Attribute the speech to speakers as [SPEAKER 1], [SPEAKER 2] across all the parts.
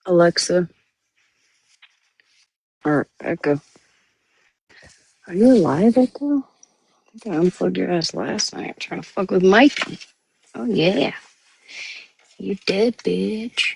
[SPEAKER 1] Alexa or Echo. Are you alive, Echo? I think I unplugged your ass last night trying to fuck with Mike. Oh, yeah. You dead, bitch.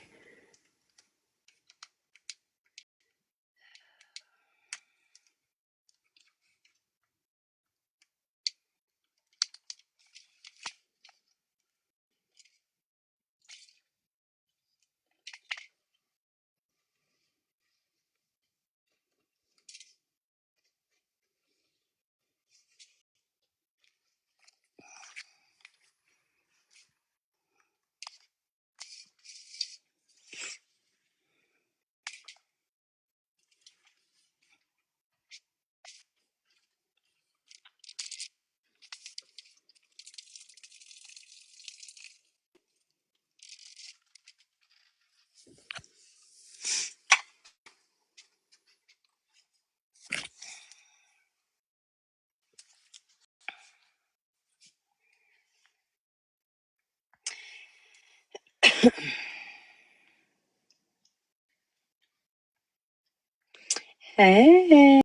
[SPEAKER 1] Hey.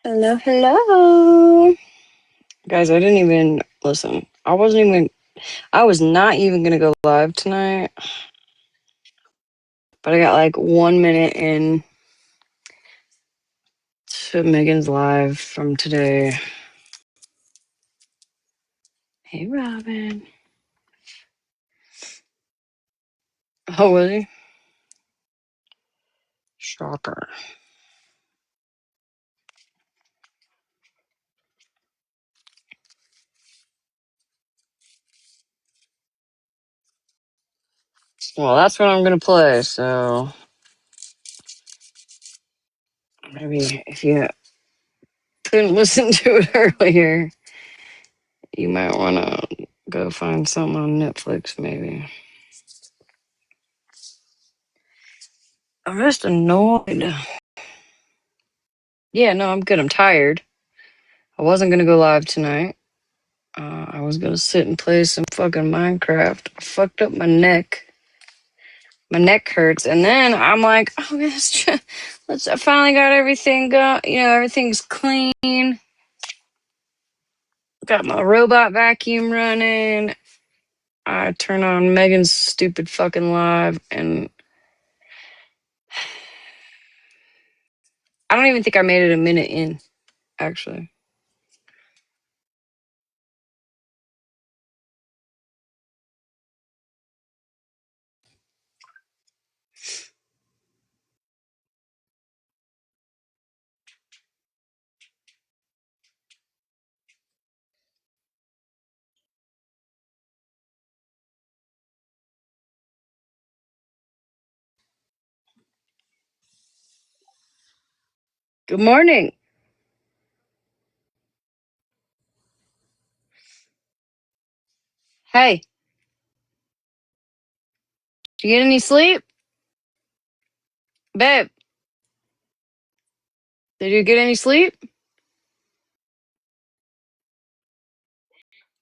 [SPEAKER 1] Hello, hello. Guys, I didn't even listen. I was not even going to go live tonight, but I got like 1 minute in to Megan's live from today. Hey, Robin. Oh, was he? Shocker. Well, that's what I'm going to play, so maybe if you couldn't listen to it earlier, you might want to go find something on Netflix, maybe. I'm just annoyed. Yeah, no, I'm good. I'm tired. I wasn't going to go live tonight. I was going to sit and play some fucking Minecraft. I fucked up my neck. My neck hurts. And then I'm like, oh, I finally got everything everything's clean. Got my robot vacuum running. I turn on Megan's stupid fucking live, and I don't even think I made it a minute in, actually. Good morning. Hey, did you get any sleep? Babe, did you get any sleep?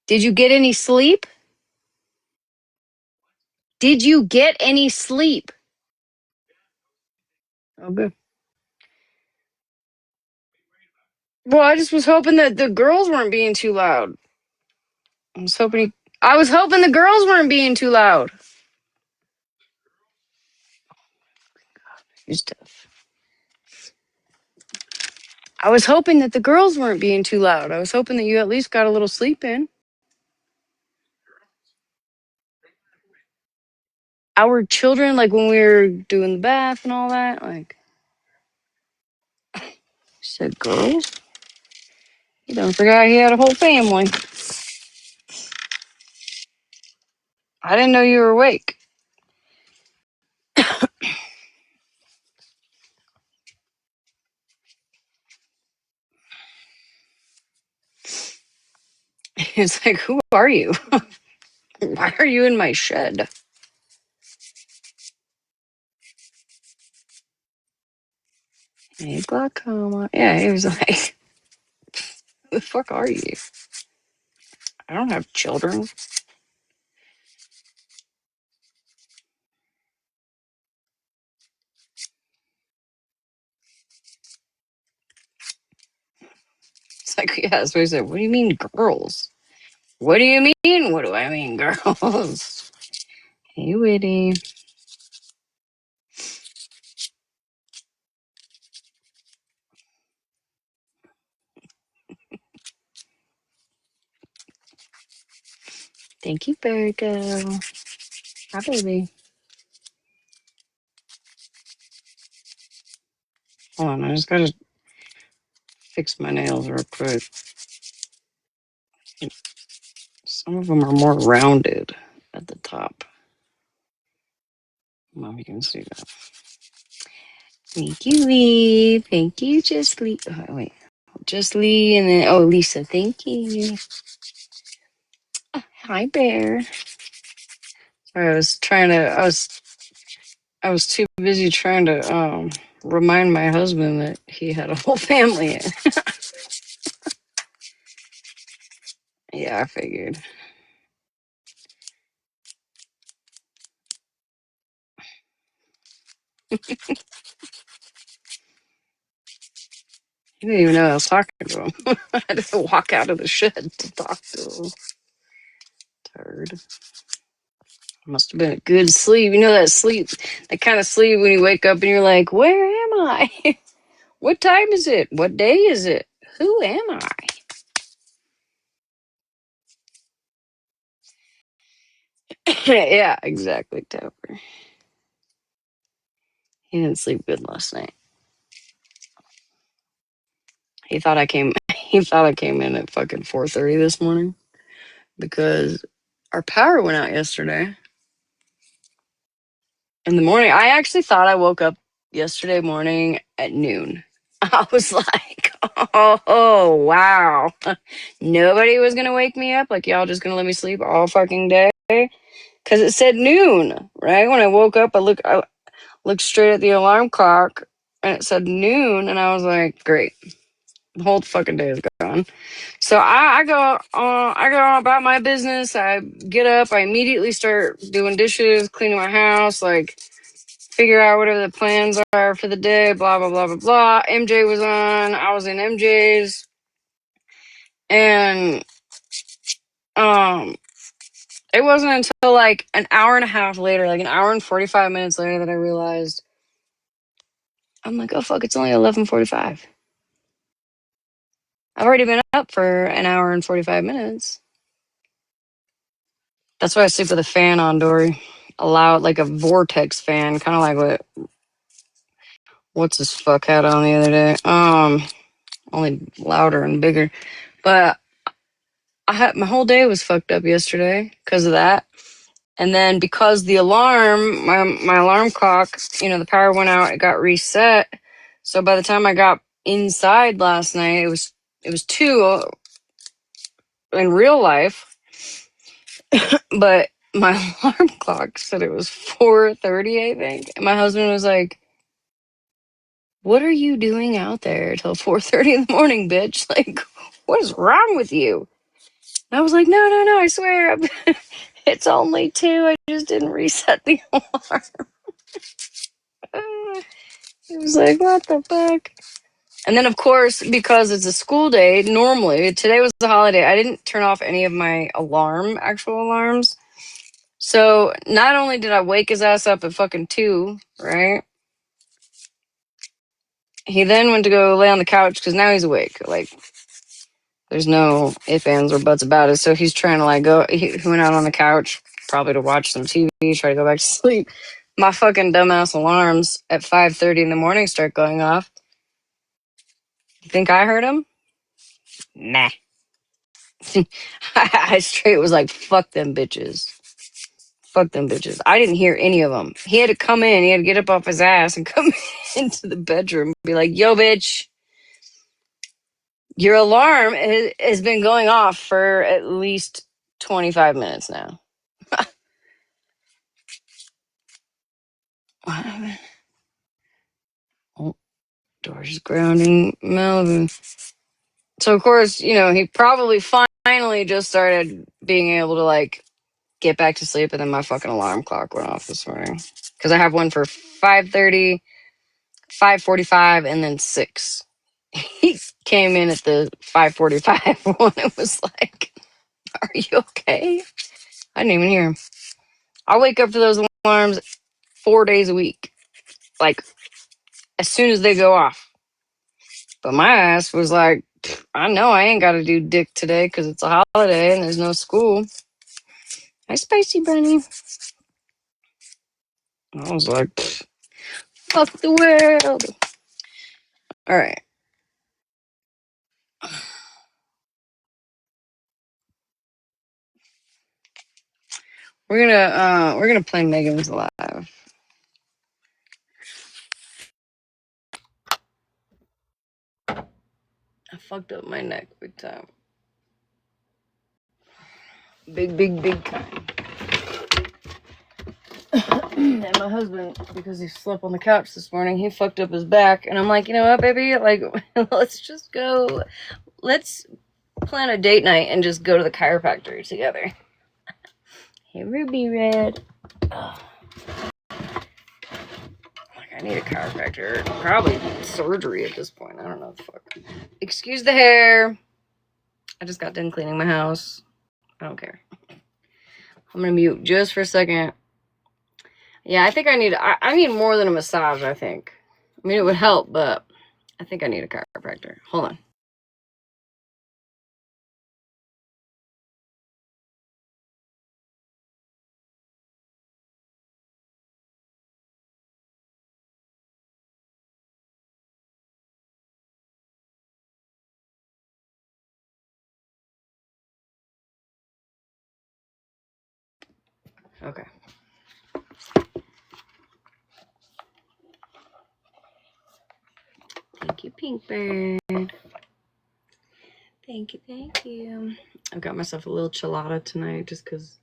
[SPEAKER 1] Did you get any sleep? Did you get any sleep? Oh, good. Well, I just was hoping that the girls weren't being too loud. I was hoping the girls weren't being too loud. You're deaf. I was hoping that the girls weren't being too loud. I was hoping that you at least got a little sleep in. Our children, like when we were doing the bath and all that, like, you said girls? You don't forget he had a whole family. I didn't know you were awake. It's like, who are you? Why are you in my shed? Hey, glaucoma. Yeah, he was like, who the fuck are you? I don't have children. like, yeah, that's what he said. What do you mean, girls? What do you mean? What do I mean, girls? Hey, Witty. Thank you, Virgo. Hi, baby. Hold on, I just gotta fix my nails real quick. Some of them are more rounded at the top. I don't know if you can see that. Thank you, Lee. Thank you, Just Lee. Oh, wait. Just Lee and then, oh, Lisa. Thank you. Hi, Bear. Sorry, I was too busy trying to remind my husband that he had a whole family. Yeah, I figured. He didn't even know I was talking to him. I had to walk out of the shed to talk to him. Turd. Must have been a good sleep. You know that sleep, that kind of sleep when you wake up and you're like, where am I? What time is it? What day is it? Who am I? Yeah, exactly, Topper. He didn't sleep good last night. He thought I came. He thought I came in at fucking 4:30 this morning because our power went out yesterday in the morning. I actually thought I woke up yesterday morning at noon. I was like, oh wow, nobody was gonna wake me up. Like y'all just gonna let me sleep all fucking day because it said noon. Right when I woke up, I looked straight at the alarm clock and it said noon, and I was like, great, the whole fucking day is gone. So I go about my business. I get up, I immediately start doing dishes, cleaning my house, like figure out whatever the plans are for the day, blah blah blah blah blah. MJ was on, I was in MJ's, and um it wasn't until like an hour and a half later, like an hour and 45 minutes later, that I realized I'm like, oh fuck, it's only 11:45. I've already been up for an hour and 45 minutes. That's why I sleep with a fan on, Dory. Allow it, like a vortex fan, kind of like what's this fuck had on the other day. Only louder and bigger. But I had my whole day was fucked up yesterday because of that. And then because the alarm, my alarm clock, the power went out, it got reset. So by the time I got inside last night, it was 2 in real life, but my alarm clock said it was 4:30, I think. And my husband was like, "What are you doing out there till 4:30 in the morning, bitch? Like, what is wrong with you?" And I was like, "No, no, no! I swear, it's only 2. I just didn't reset the alarm." He was like, "What the fuck?" And then, of course, because it's a school day, normally today was the holiday. I didn't turn off any of my actual alarms. So not only did I wake his ass up at fucking 2, right? He then went to go lay on the couch because now he's awake. Like, there's no ifs, ands, or buts about it. So he's trying to like go. He went out on the couch probably to watch some TV, try to go back to sleep. My fucking dumbass alarms at 5:30 in the morning start going off. You think I heard him? Nah. I straight was like, fuck them bitches. Fuck them bitches. I didn't hear any of them. He had to come in. He had to get up off his ass and come into the bedroom and be like, yo, bitch, your alarm has been going off for at least 25 minutes now. Oh, George grounding Melvin. So, of course, he probably finally just started being able to like get back to sleep, and then my fucking alarm clock went off this morning. Because I have one for 5:30, 5:45, and then 6. He came in at the 5:45 one. It was like, "Are you okay?" I didn't even hear him. I wake up to those alarms 4 days a week, like as soon as they go off. But my ass was like, I know I ain't got to do dick today because it's a holiday and there's no school. Hi, Spicy Bunny. I was like, fuck the world. All right. We're gonna play Megan's Live. I fucked up my neck big time. Big time. And my husband, because he slept on the couch this morning, he fucked up his back. And I'm like, you know what, baby? Like, let's just go. Let's plan a date night and just go to the chiropractor together. Hey, Ruby Red. Oh, like, I need a chiropractor. Probably surgery at this point. I don't know the fuck. Excuse the hair. I just got done cleaning my house. I don't care. I'm gonna mute just for a second. Yeah, I think I need more than a massage, I think. I mean, it would help, but I think I need a chiropractor. Hold on. Okay. Thank you, Pink Bird. Thank you, thank you. I've got myself a little chilada tonight just because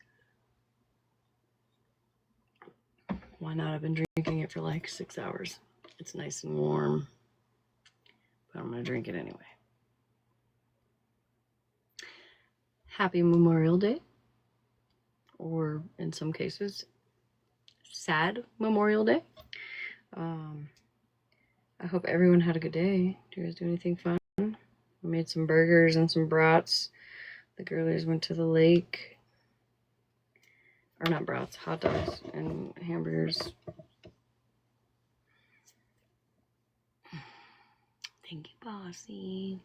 [SPEAKER 1] why not? I've been drinking it for like 6 hours. It's nice and warm, but I'm going to drink it anyway. Happy Memorial Day, or in some cases, sad Memorial Day. I hope everyone had a good day. Did you guys do anything fun? We made some burgers and some brats. The girlies went to the lake. Or not brats, hot dogs and hamburgers. Thank you, Bossy.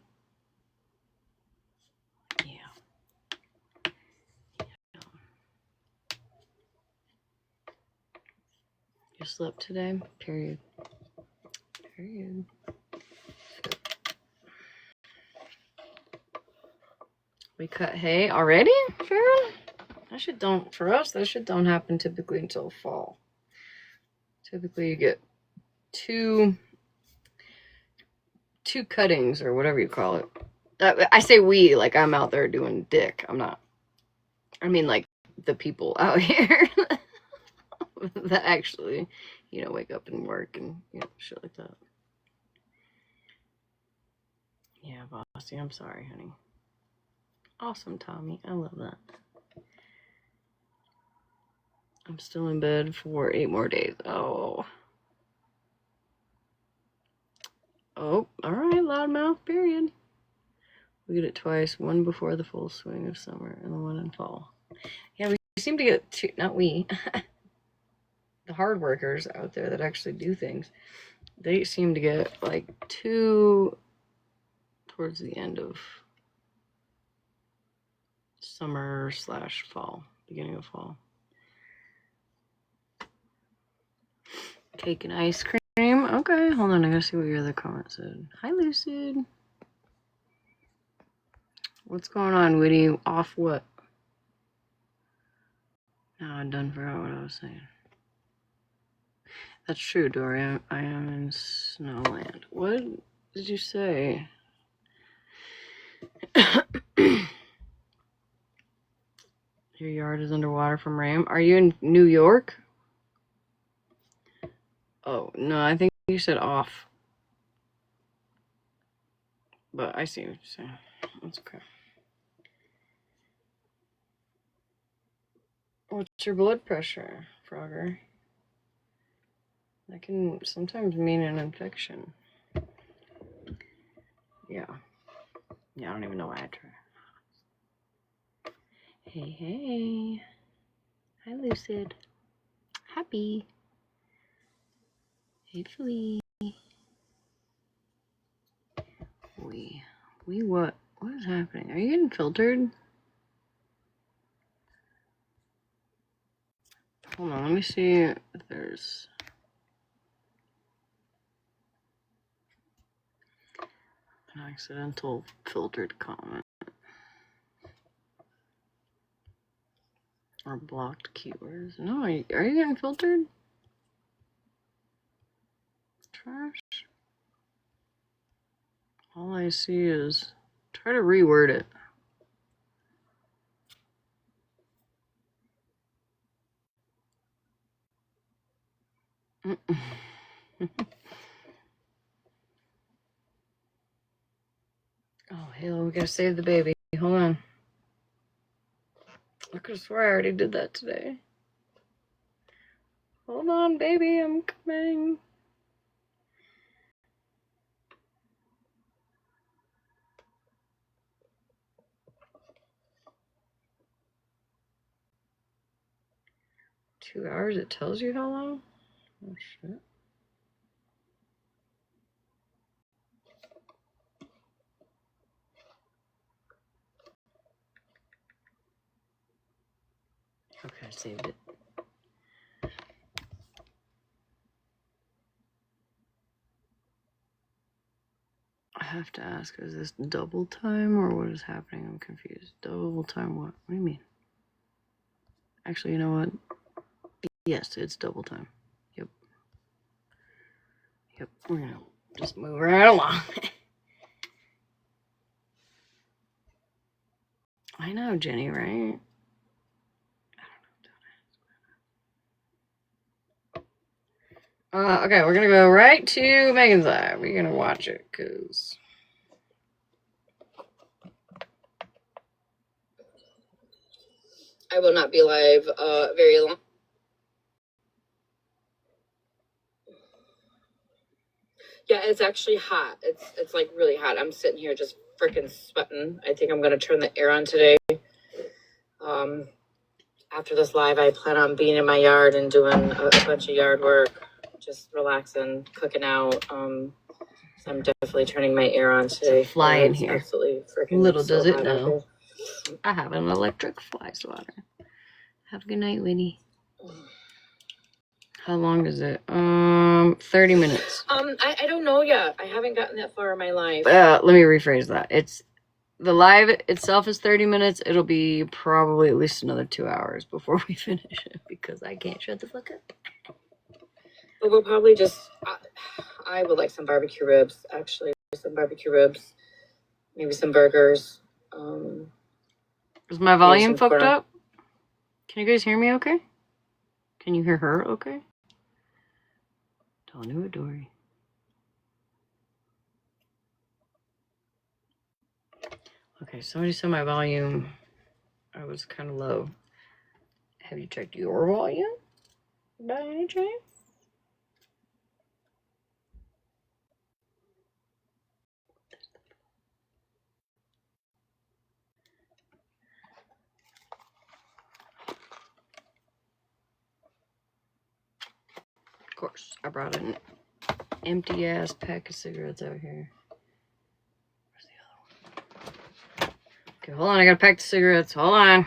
[SPEAKER 1] Yeah. You slept today? Period. Period. We cut hay already, Farron? That shit don't, for us, that shit don't happen typically until fall. Typically you get two cuttings or whatever you call it. I say we, like I'm out there doing dick. I'm not. I mean, like the people out here that actually, wake up and work and, shit like that. Yeah, Bossy, I'm sorry, honey. Awesome, Tommy. I love that. I'm still in bed for 8 more days. Oh. Oh, all right, loudmouth, period. We get it twice, one before the full swing of summer and the one in fall. Yeah, we seem to get two, not we, the hard workers out there that actually do things, they seem to get like 2 towards the end of summer/fall, beginning of fall. Cake and ice cream. Okay, hold on. I gotta see what your other comment said. Hi, Lucid. What's going on, Witty? Off what? Now I done forgot what I was saying. That's true, Dory. I am in Snowland. What did you say? Your yard is underwater from rain. Are you in New York? Oh, no, I think you said off. But I see what you're saying. That's okay. What's your blood pressure, Frogger? That can sometimes mean an infection. Yeah. Yeah, I don't even know why I try. Hey, hey. Hi, Lucid. Happy. Hey, Flea. We what? What is happening? Are you getting filtered? Hold on, let me see if there's an accidental filtered comment or blocked keywords. No, are you getting filtered? Trash. All I see is try to reword it. Oh, Halo, we gotta save the baby. Hold on. I could swear I already did that today. Hold on, baby, I'm coming. Two hours, it tells you how long? Oh, shit. Okay, I saved it. I have to ask, is this double time or what is happening? I'm confused. Double time what? What do you mean? Actually, you know what? Yes, it's double time. Yep. Yep, we're gonna just move right along. I know, Jenny, right? Okay, we're gonna go right to Megan's Live. We're gonna watch it, because I will not be live very long. Yeah, it's actually hot. It's like really hot. I'm sitting here just freaking sweating. I think I'm gonna turn the air on today. After this live, I plan on being in my yard and doing a bunch of yard work, just relaxing, cooking out. So I'm definitely turning my air on today. Fly in here. Absolutely freaking. Little does it know, I have an electric fly swatter. Have a good night, Winnie. How long is it? 30 minutes. I don't know yet. I haven't gotten that far in my life. Let me rephrase that. The live itself is 30 minutes. It'll be probably at least another 2 hours before we finish it because I can't shut the fuck up. But we'll probably just, I would like some barbecue ribs, actually. Some barbecue ribs, maybe some burgers. Is my volume fucked up? Can you guys hear me okay? Can you hear her okay? Don't do it, Dory. Okay, somebody said my volume, I was kind of low. Have you checked your volume by any chance? Of course, I brought an empty ass pack of cigarettes out here. Where's the other one? Okay, hold on, I gotta pack the cigarettes. Hold on.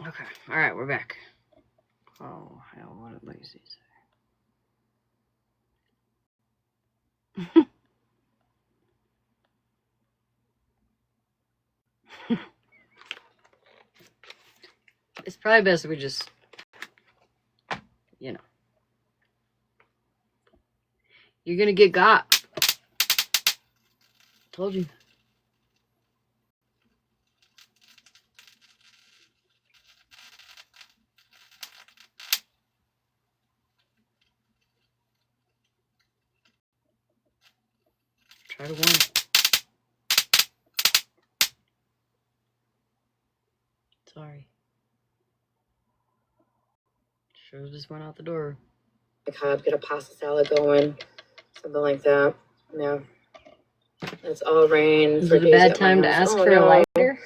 [SPEAKER 1] Okay, alright, we're back. Oh, hell, what did Lacey say? It's probably best if we just, you know. You're gonna get got. Told you. Try to warn it. Sorry. Sure just went out the door. Get a pasta salad going. Something like that. Yeah. It's all rain. Is it a bad time to ask for a lighter?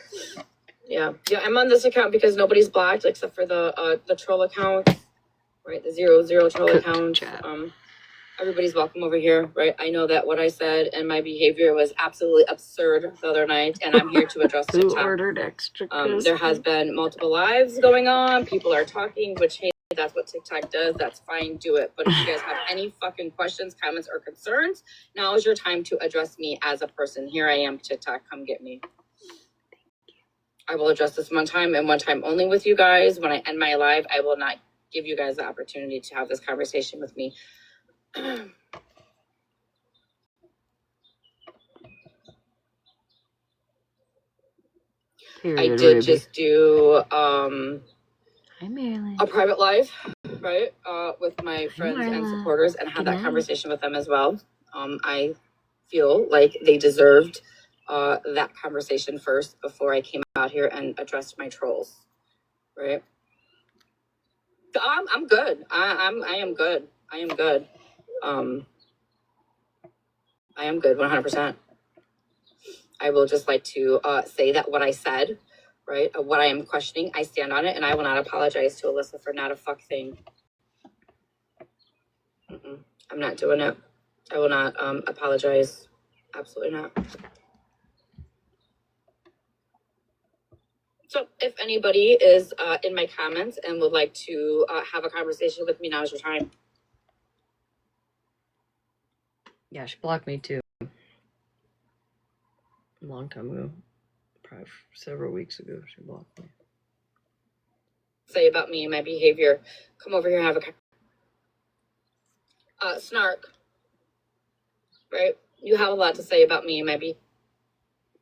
[SPEAKER 1] Yeah. Yeah, I'm on this account because nobody's blocked except for the troll account. Right, the 00 troll account. Everybody's welcome over here, right? I know that what I said and my behavior was absolutely absurd the other night, and I'm here to address TikTok. Who ordered extra? There has been multiple lives going on. People are talking, which, hey, that's what TikTok does. That's fine. Do it. But if you guys have any fucking questions, comments, or concerns, now is your time to address me as a person. Here I am, TikTok. Come get me. I will address this one time and one time only with you guys. When I end my live, I will not give you guys the opportunity to have this conversation with me. I did just do a private live, right, with my friends and supporters, and had that conversation with them as well. I feel like they deserved that conversation first before I came out here and addressed my trolls, right? I'm good. I am good. I am good. I am good 100%. I will just like to say that what I said, right, what I am questioning, I stand on it, and I will not apologize to Alyssa for not a fuck thing. I'm not doing it. I will not apologize. Absolutely not. So if anybody is in my comments and would like to have a conversation with me, now is your time. Yeah, she blocked me too. A long time ago. Probably several weeks ago, she blocked me. Say about me and my behavior. Come over here and have a Snark. Right? You have a lot to say about me and my behavior.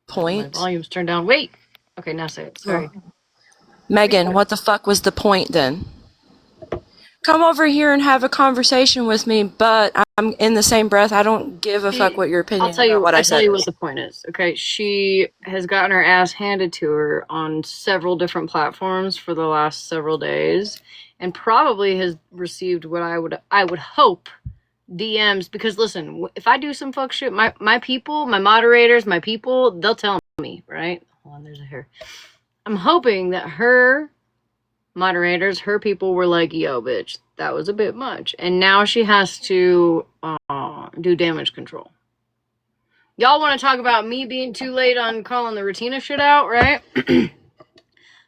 [SPEAKER 2] Point.
[SPEAKER 1] My volume's turned down. Wait. Okay, now say it. Sorry.
[SPEAKER 2] Oh. Megan, what the fuck was the point then? Come over here and have a conversation with me, but I'm in the same breath. I don't give a fuck what your opinion is about what I said.
[SPEAKER 1] I'll tell you what the point is. Okay, she has gotten her ass handed to her on several different platforms for the last several days, and probably has received what I would hope DMs. Because listen, if I do some fuck shit, my people, my moderators, my people, they'll tell me, right? Hold on, there's a hair. I'm hoping that her moderators, her people were like, yo, bitch, that was a bit much. And now she has to do damage control. Y'all want to talk about me being too late on calling the Ratina shit out, right?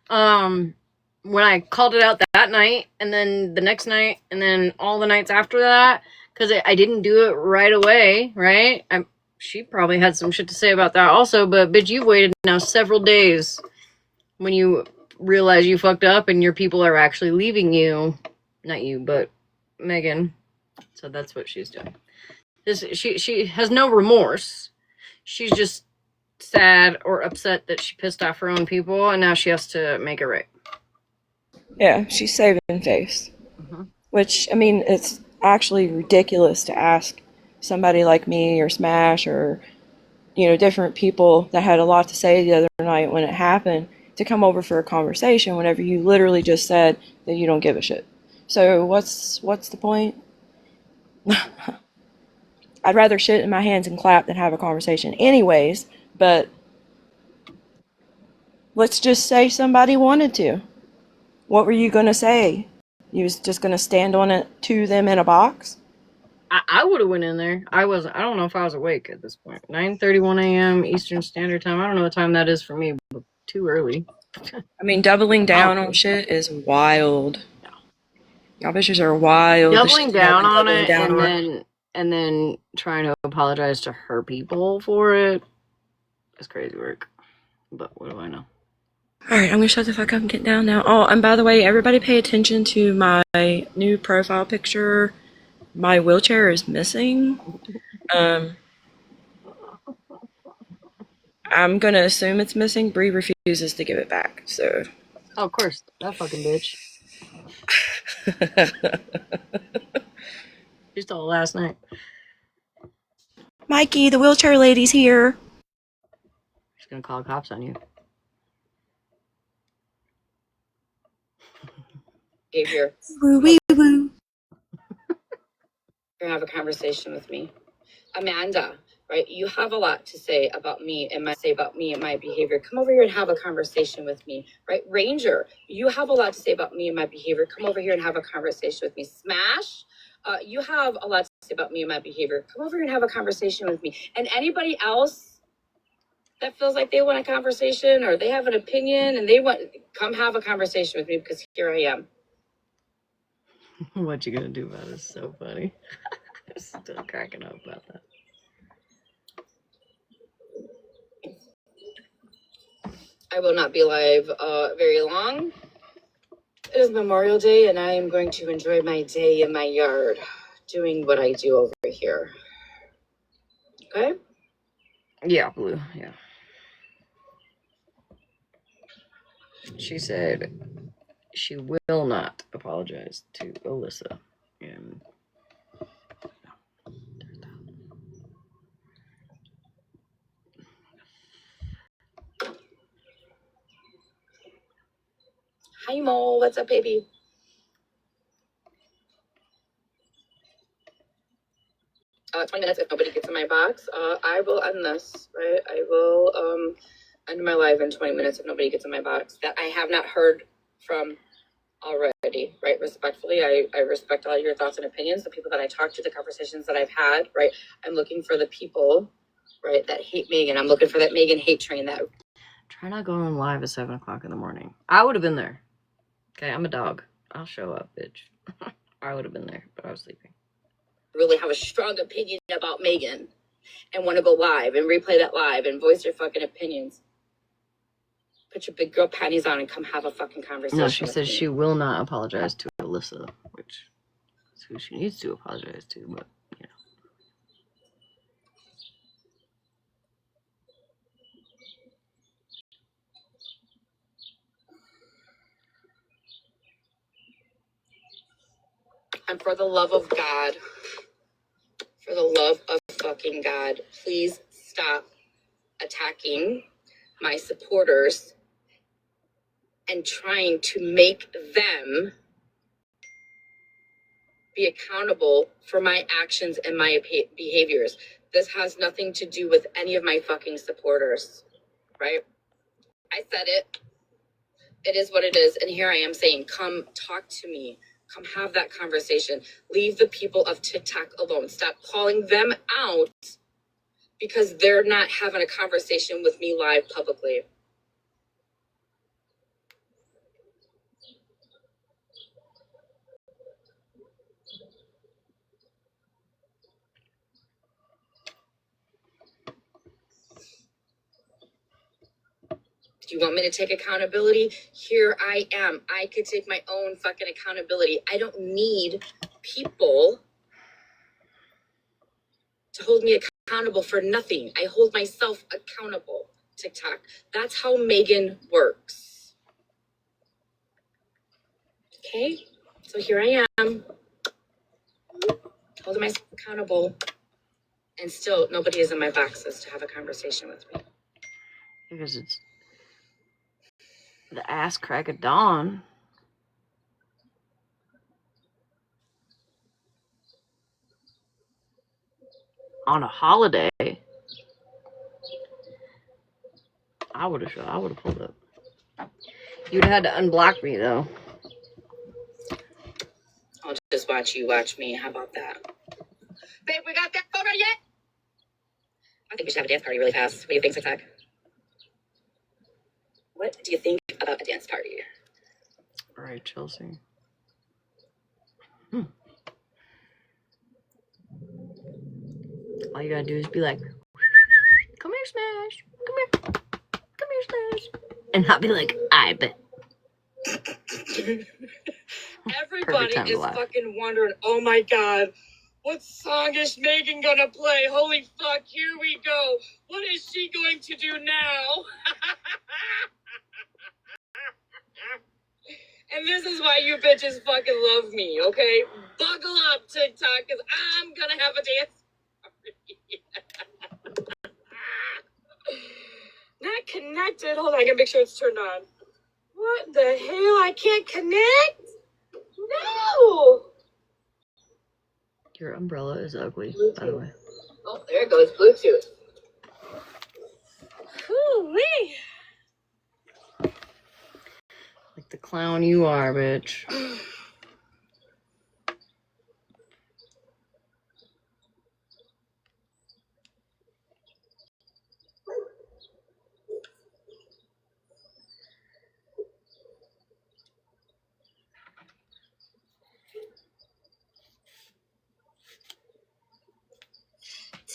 [SPEAKER 1] When I called it out that night, and then the next night, and then all the nights after that, because I didn't do it right away, right? She probably had some shit to say about that also, but bitch, you've waited now several days when you realize you fucked up and your people are actually leaving you. Not you, but Megan. So that's what she's doing. She has no remorse. She's just sad or upset that she pissed off her own people, and now she has to make it right.
[SPEAKER 2] Yeah, she's saving face. Mm-hmm. Which, I mean, it's actually ridiculous to ask somebody like me or Smash or, you know, different people that had a lot to say the other night when it happened to come over for a conversation whenever you literally just said that you don't give a shit. So what's the point? I'd rather shit in my hands and clap than have a conversation anyways, but let's just say somebody wanted to. What were you going to say? You was just going to stand on it to them in a box?
[SPEAKER 1] I would have went in there. I don't know if I was awake at this point. 9:31 a.m. Eastern Standard Time. I don't know what time that is for me, but too early.
[SPEAKER 2] I mean, doubling down on shit is wild. Y'all bitches are wild.
[SPEAKER 1] Doubling down on it and then trying to apologize to her people for it. That's crazy work. But what do I know?
[SPEAKER 2] Alright, I'm gonna shut the fuck up and get down now. Oh, and by the way, everybody pay attention to my new profile picture. my wheelchair is missing. I'm gonna assume it's missing. Bree refuses to give it back, so.
[SPEAKER 1] Oh, of course, that fucking bitch. She stole it last night.
[SPEAKER 2] Mikey, the wheelchair lady's here.
[SPEAKER 1] She's gonna call cops on you.
[SPEAKER 3] Behavior.
[SPEAKER 2] Woo wee woo.
[SPEAKER 3] Have a conversation with me. Amanda, right? You have a lot to say about me and my behavior. Come over here and have a conversation with me, right? Ranger, you have a lot to say about me and my behavior. Come over here and have a conversation with me. Smash, you have a lot to say about me and my behavior. Come over here and have a conversation with me. And anybody else that feels like they want a conversation or they have an opinion and they want, come have a conversation with me because here I am.
[SPEAKER 1] What you gonna do about it is so funny. I'm still cracking up about that.
[SPEAKER 3] I will not be live very long. It is Memorial Day, and I am going to enjoy my day in my yard, doing what I do over here. Okay?
[SPEAKER 1] Yeah, Blue, yeah. She said she will not apologize to Alyssa. And
[SPEAKER 3] Hi, Mo. What's up, baby? 20 minutes if nobody gets in my box. I will end this, right? I will end my live in 20 minutes if nobody gets in my box that I have not heard from already, right? Respectfully, I respect all your thoughts and opinions, the people that I talked to, the conversations that I've had, right? I'm looking for the people, right, that hate Megan. I'm looking for that Megan hate train that.
[SPEAKER 1] try not going live at 7 o'clock in the morning. I would have been there. Okay, I'm a dog. I'll show up, bitch. I would have been there, but I was sleeping.
[SPEAKER 3] Really have a strong opinion about Megan and want to go live and replay that live and voice your fucking opinions. Put your big girl panties on and come have a fucking conversation.
[SPEAKER 1] No, she says she will not apologize to Alyssa, which is who she needs to apologize to, but you know.
[SPEAKER 3] And for the love of God, for the love of fucking God, please stop attacking my supporters and trying to make them be accountable for my actions and my behaviors. This has nothing to do with any of my fucking supporters, right? I said it. It is what it is. And here I am saying, come talk to me. Come have that conversation. Leave the people of TikTok alone. Stop calling them out because they're not having a conversation with me live publicly. Do you want me to take accountability? Here I am. I could take my own fucking accountability. I don't need people to hold me accountable for nothing. I hold myself accountable. TikTok. That's how Megan works. Okay? So here I am, holding myself accountable, and still nobody is in my boxes to have a conversation with me.
[SPEAKER 1] Because it's the ass crack of dawn. On a holiday. I would have pulled up. You'd have had to unblock me though.
[SPEAKER 3] I'll just watch you watch me. How about that? Babe, we got that photo yet? I think we should have a dance party really fast. What do you think, TikTok? What do you think about a dance party?
[SPEAKER 1] All right, Chelsea. All you gotta do is be like, come here, Smash. Come here. Come here, Smash. And not be like, I bet.
[SPEAKER 3] Everybody is fucking wondering, oh my God, What song is Megan gonna play? Holy fuck, here we go. What is she going to do now? And this is why you bitches fucking love me, okay? Buckle up, TikTok, because I'm gonna have a dance. Not connected. Hold on, I gotta make sure it's turned on. What the hell? I can't connect? No!
[SPEAKER 1] Your umbrella is ugly,
[SPEAKER 3] Bluetooth.
[SPEAKER 1] by the way.
[SPEAKER 3] Oh, there it goes, Bluetooth. Woo-wee.
[SPEAKER 1] Like the clown you are, bitch.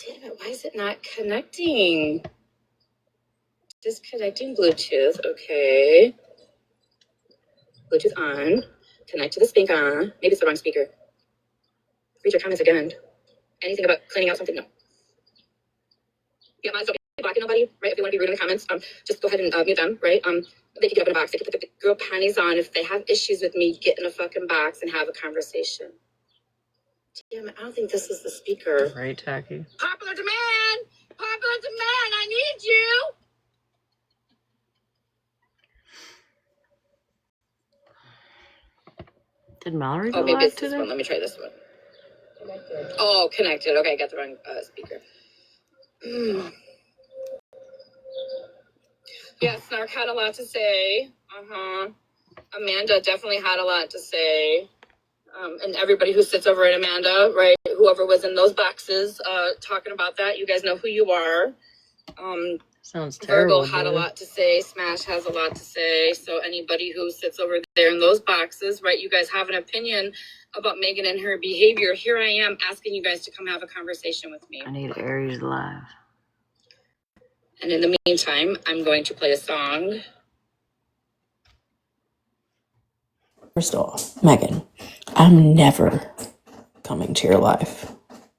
[SPEAKER 3] Damn it, why is it not connecting? Disconnecting Bluetooth, okay. Bluetooth on. Connect to the speaker. Maybe it's the wrong speaker. Read your comments again. Anything about cleaning out something? No. Yeah, mine's don't be blocking nobody, right? If they want to be rude in the comments, just go ahead and mute them, right? They can get up in a box. They can put the girl panties on. If they have issues with me, get in a fucking box and have a conversation. Damn it, I don't think this is the speaker.
[SPEAKER 1] Very tacky.
[SPEAKER 3] Popular demand! Popular demand! I need you!
[SPEAKER 1] Did Mallory go
[SPEAKER 3] Oh, maybe
[SPEAKER 1] live
[SPEAKER 3] it's this
[SPEAKER 1] today?
[SPEAKER 3] one. Let me try this one. Connected. Oh, connected. Okay, I got the wrong speaker. Yeah, Snark had a lot to say. Amanda definitely had a lot to say. And everybody who sits over at Amanda, right? Whoever was in those boxes talking about that, you guys know who you are.
[SPEAKER 1] Sounds terrible.
[SPEAKER 3] Virgo had a lot to say. Smash has a lot to say. So anybody who sits over there in those boxes, right? You guys have an opinion about Megan and her behavior. Here I am asking you guys to come have a conversation with me.
[SPEAKER 1] I need Aries live.
[SPEAKER 3] And in the meantime, I'm going to play a song.
[SPEAKER 4] First of all, Megan, I'm never coming to your life.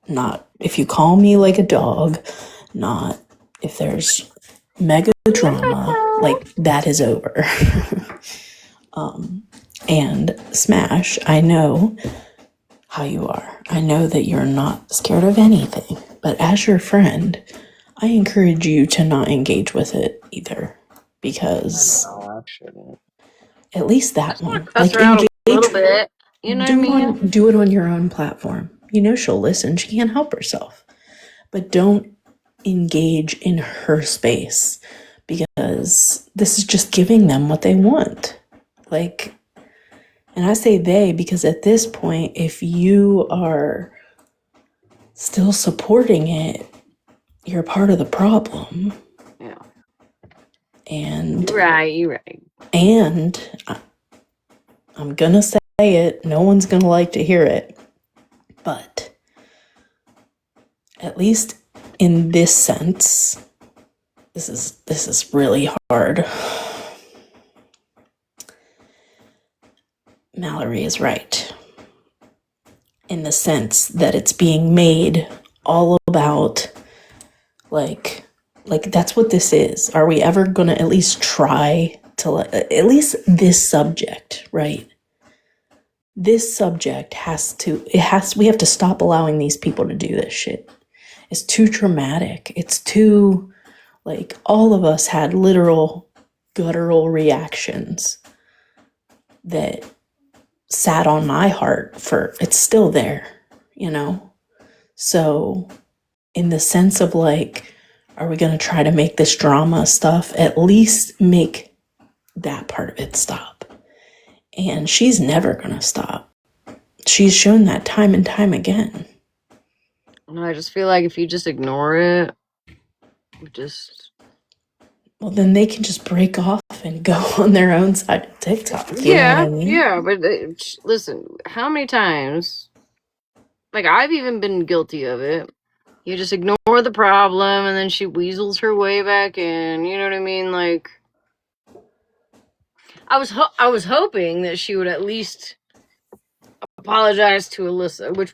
[SPEAKER 4] Not if you call me like a dog, not if there's mega drama, like that is over. And Smash, I know how you are. I know that you're not scared of anything, but as your friend, I encourage you to not engage with it either, because at least that one, like engage
[SPEAKER 1] a little bit. You know what I mean?
[SPEAKER 4] Do it on your own platform. You know she'll listen. She can't help herself. But don't engage in her space, because this is just giving them what they want. Like, and I say they because at this point, if you are still supporting it, you're part of the problem.
[SPEAKER 1] Yeah.
[SPEAKER 4] And
[SPEAKER 1] You're right.
[SPEAKER 4] And I'm gonna say it. No one's gonna like to hear it, but at least in this sense, this is really hard. Mallory is right in the sense that it's being made all about like that's what this is. Are we ever going to at least try to at least this subject, right? This subject we have to stop allowing these people to do this shit. It's too traumatic. It's too, like, all of us had literal guttural reactions that sat on my heart it's still there, you know? So in the sense of like, are we going to try to make this drama stuff, at least make that part of it stop. And she's never going to stop. She's shown that time and time again.
[SPEAKER 1] No, I just feel like if you just ignore it,
[SPEAKER 4] well, then they can just break off and go on their own side of TikTok. You know what I mean?
[SPEAKER 1] Yeah, but listen, how many times, like, I've even been guilty of it. You just ignore the problem, and then she weasels her way back in. You know what I mean? Like, I was hoping that she would at least apologize to Alyssa, which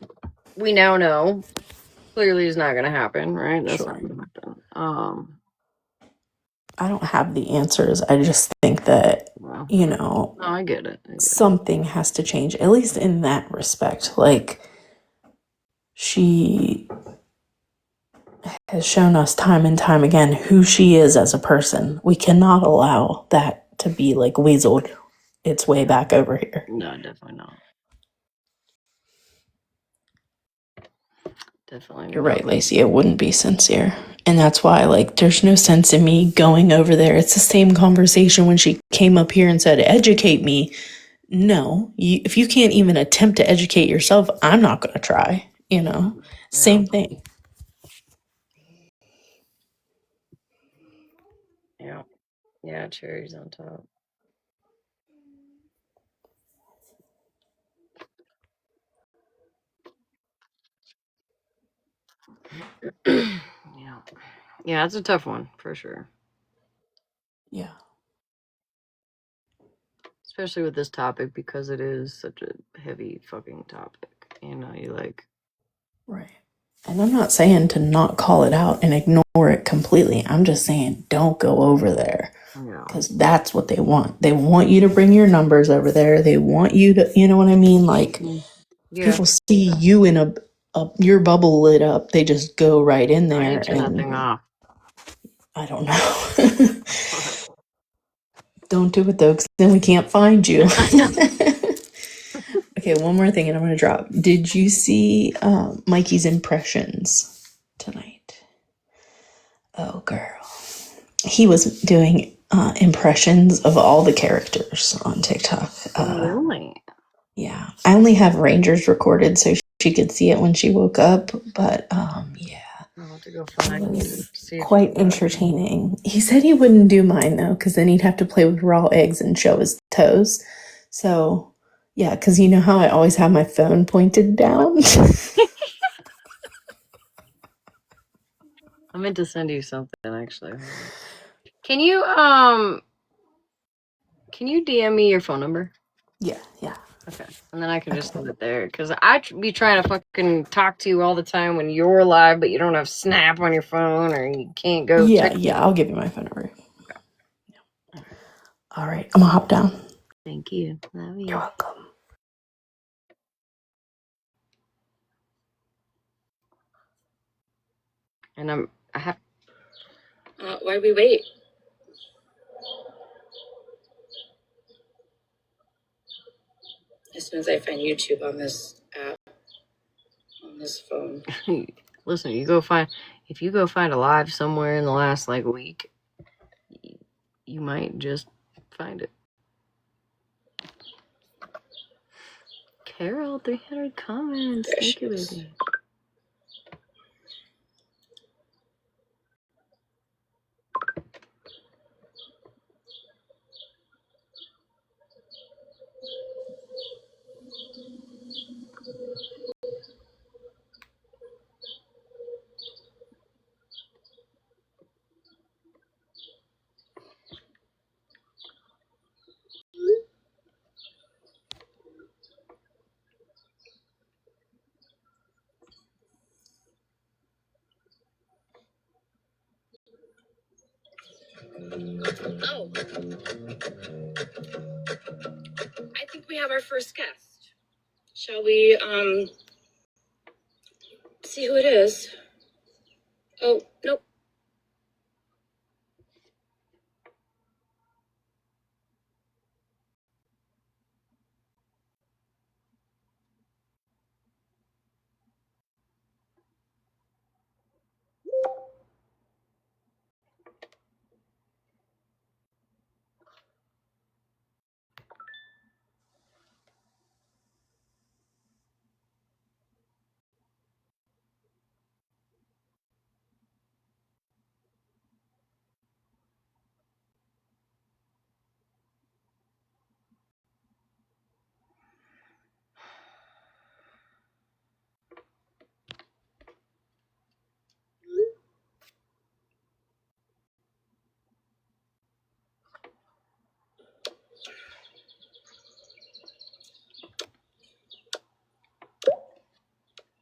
[SPEAKER 1] we now know clearly is not going to happen, right? That's
[SPEAKER 4] Sure.
[SPEAKER 1] not going to happen.
[SPEAKER 4] I don't have the answers. I just think that,
[SPEAKER 1] Well,
[SPEAKER 4] you know,
[SPEAKER 1] no, I get it.
[SPEAKER 4] something has to change, at least in that respect. Like, she has shown us time and time again who she is as a person. We cannot allow that to be like weaseled its way back over here.
[SPEAKER 1] No, definitely not. Definitely.
[SPEAKER 4] You're right, Lacey. It wouldn't be sincere. And that's why, like, there's no sense in me going over there. It's the same conversation when she came up here and said, educate me. No, if you can't even attempt to educate yourself, I'm not going to try, you know? Yeah. Same thing.
[SPEAKER 1] Yeah. Yeah, cherries on top. Yeah. Yeah, it's a tough one for sure.
[SPEAKER 4] Yeah.
[SPEAKER 1] Especially with this topic because it is such a heavy fucking topic. You know, you like.
[SPEAKER 4] Right. And I'm not saying to not call it out and ignore it completely. I'm just saying don't go over there. Because that's what they want. They want you to bring your numbers over there. They want you to, you know what I mean? Like, people see you in a your bubble lit up. They just go right in there.
[SPEAKER 1] I need to turn that thing off.
[SPEAKER 4] I don't know. Don't do it though, because then we can't find you. Okay, one more thing and I'm going to drop. Did you see Mikey's impressions tonight? Oh, girl. He was doing impressions of all the characters on TikTok.
[SPEAKER 1] Really?
[SPEAKER 4] Yeah. I only have Rangers recorded so she could see it when she woke up. But yeah.
[SPEAKER 1] I'll have to go find it.
[SPEAKER 4] Quite entertaining. He said he wouldn't do mine though, because then he'd have to play with raw eggs and show his toes. So, yeah, because you know how I always have my phone pointed down?
[SPEAKER 1] I meant to send you something actually. Can you DM me your phone number?
[SPEAKER 4] Yeah.
[SPEAKER 1] Okay. And then I can just leave it there. Because I be trying to fucking talk to you all the time when you're live, but you don't have Snap on your phone or you can't go.
[SPEAKER 4] Yeah, I'll give you my phone number. Okay. Yeah. All right, I'm gonna hop down.
[SPEAKER 1] Thank you. Love you.
[SPEAKER 4] You're welcome.
[SPEAKER 1] And I have. Why do we wait? As soon as I find YouTube on this app, on this phone. Listen, if you go find a live somewhere in the last like week, you might just find it. Carol, 300 comments. Thank you, baby. Oh, I think we have our first guest. Shall we see who it is? Oh, nope.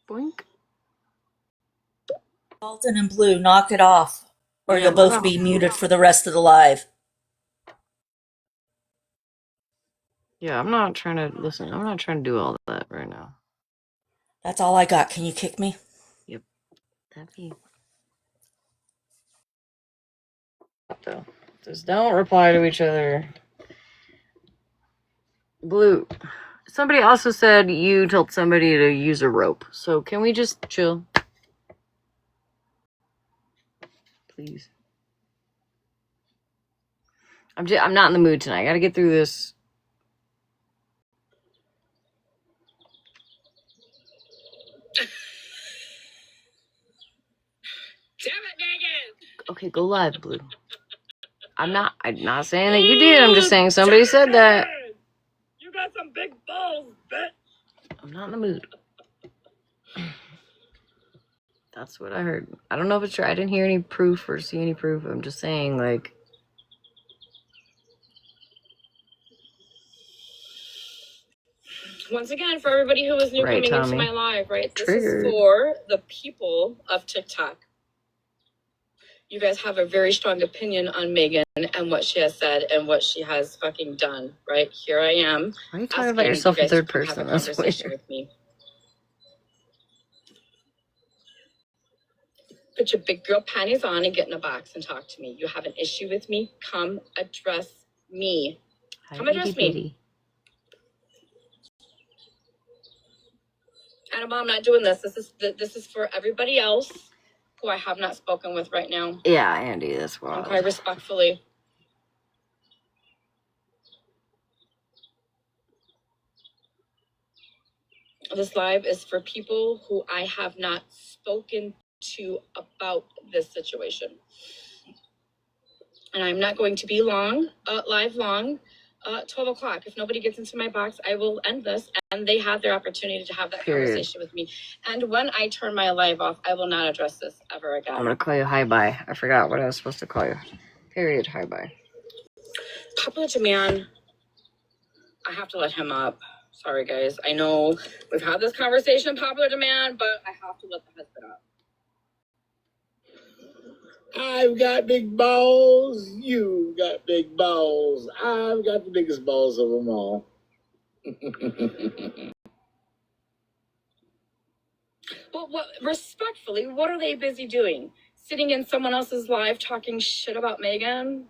[SPEAKER 1] Boink.
[SPEAKER 5] Dalton and Blue, knock it off, or
[SPEAKER 1] Yeah,
[SPEAKER 5] you'll both be muted for the rest of the live.
[SPEAKER 1] Yeah, I'm not trying to listen. I'm not trying to do all that right now.
[SPEAKER 5] That's all I got. Can you kick me?
[SPEAKER 1] Yep. That'd be. So, just don't reply to each other. Blue. Somebody also said you told somebody to use a rope. So can we just chill? Please. I'm not in the mood tonight. I gotta get through this.
[SPEAKER 3] Damn it, Megan!
[SPEAKER 1] Okay, go live, Blue. I'm not saying that you did. I'm just saying somebody said that.
[SPEAKER 3] You got some big balls, bitch.
[SPEAKER 1] I'm not in the mood. That's what I heard. I don't know if it's true. I didn't hear any proof or see any proof. I'm just saying, like.
[SPEAKER 3] Once again, for everybody who is new
[SPEAKER 1] Right,
[SPEAKER 3] coming
[SPEAKER 1] Tommy.
[SPEAKER 3] into my live, right? This
[SPEAKER 1] Triggered.
[SPEAKER 3] is for the people of TikTok. You guys have a very strong opinion on Megan and what she has said and what she has fucking done, right? Here I am.
[SPEAKER 1] Why are you talking about yourself in third person? That's
[SPEAKER 3] Conversation
[SPEAKER 1] weird.
[SPEAKER 3] with me. Put your big girl panties on and get in a box and talk to me. You have an issue with me? Come address me. Come address me. Annabelle, I'm not doing this. This is for everybody else who I have not spoken with right now.
[SPEAKER 1] Yeah, Andy, that's wild.
[SPEAKER 3] Okay, respectfully. This live is for people who I have not spoken to about this situation. And I'm not going to be long, live long, 12 o'clock. If nobody gets into my box, I will end this. And they have their opportunity to have that conversation with me. And when I turn my live off, I will not address this ever again.
[SPEAKER 1] I'm going to call you hi-bye. I forgot what I was supposed to call you. Period, hi-bye.
[SPEAKER 3] Popular demand. I have to let him up. Sorry, guys. I know we've had this conversation, popular demand, but I have to let the husband up.
[SPEAKER 6] I've got big balls. You got big balls. I've got the biggest balls of them all.
[SPEAKER 3] Well, respectfully, what are they busy doing? Sitting in someone else's live talking shit about Megan?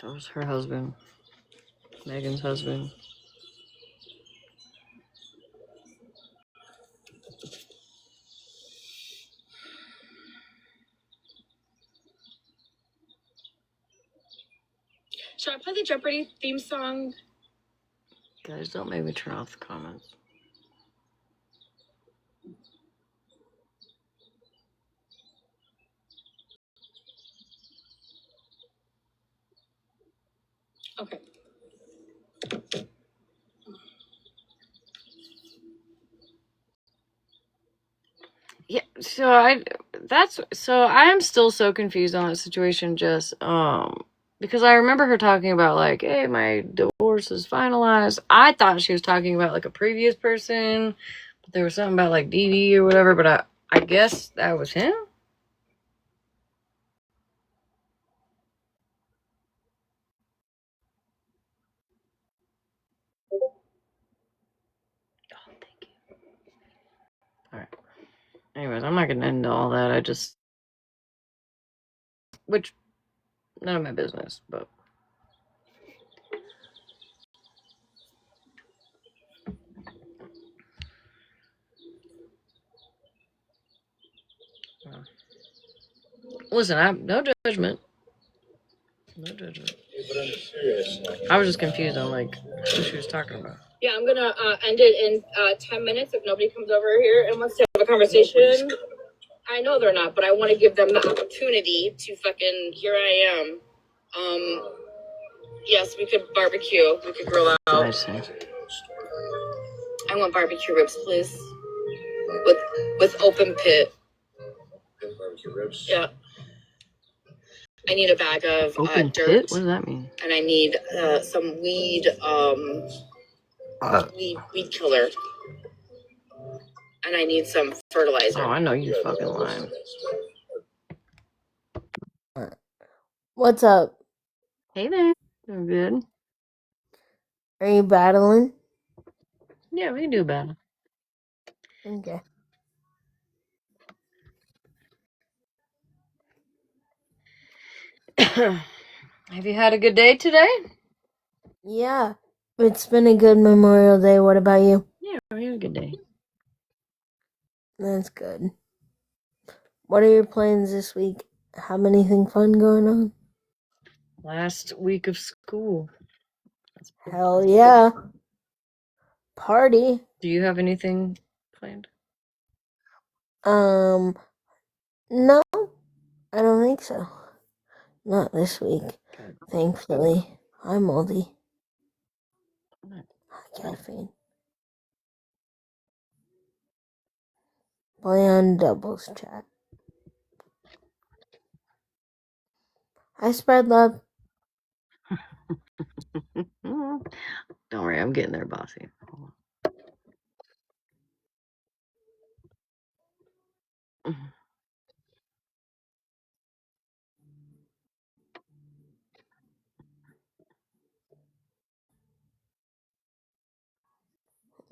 [SPEAKER 1] That was her husband. Megan's husband.
[SPEAKER 3] Should I play the Jeopardy theme song?
[SPEAKER 1] Guys, don't make me turn off the comments.
[SPEAKER 3] Okay.
[SPEAKER 1] Yeah, so I'm still so confused on that situation, Jess. Because I remember her talking about, like, hey, my divorce is finalized. I thought she was talking about, like, a previous person, but there was something about, like, DD or whatever, but I guess that was him? Oh, thank you. Alright. Anyways, I'm not gonna end all that. Which, none of my business, but. Listen, no judgment. No judgment. I was just confused on, like, who she was talking about.
[SPEAKER 3] Yeah, I'm gonna end it in 10 minutes if nobody comes over here and wants to have a conversation. I know they're not, but I want to give them the opportunity to fucking, here I am. Yes, we could barbecue. We could grill out.
[SPEAKER 1] I see.
[SPEAKER 3] I want barbecue ribs, please. With open pit.
[SPEAKER 6] Barbecue ribs?
[SPEAKER 3] Yeah. I need a bag of
[SPEAKER 1] Open
[SPEAKER 3] dirt.
[SPEAKER 1] pit? What does that mean?
[SPEAKER 3] And I need some weed, weed killer, and I need some fertilizer.
[SPEAKER 1] Oh, I know you fucking lying.
[SPEAKER 7] What's up?
[SPEAKER 1] Hey there. Doing good.
[SPEAKER 7] Are you battling?
[SPEAKER 1] Yeah, we can do better.
[SPEAKER 7] Okay.
[SPEAKER 1] Have you had a good day today?
[SPEAKER 7] Yeah. It's been a good Memorial Day. What about you?
[SPEAKER 1] Yeah, we had a good day.
[SPEAKER 7] That's good. What are your plans this week? Have anything fun going on?
[SPEAKER 1] Last week of school.
[SPEAKER 7] Hell yeah. Party.
[SPEAKER 1] Do you have anything planned?
[SPEAKER 7] No, I don't think so. Not this week.
[SPEAKER 1] Good.
[SPEAKER 7] Thankfully. Hi, Moldy.
[SPEAKER 1] Good.
[SPEAKER 7] Hi, Caffeine. Play on doubles chat. Hi, Spread Love.
[SPEAKER 1] Don't worry, I'm getting there, bossy.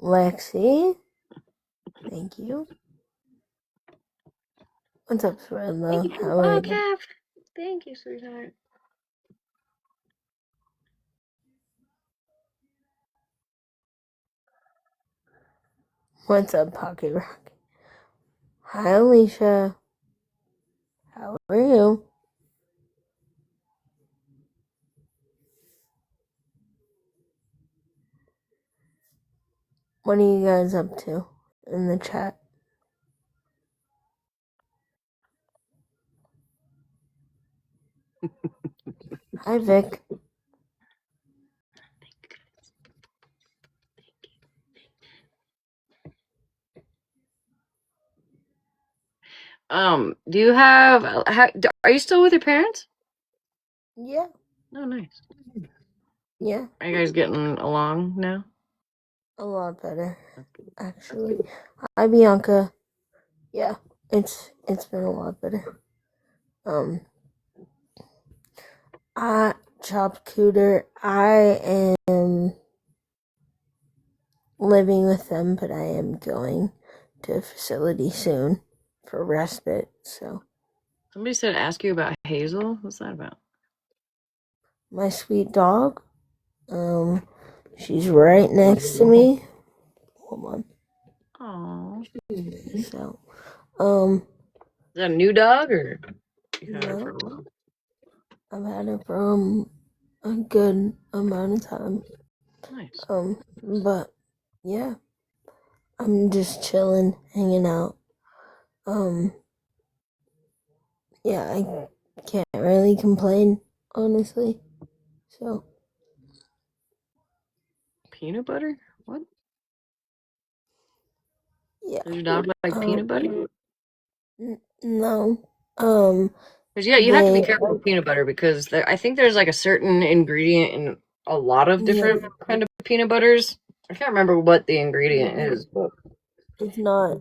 [SPEAKER 7] Lexi. Thank you. What's up, Spread Love?
[SPEAKER 1] Thank you.
[SPEAKER 7] How are you?
[SPEAKER 1] Cav. Thank you, sweetheart.
[SPEAKER 7] What's up, Pocket Rock? Hi, Alicia. How are you? What are you guys up to in the chat? Hi, Vic.
[SPEAKER 1] Do you have? Are you still with your parents?
[SPEAKER 7] Yeah.
[SPEAKER 1] Oh, nice.
[SPEAKER 7] Yeah.
[SPEAKER 1] Are you guys getting along now?
[SPEAKER 7] A lot better, actually. Hi, Bianca. Yeah, it's been a lot better. Chopped Cooter, I am living with them, but I am going to a facility soon for respite, so.
[SPEAKER 1] Somebody said ask you about Hazel. What's that about?
[SPEAKER 7] My sweet dog, she's right next to me. Hold
[SPEAKER 1] Oh.
[SPEAKER 7] on. So,
[SPEAKER 1] Is that a new dog or you had her
[SPEAKER 7] no,
[SPEAKER 1] for a while?
[SPEAKER 7] I've had her for a good amount of time.
[SPEAKER 1] Nice.
[SPEAKER 7] But yeah, I'm just chilling, hanging out. Yeah, I can't really complain, honestly. So,
[SPEAKER 1] Peanut butter? What?
[SPEAKER 7] yeah.
[SPEAKER 1] Does your dog like peanut butter?
[SPEAKER 7] No.
[SPEAKER 1] Because yeah, you have to be
[SPEAKER 7] They,
[SPEAKER 1] careful with peanut butter because I think there's like a certain ingredient in a lot of
[SPEAKER 7] yeah,
[SPEAKER 1] different kind of peanut butters. I can't remember what the ingredient is, but
[SPEAKER 7] it's not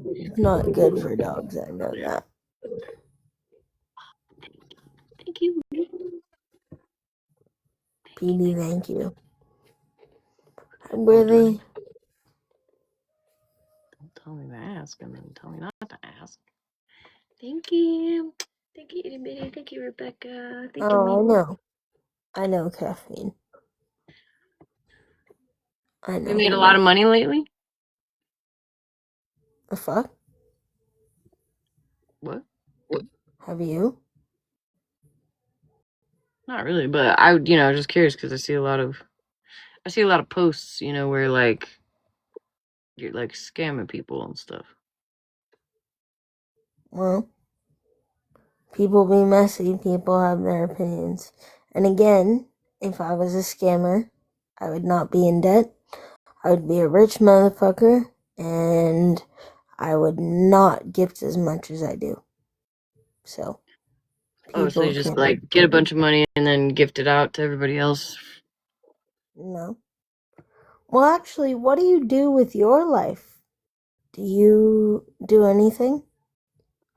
[SPEAKER 7] good for dogs. I know that.
[SPEAKER 1] thank you.
[SPEAKER 7] PD, thank you. I really.
[SPEAKER 1] Don't tell me to ask and then tell me not to ask. Thank you. Thank you, itty bitty. Thank you, Rebecca. Thank you,
[SPEAKER 7] Oh, I know caffeine. I
[SPEAKER 1] You made a
[SPEAKER 7] know.
[SPEAKER 1] lot of money lately?
[SPEAKER 7] The fuck?
[SPEAKER 1] What?
[SPEAKER 7] Have you?
[SPEAKER 1] Not really, but I, just curious because I see a lot of posts, where like you're like scamming people and stuff.
[SPEAKER 7] Well, people be messy. People have their opinions. And again, if I was a scammer, I would not be in debt. I would be a rich motherfucker, and I would not gift as much as I do. So,
[SPEAKER 1] So you
[SPEAKER 7] people
[SPEAKER 1] just
[SPEAKER 7] can.
[SPEAKER 1] like get a bunch of money and then gift it out to everybody else?
[SPEAKER 7] No. Well, actually, what do you do with your life? Do you do anything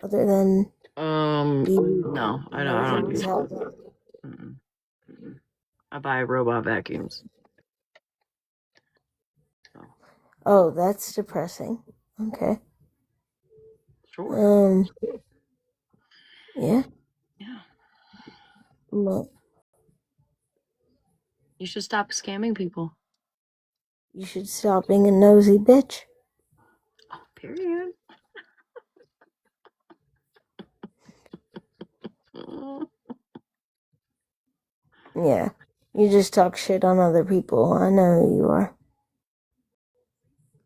[SPEAKER 7] other than
[SPEAKER 1] No, I don't do shit. I buy robot vacuums. So.
[SPEAKER 7] Oh, that's depressing. Okay.
[SPEAKER 1] Sure.
[SPEAKER 7] Yeah.
[SPEAKER 1] Yeah.
[SPEAKER 7] Well,
[SPEAKER 1] You should stop scamming people.
[SPEAKER 7] you should stop being a nosy bitch.
[SPEAKER 1] Oh, period.
[SPEAKER 7] Yeah. You just talk shit on other people. I know who you are.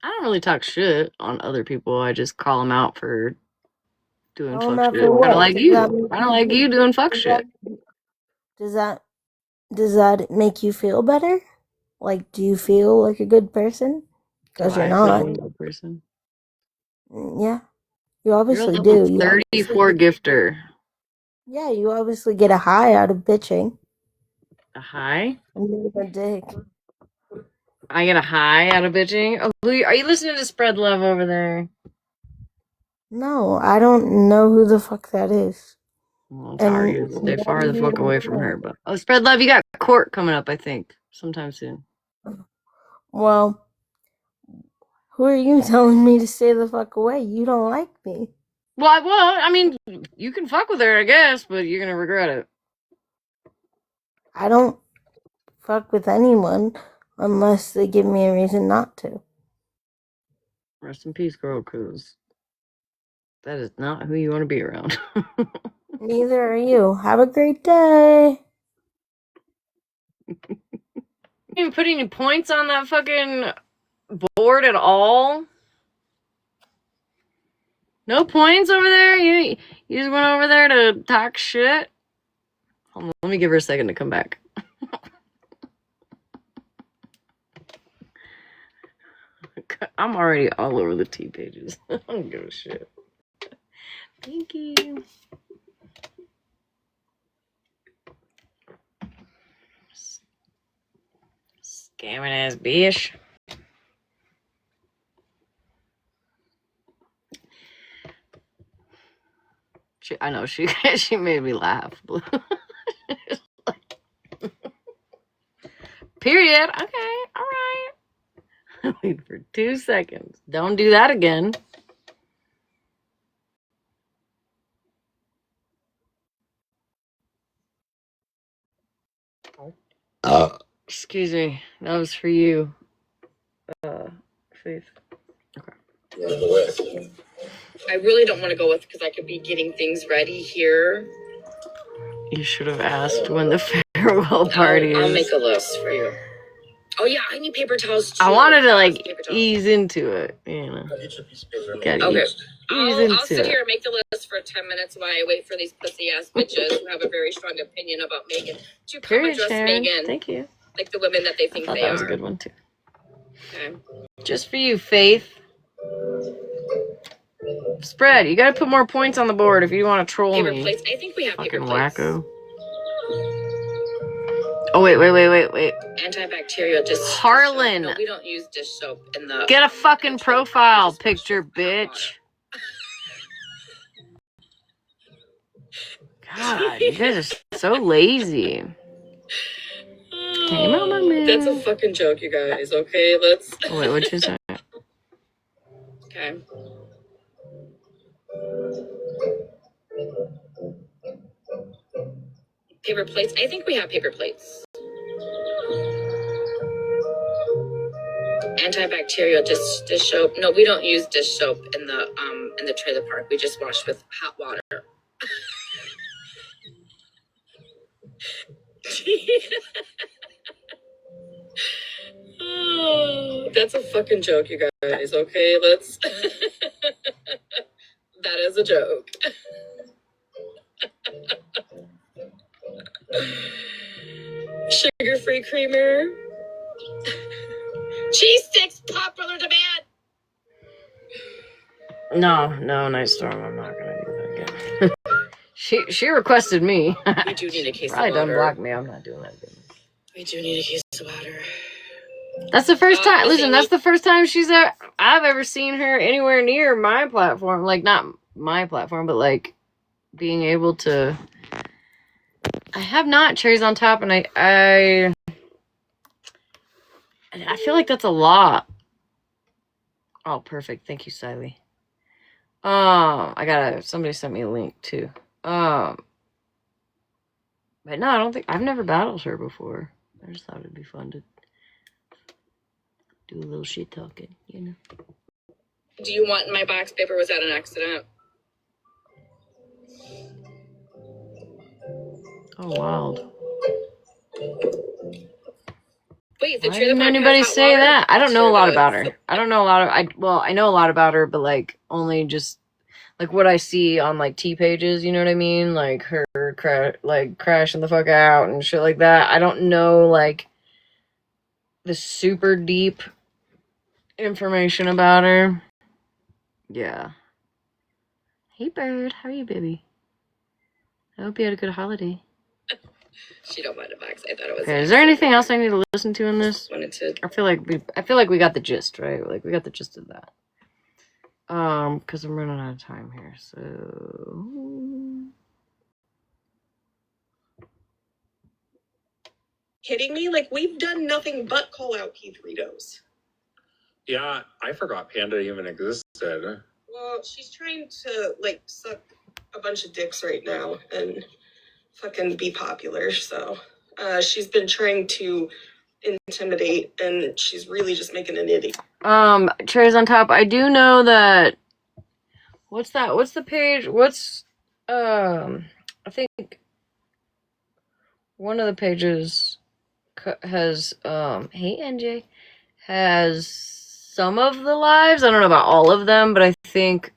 [SPEAKER 1] I don't really talk shit on other people. I just call them out for doing
[SPEAKER 7] Call 'em
[SPEAKER 1] fuck
[SPEAKER 7] out
[SPEAKER 1] shit.
[SPEAKER 7] for
[SPEAKER 1] Kind
[SPEAKER 7] what?
[SPEAKER 1] of like
[SPEAKER 7] Does
[SPEAKER 1] you.
[SPEAKER 7] that
[SPEAKER 1] I don't like you doing fuck shit.
[SPEAKER 7] Does that make you feel better? Like, do you feel like a good person? Because
[SPEAKER 1] Do
[SPEAKER 7] you're
[SPEAKER 1] I feel
[SPEAKER 7] not.
[SPEAKER 1] like a good person?
[SPEAKER 7] Yeah. You
[SPEAKER 1] You're a
[SPEAKER 7] obviously
[SPEAKER 1] level
[SPEAKER 7] do. You
[SPEAKER 1] 34 gifter.
[SPEAKER 7] Yeah, you obviously get a high out of bitching.
[SPEAKER 1] A high?
[SPEAKER 7] And being a dick.
[SPEAKER 1] I get a high out of bitching. Oh, are you listening to Spread Love over there?
[SPEAKER 7] No, I don't know who the fuck that is.
[SPEAKER 1] Well, it's hard. Stay far the fuck away from her. But Spread Love, you got court coming up, I think, sometime soon.
[SPEAKER 7] Well, who are you telling me to stay the fuck away? You don't like me.
[SPEAKER 1] Well, I mean, you can fuck with her, I guess, but you're gonna regret it.
[SPEAKER 7] I don't fuck with anyone unless they give me a reason not to.
[SPEAKER 1] Rest in peace, girl, cause that is not who you want to be around.
[SPEAKER 7] Neither are you. Have a great day.
[SPEAKER 1] You didn't put any points on that fucking board at all? No points over there? You just went over there to talk shit? Hold on, let me give her a second to come back. I'm already all over the T pages. I don't give a shit. Thank you. Scamming ass bitch. I know she made me laugh. Period. Okay, all right. Wait for 2 seconds. Don't do that again. Excuse me. That was for you, Faith. Okay.
[SPEAKER 3] I really don't want to go with because I could be getting things ready here.
[SPEAKER 1] You should have asked when the farewell party is.
[SPEAKER 3] I'll make a list for you. Oh yeah, I need paper towels too.
[SPEAKER 1] I wanted to like ease into it, you know.
[SPEAKER 3] Okay. I'll sit here and make the list for 10 minutes while I wait for these pussy ass bitches who have a very strong opinion about Megan to come address Megan.
[SPEAKER 1] Thank you.
[SPEAKER 3] Like the women that they think they
[SPEAKER 1] that
[SPEAKER 3] are.
[SPEAKER 1] was a good one too.
[SPEAKER 3] Okay.
[SPEAKER 1] Just for you, Faith. Spread. You gotta put more points on the board if you want to troll
[SPEAKER 3] Paper
[SPEAKER 1] me.
[SPEAKER 3] plates. I think we have
[SPEAKER 1] Fucking
[SPEAKER 3] paper plates.
[SPEAKER 1] wacko. Oh wait.
[SPEAKER 3] Antibacterial dish.
[SPEAKER 1] Harlan.
[SPEAKER 3] No, we don't use dish soap in the.
[SPEAKER 1] Get a fucking profile picture, bitch. God, you guys are so lazy. Came out my man.
[SPEAKER 3] That's a fucking joke, you guys. Okay, let's.
[SPEAKER 1] Oh, wait, what'd you say?
[SPEAKER 3] Okay. Paper plates. I think we have paper plates. Antibacterial dish soap. No, we don't use dish soap in the trailer park. We just wash with hot water. Oh, that's a fucking joke, you guys. Okay, let's. That is a joke. Sugar-free creamer. Cheese sticks, popular demand.
[SPEAKER 1] No, Night Storm. I'm not gonna do that again. she requested me.
[SPEAKER 3] We do need a case
[SPEAKER 1] Probably
[SPEAKER 3] of
[SPEAKER 1] done
[SPEAKER 3] water.
[SPEAKER 1] blocked me. I'm not doing that again.
[SPEAKER 3] We do need a case of water.
[SPEAKER 1] That's the first time. Listen,
[SPEAKER 3] Missing
[SPEAKER 1] that's the first time I've ever seen her anywhere near my platform. Like, not my platform, but like being able to. I have not cherries on top, and I feel like that's a lot. Oh, perfect. Thank you, Siley. Somebody sent me a link too. But no, I don't think I've never battled her before. I just thought it'd be fun to do a little shit talking, you know.
[SPEAKER 3] Do you want my box paper? Was that an accident?
[SPEAKER 1] Oh, wild.
[SPEAKER 3] Wait, the
[SPEAKER 1] Why
[SPEAKER 3] trailer
[SPEAKER 1] didn't
[SPEAKER 3] park
[SPEAKER 1] anybody
[SPEAKER 3] has hot
[SPEAKER 1] say
[SPEAKER 3] water?
[SPEAKER 1] that? I don't know a
[SPEAKER 3] Sure
[SPEAKER 1] lot about
[SPEAKER 3] does.
[SPEAKER 1] her. I don't know a lot of. I know a lot about her, but like only just like what I see on like T pages. You know what I mean? Like her crashing the fuck out and shit like that. I don't know like the super deep information about her. Yeah. Hey, bird. How are you, baby? I hope you had a good holiday.
[SPEAKER 3] She don't mind a box. I thought it was.
[SPEAKER 1] Okay, is there anything else I need to listen to in this?
[SPEAKER 3] Wanted to.
[SPEAKER 1] I feel like we got the gist, right? Like we got the gist of that. Because I'm running out of time here, so
[SPEAKER 8] Kidding me? Like, we've done nothing but call out P3dos.
[SPEAKER 6] Yeah, I forgot Panda even existed.
[SPEAKER 8] Well, she's trying to, like, suck a bunch of dicks right now and fucking be popular, so she's been trying to intimidate, and she's really just making an idiot.
[SPEAKER 1] Cherries on top. I do know that. What's that? What's the page? I think one of the pages has hey NJ has some of the lives. I don't know about all of them, but I think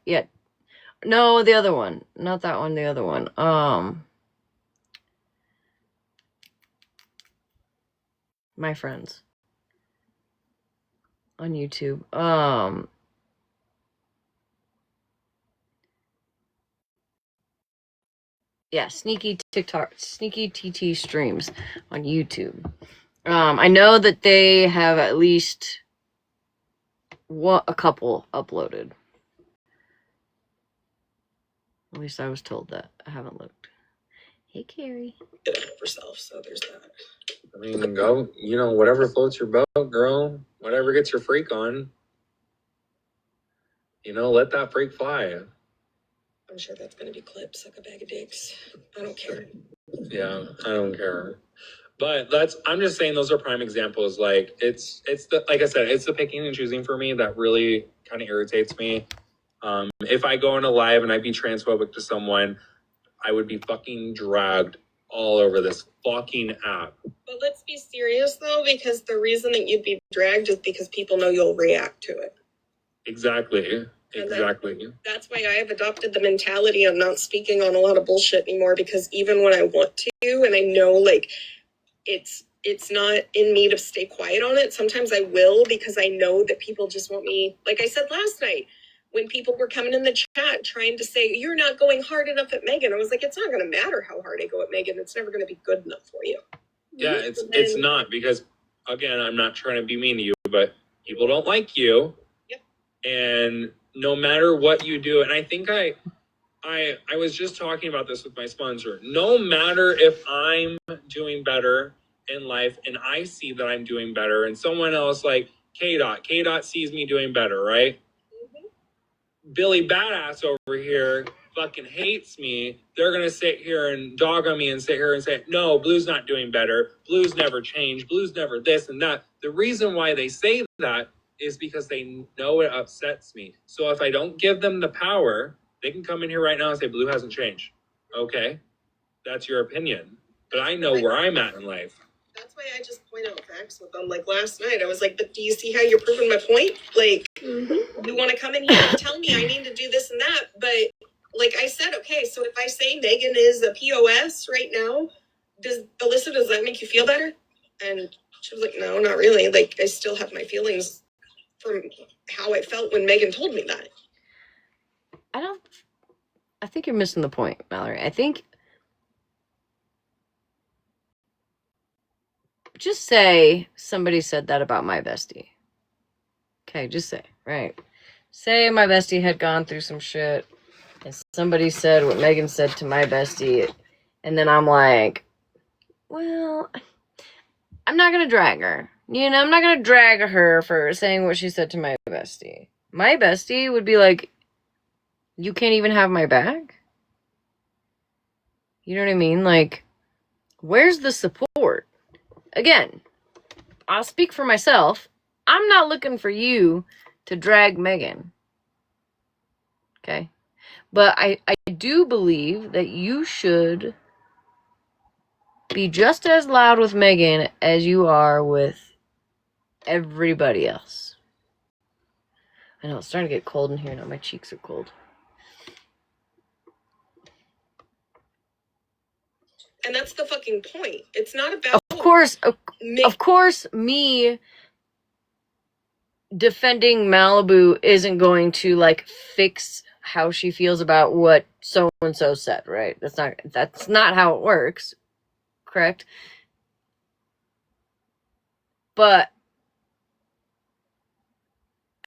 [SPEAKER 1] no, the other one, not that one, the other one. My friends on YouTube. Yeah, sneaky TT streams on YouTube. I know that they have at least a couple uploaded. At least I was told that. I haven't looked. Hey, Carrie.
[SPEAKER 8] Get out of herself, so there's that.
[SPEAKER 6] I mean, go, whatever floats your boat, girl. Whatever gets your freak on. Let that freak fly.
[SPEAKER 8] I'm sure that's gonna be clipped, suck a bag of dicks. I don't care.
[SPEAKER 6] Yeah, I don't care. But I'm just saying those are prime examples. Like it's like I said, it's the picking and choosing for me that really kind of irritates me. If I go in a live and I be transphobic to someone, I would be fucking dragged all over this fucking app.
[SPEAKER 8] But let's be serious though, because the reason that you'd be dragged is because people know you'll react to it.
[SPEAKER 6] Exactly. That's why I have adopted the mentality of not speaking on a lot of bullshit anymore, because even when I want to, and I know like it's not in me to stay quiet on it, sometimes I will, because I know that people just want me, like I said last night, when people were coming in the chat trying to say, you're not going hard enough at Megan. I was like, it's not going to matter how hard I go at Megan. It's never going to be good enough for you. Yeah, it's not, because again, I'm not trying to be mean to you, but people don't like you.
[SPEAKER 8] Yep.
[SPEAKER 6] And no matter what you do, and I think I was just talking about this with my sponsor. No matter if I'm doing better in life and I see that I'm doing better, and someone else like K-Dot sees me doing better, right? Mm-hmm. Billy Badass over here fucking hates me. They're gonna sit here and dog on me and sit here and say, no, Blue's not doing better. Blue's never changed. Blue's never this and that. The reason why they say that is because they know it upsets me. So if I don't give them the power, they can come in here right now and say, Blue hasn't changed. Okay, that's your opinion. But I know where I'm at in life.
[SPEAKER 8] That's why I just point out facts with them. Like last night, I was like, but do you see how you're proving my point? Like, you want to come in here and tell me I need to do this and that. But like I said, okay, so if I say Megan is a POS right now, does that make you feel better? And she was like, no, not really. Like, I still have my feelings from how I felt when Megan told me that.
[SPEAKER 1] I think you're missing the point, Mallory. I think just say somebody said that about my bestie. Okay, just say, right? Say my bestie had gone through some shit, and somebody said what Megan said to my bestie, and then I'm like, well, I'm not gonna drag her. You know, I'm not gonna drag her for saying what she said to my bestie. My bestie would be like, you can't even have my back? You know what I mean? Like, where's the support? Again, I'll speak for myself. I'm not looking for you to drag Megan. Okay? But I do believe that you should be just as loud with Megan as you are with everybody else. I know, it's starting to get cold in here now. My cheeks are cold.
[SPEAKER 8] And that's the fucking point. It's not about...
[SPEAKER 1] Of course, me defending Malibu isn't going to, like, fix how she feels about what so-and-so said, right? That's not how it works, correct? But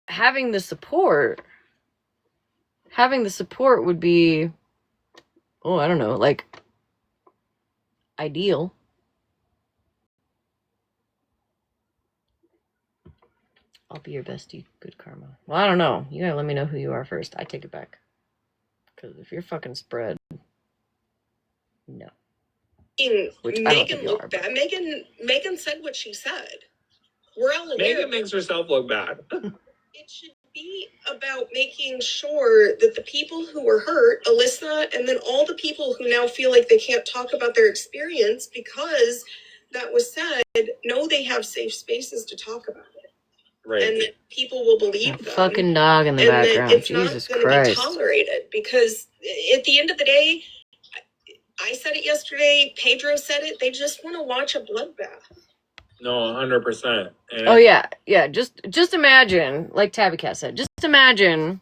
[SPEAKER 1] having the support would be, oh, I don't know, like, ideal. I'll be your bestie, good karma. Well, I don't know. You gotta let me know who you are first. I take it back. Because if you're fucking spread, no. Which
[SPEAKER 8] Megan looked bad. Megan said what she said. We're all aware.
[SPEAKER 6] Megan makes herself look bad.
[SPEAKER 8] It should be about making sure that the people who were hurt, Alyssa, and then all the people who now feel like they can't talk about their experience because that was said, know they have safe spaces to talk about it.
[SPEAKER 6] Right.
[SPEAKER 8] And that people will believe them.
[SPEAKER 1] Fucking dog in the
[SPEAKER 8] and
[SPEAKER 1] background.
[SPEAKER 8] That it's
[SPEAKER 1] Jesus
[SPEAKER 8] not going to be
[SPEAKER 1] Christ.
[SPEAKER 8] tolerated because at the end of the day, I said it yesterday, Pedro said it, they just want to watch a bloodbath.
[SPEAKER 6] No, 100%.
[SPEAKER 1] Oh yeah. Just imagine, like Tabby Cat said, just imagine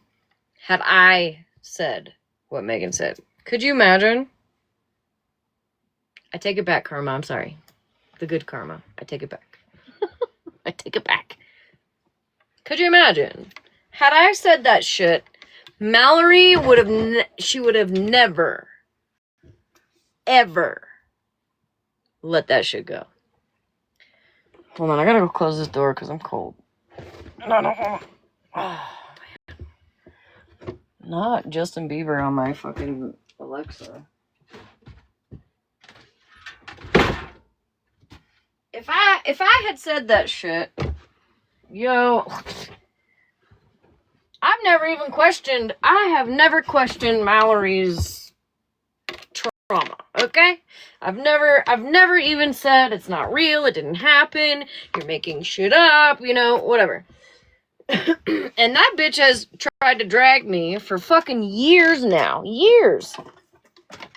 [SPEAKER 1] had I said what Megan said. Could you imagine? I take it back, Karma. I'm sorry. The good karma. I take it back. I take it back. Could you imagine? Had I said that shit, Mallory would have, she would have never, ever let that shit go. Hold on, I gotta go close this door because I'm cold. No. Oh, man. Not Justin Bieber on my fucking Alexa. If I had said that shit, yo, I have never questioned Mallory's trauma, okay? I've never even said it's not real, it didn't happen, you're making shit up, you know, whatever. And that bitch has tried to drag me for fucking years now. Years.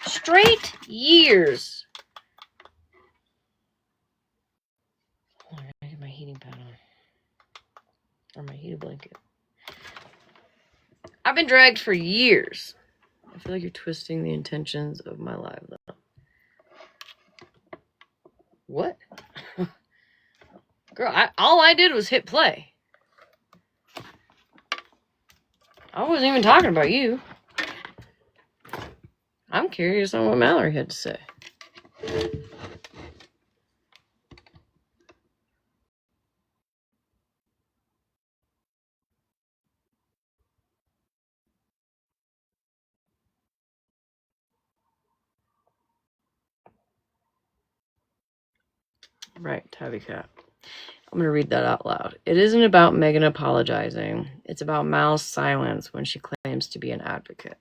[SPEAKER 1] Straight years. Hold on, I gotta get my heating pad on. Or my heated blanket. I've been dragged for years. I feel like you're twisting the intentions of my life, though. What? Girl, all I did was hit play. I wasn't even talking about you. I'm curious on what Mallory had to say. Right, Tabby Cat. I'm going to read that out loud. It isn't about Megan apologizing. It's about Mal's silence when she claims to be an advocate.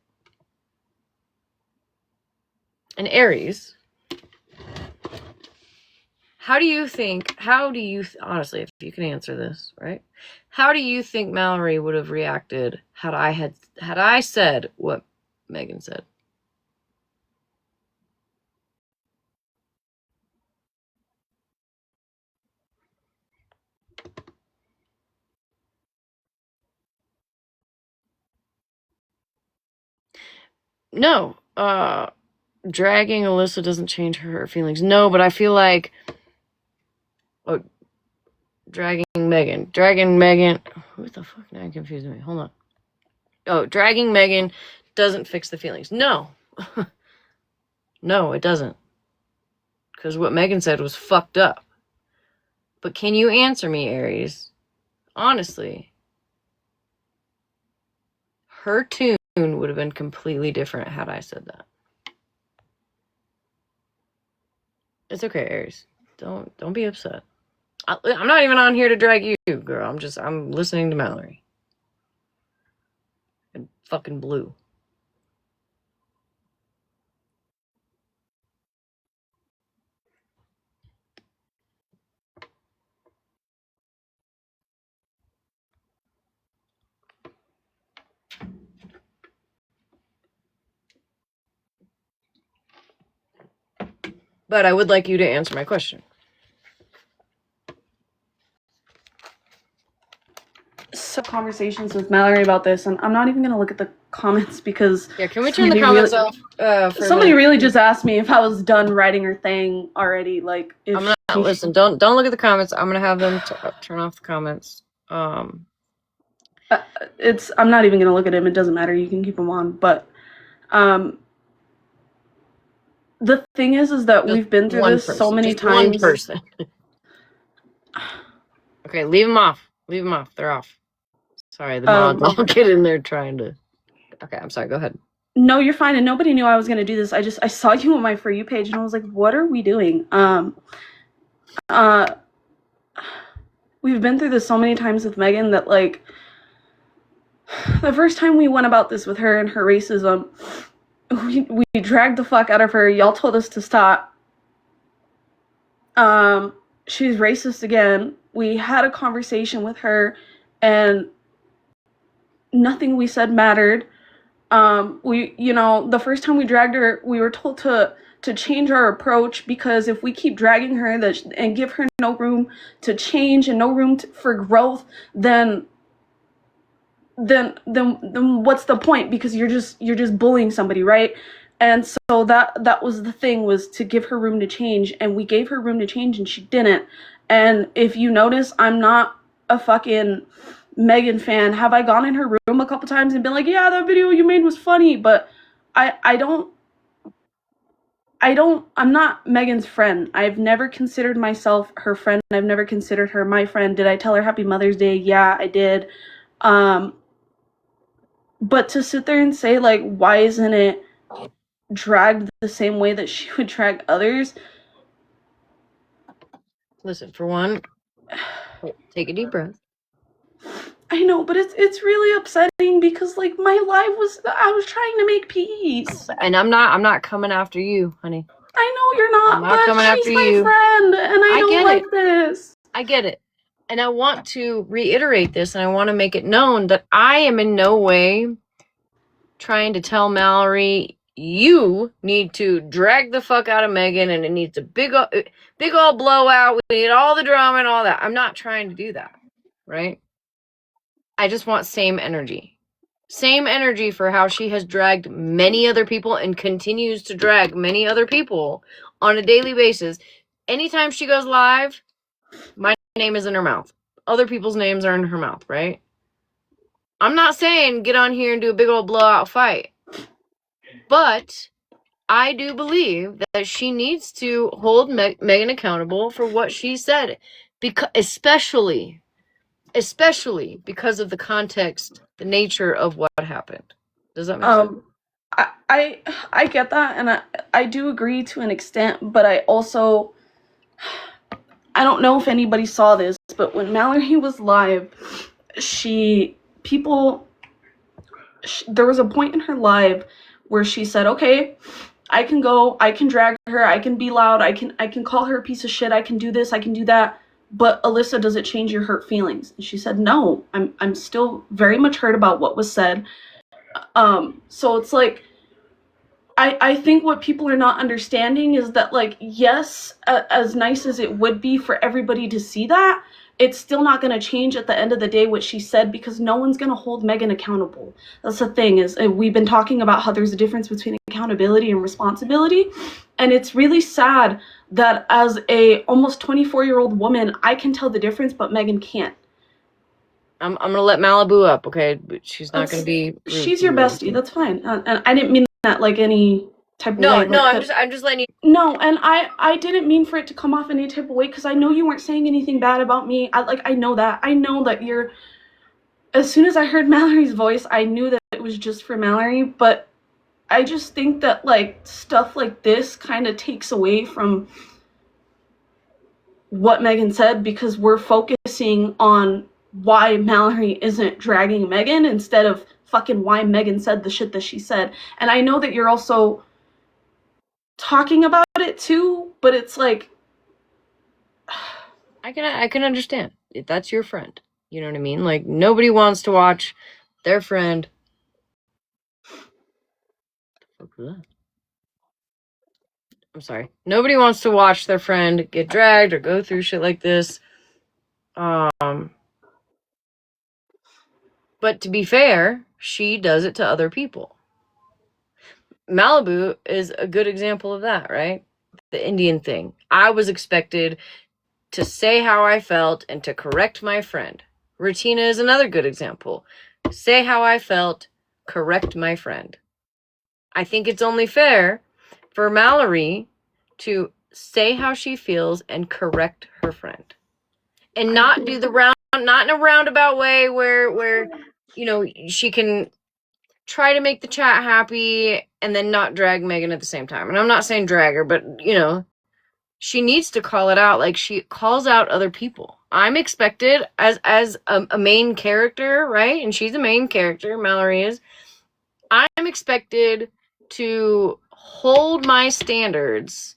[SPEAKER 1] And Aries, honestly, if you can answer this, right? How do you think Mallory would have reacted had I said what Megan said? No, dragging Alyssa doesn't change her feelings. No, but I feel like Oh, dragging Megan. Dragging Megan. Who the fuck? Now you're confusing me. Hold on. Oh, dragging Megan doesn't fix the feelings. No. No, it doesn't. Because what Megan said was fucked up. But can you answer me, Aries? Honestly. Her tune would have been completely different had I said that. It's okay, Aries. Don't be upset. I'm not even on here to drag you, girl. I'm listening to Mallory. And fucking Blue. But I would like you to answer my question.
[SPEAKER 9] So conversations with Mallory about this, and I'm not even gonna look at the comments because
[SPEAKER 1] Yeah, can we turn the comments off?
[SPEAKER 9] Somebody really just asked me if I was done writing her thing already. Like, if
[SPEAKER 1] I'm not. Listen, don't look at the comments. I'm gonna have them turn off the comments.
[SPEAKER 9] I'm not even gonna look at them. It doesn't matter. You can keep them on. But the thing is that we've been through this so many times.
[SPEAKER 1] One person. Okay, leave them off. Leave them off. They're off. Sorry, the mods all get in there trying to. Okay, I'm sorry. Go ahead.
[SPEAKER 9] No, you're fine. And nobody knew I was gonna do this. I saw you on my For You page, and I was like, what are we doing? We've been through this so many times with Megan that, like, the first time we went about this with her and her racism, we dragged the fuck out of her. Y'all told us to stop. She's racist again. We had a conversation with her, and nothing we said mattered. The first time we dragged her, we were told to change our approach, because if we keep dragging her and give her no room to change and no room for growth, then what's the point? Because you're just bullying somebody, right? And so that was the thing, was to give her room to change, and we gave her room to change, and she didn't. And if you notice, I'm not a fucking Megan fan. Have I gone in her room a couple times and been like, yeah, that video you made was funny, but I'm not Megan's friend. I've never considered myself her friend. I've never considered her my friend. Did I tell her Happy Mother's Day? Yeah, I did. But to sit there and say, like, why isn't it dragged the same way that she would drag others?
[SPEAKER 1] Listen, for one, take a deep breath.
[SPEAKER 9] I know, but it's really upsetting, because, like, my life I was trying to make peace.
[SPEAKER 1] And I'm not coming after you, honey.
[SPEAKER 9] I know you're not,
[SPEAKER 1] I'm not coming after you.
[SPEAKER 9] She's my friend, and I don't like this.
[SPEAKER 1] I get it. And I want to reiterate this, and I want to make it known that I am in no way trying to tell Mallory, you need to drag the fuck out of Megan, and it needs a big old blowout. We need all the drama and all that. I'm not trying to do that, right? I just want same energy. Same energy for how she has dragged many other people and continues to drag many other people on a daily basis. Anytime she goes live, my name is in her mouth. Other people's names are in her mouth, right? I'm not saying get on here and do a big old blowout fight. But I do believe that she needs to hold Megan accountable for what she said. Because especially because of the context, the nature of what happened. Does that make sense?
[SPEAKER 9] I get that, and I do agree to an extent, but I also, I don't know if anybody saw this, but when Mallory was live, there was a point in her live where she said, okay, I can go, I can drag her, I can be loud, I can call her a piece of shit, I can do this, I can do that, but Alyssa, does it change your hurt feelings? And she said, no, I'm still very much hurt about what was said. So it's like, I think what people are not understanding is that, like, yes, as nice as it would be for everybody to see that, it's still not going to change at the end of the day what she said, because no one's going to hold Megan accountable. That's the thing, is we've been talking about how there's a difference between accountability and responsibility, and it's really sad that as a almost 24-year-old woman, I can tell the difference, but Megan can't.
[SPEAKER 1] I'm gonna let Malibu up, okay? But she's not gonna be rude
[SPEAKER 9] She's
[SPEAKER 1] to
[SPEAKER 9] your
[SPEAKER 1] you.
[SPEAKER 9] bestie. That's fine. And I didn't mean that like any type of
[SPEAKER 1] No,
[SPEAKER 9] way.
[SPEAKER 1] no,
[SPEAKER 9] but
[SPEAKER 1] I'm just letting you.
[SPEAKER 9] no, and I didn't mean for it to come off any type of way, because I know you weren't saying anything bad about me. I know that. I know that you're. As soon as I heard Mallory's voice, I knew that it was just for Mallory. But I just think that, like, stuff like this kind of takes away from what Megan said, because we're focusing on why Mallory isn't dragging Megan instead of fucking why Megan said the shit that she said. And I know that you're also talking about it too, but it's like,
[SPEAKER 1] I can understand. That's your friend. You know what I mean? Like, nobody wants to watch their friend. I'm sorry. Nobody wants to watch their friend get dragged or go through shit like this. But to be fair, she does it to other people. Malibu is a good example of that, right? The Indian thing. I was expected to say how I felt and to correct my friend. Rutina is another good example. Say how I felt, correct my friend. I think it's only fair for Mallory to say how she feels and correct her friend. And not do the not in a roundabout way where you know, she can try to make the chat happy and then not drag Megan at the same time. And I'm not saying drag her, but, you know, she needs to call it out like she calls out other people. I'm expected as a main character, right? And she's a main character, Mallory is. I'm expected to hold my standards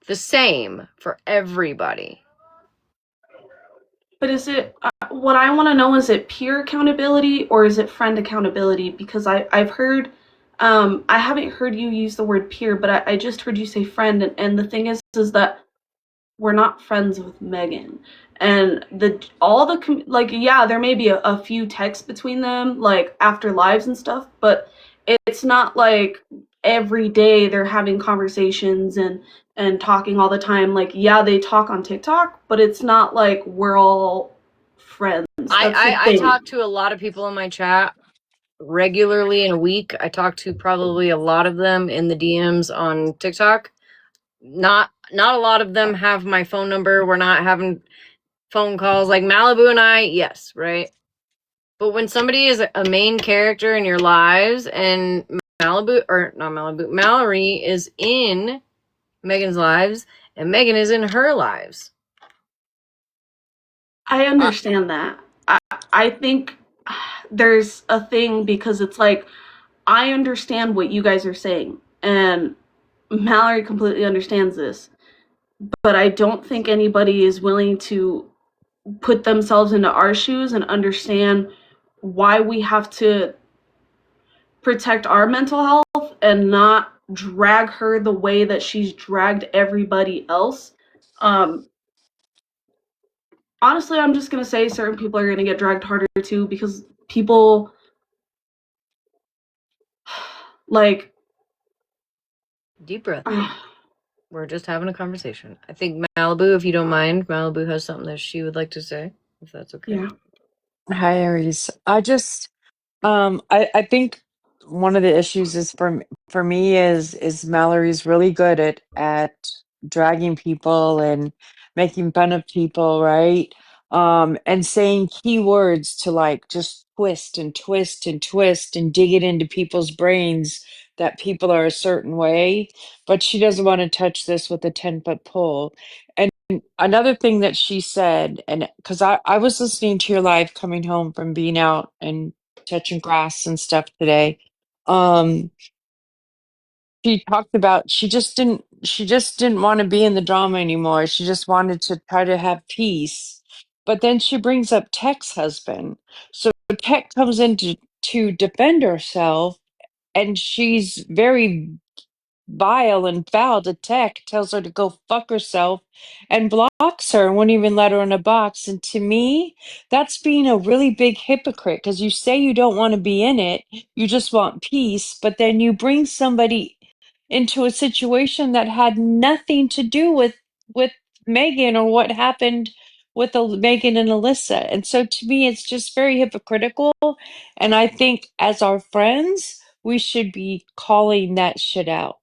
[SPEAKER 1] the same for everybody.
[SPEAKER 9] but is it, what I want to know, is it peer accountability or is it friend accountability? Because I've heard, I haven't heard you use the word peer, but I just heard you say friend. And the thing is that we're not friends with Megan. And like, yeah, there may be a few texts between them, like after lives and stuff, but it's not like every day they're having conversations and talking all the time. Like, yeah, they talk on TikTok, but it's not like we're all friends.
[SPEAKER 1] I talk to a lot of people in my chat regularly in a week. I talk to probably a lot of them in the DMs on TikTok. Not a lot of them have my phone number. We're not having phone calls like Malibu and I, yes, right? But when somebody is a main character in your lives and Mallory is in Megan's lives and Megan is in her lives.
[SPEAKER 9] I understand that. I think there's a thing, because it's like, I understand what you guys are saying, and Mallory completely understands this, but I don't think anybody is willing to put themselves into our shoes and understand why we have to protect our mental health and not drag her the way that she's dragged everybody else. Honestly, I'm just gonna say certain people are gonna get dragged harder too, because people like,
[SPEAKER 1] Deep breath. We're just having a conversation. I think Malibu, if you don't mind, Malibu has something that she would like to say, if that's okay.
[SPEAKER 9] yeah.
[SPEAKER 10] Hi, Aries. I think one of the issues is for me is Mallory's really good at dragging people and making fun of people, right? And saying key words to like just twist and twist and twist and dig it into people's brains that people are a certain way, but she doesn't want to touch this with a 10-foot pole. And another thing that she said, and because I was listening to your live coming home from being out and touching grass and stuff today. Um, she talked about she just didn't want to be in the drama anymore. She just wanted to try to have peace. But then she brings up Tech's husband. So Tech comes in to defend herself and she's very vile and foul to Tech, tells her to go fuck herself and blocks her and won't even let her in a box. And to me, that's being a really big hypocrite because you say you don't want to be in it, you just want peace, but then you bring somebody into a situation that had nothing to do with Megan or what happened with Megan and Alyssa. And so to me, it's just very hypocritical. And I think as our friends, we should be calling that shit out.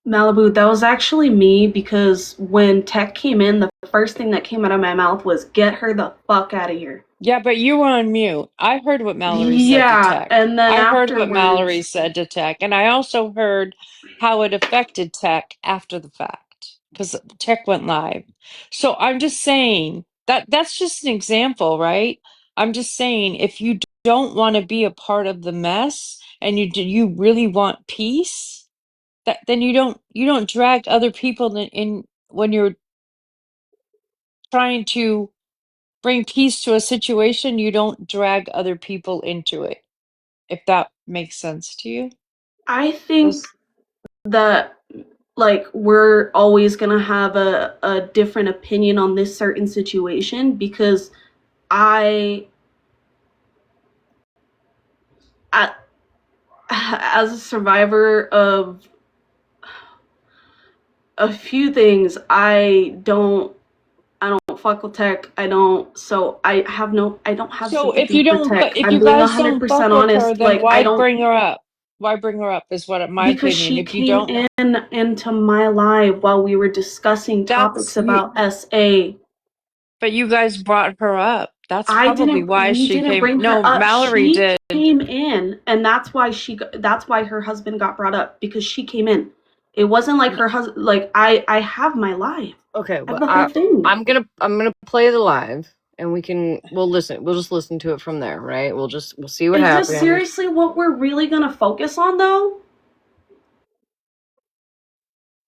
[SPEAKER 9] Malibu, that was actually me because when Tech came in, the first thing that came out of my mouth was, get her the fuck out of here.
[SPEAKER 10] Yeah, but you were on mute. I heard what Mallory said to
[SPEAKER 9] Yeah,
[SPEAKER 10] Tech.
[SPEAKER 9] and then
[SPEAKER 10] I heard what Mallory
[SPEAKER 9] afterwards,
[SPEAKER 10] said to Tech. And I also heard how it affected Tech after the fact because Tech went live. So I'm just saying that's just an example, right? I'm just saying if you don't want to be a part of the mess and you really want peace, then you don't drag other people in when you're trying to bring peace to a situation, you don't drag other people into it. If that makes sense to you.
[SPEAKER 9] I think
[SPEAKER 10] Does-
[SPEAKER 9] that like we're always gonna have a different opinion on this certain situation because I as a survivor of a few things, I don't fuck with Tech. I don't have
[SPEAKER 10] So if
[SPEAKER 9] sympathy
[SPEAKER 10] you
[SPEAKER 9] for
[SPEAKER 10] don't,
[SPEAKER 9] Tech.
[SPEAKER 10] if
[SPEAKER 9] I'm
[SPEAKER 10] you
[SPEAKER 9] being
[SPEAKER 10] guys don't fuck
[SPEAKER 9] 100%
[SPEAKER 10] with her,
[SPEAKER 9] honest.
[SPEAKER 10] then
[SPEAKER 9] Like I
[SPEAKER 10] why
[SPEAKER 9] don't,
[SPEAKER 10] bring her up? Why bring her up is what my
[SPEAKER 9] because
[SPEAKER 10] opinion.
[SPEAKER 9] she
[SPEAKER 10] If you
[SPEAKER 9] came
[SPEAKER 10] don't,
[SPEAKER 9] into my live while we were discussing
[SPEAKER 10] that's
[SPEAKER 9] topics about SA.
[SPEAKER 10] but you guys brought her up. That's
[SPEAKER 9] I
[SPEAKER 10] probably
[SPEAKER 9] didn't.
[SPEAKER 10] why
[SPEAKER 9] We
[SPEAKER 10] she
[SPEAKER 9] didn't
[SPEAKER 10] came.
[SPEAKER 9] bring her
[SPEAKER 10] No,
[SPEAKER 9] up.
[SPEAKER 10] Mallory
[SPEAKER 9] She
[SPEAKER 10] did.
[SPEAKER 9] came in, and that's why that's why her husband got brought up because she came in. It wasn't like her husband. Like I have my live.
[SPEAKER 1] Okay,
[SPEAKER 9] I have
[SPEAKER 1] well,
[SPEAKER 9] the whole thing.
[SPEAKER 1] I'm gonna play the live, and we'll listen. We'll just listen to it from there, right? We'll see what
[SPEAKER 9] Is
[SPEAKER 1] happens.
[SPEAKER 9] this seriously what we're really gonna focus on, though?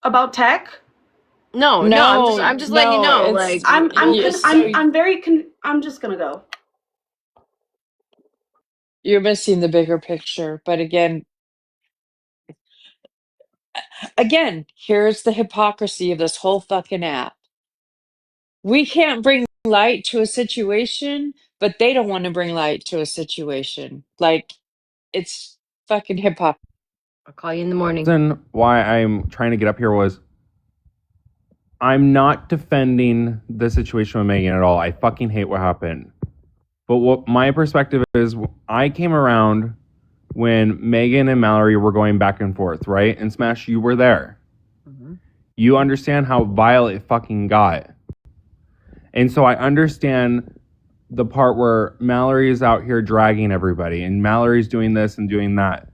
[SPEAKER 9] About Tech?
[SPEAKER 1] No, I'm just letting you know. Like,
[SPEAKER 9] I'm just gonna go.
[SPEAKER 10] You're missing the bigger picture. But again, here's the hypocrisy of this whole fucking app. We can't bring light to a situation, but they don't want to bring light to a situation. Like, it's fucking hypocrisy.
[SPEAKER 1] I'll call you in the morning.
[SPEAKER 6] reason why I'm trying to get up here was I'm not defending the situation with Megan at all. I fucking hate what happened. But what my perspective is, I came around when Megan and Mallory were going back and forth, right? And Smash, you were there.
[SPEAKER 1] Mm-hmm.
[SPEAKER 6] You understand how vile it fucking got. And so I understand the part where Mallory is out here dragging everybody and Mallory's doing this and doing that.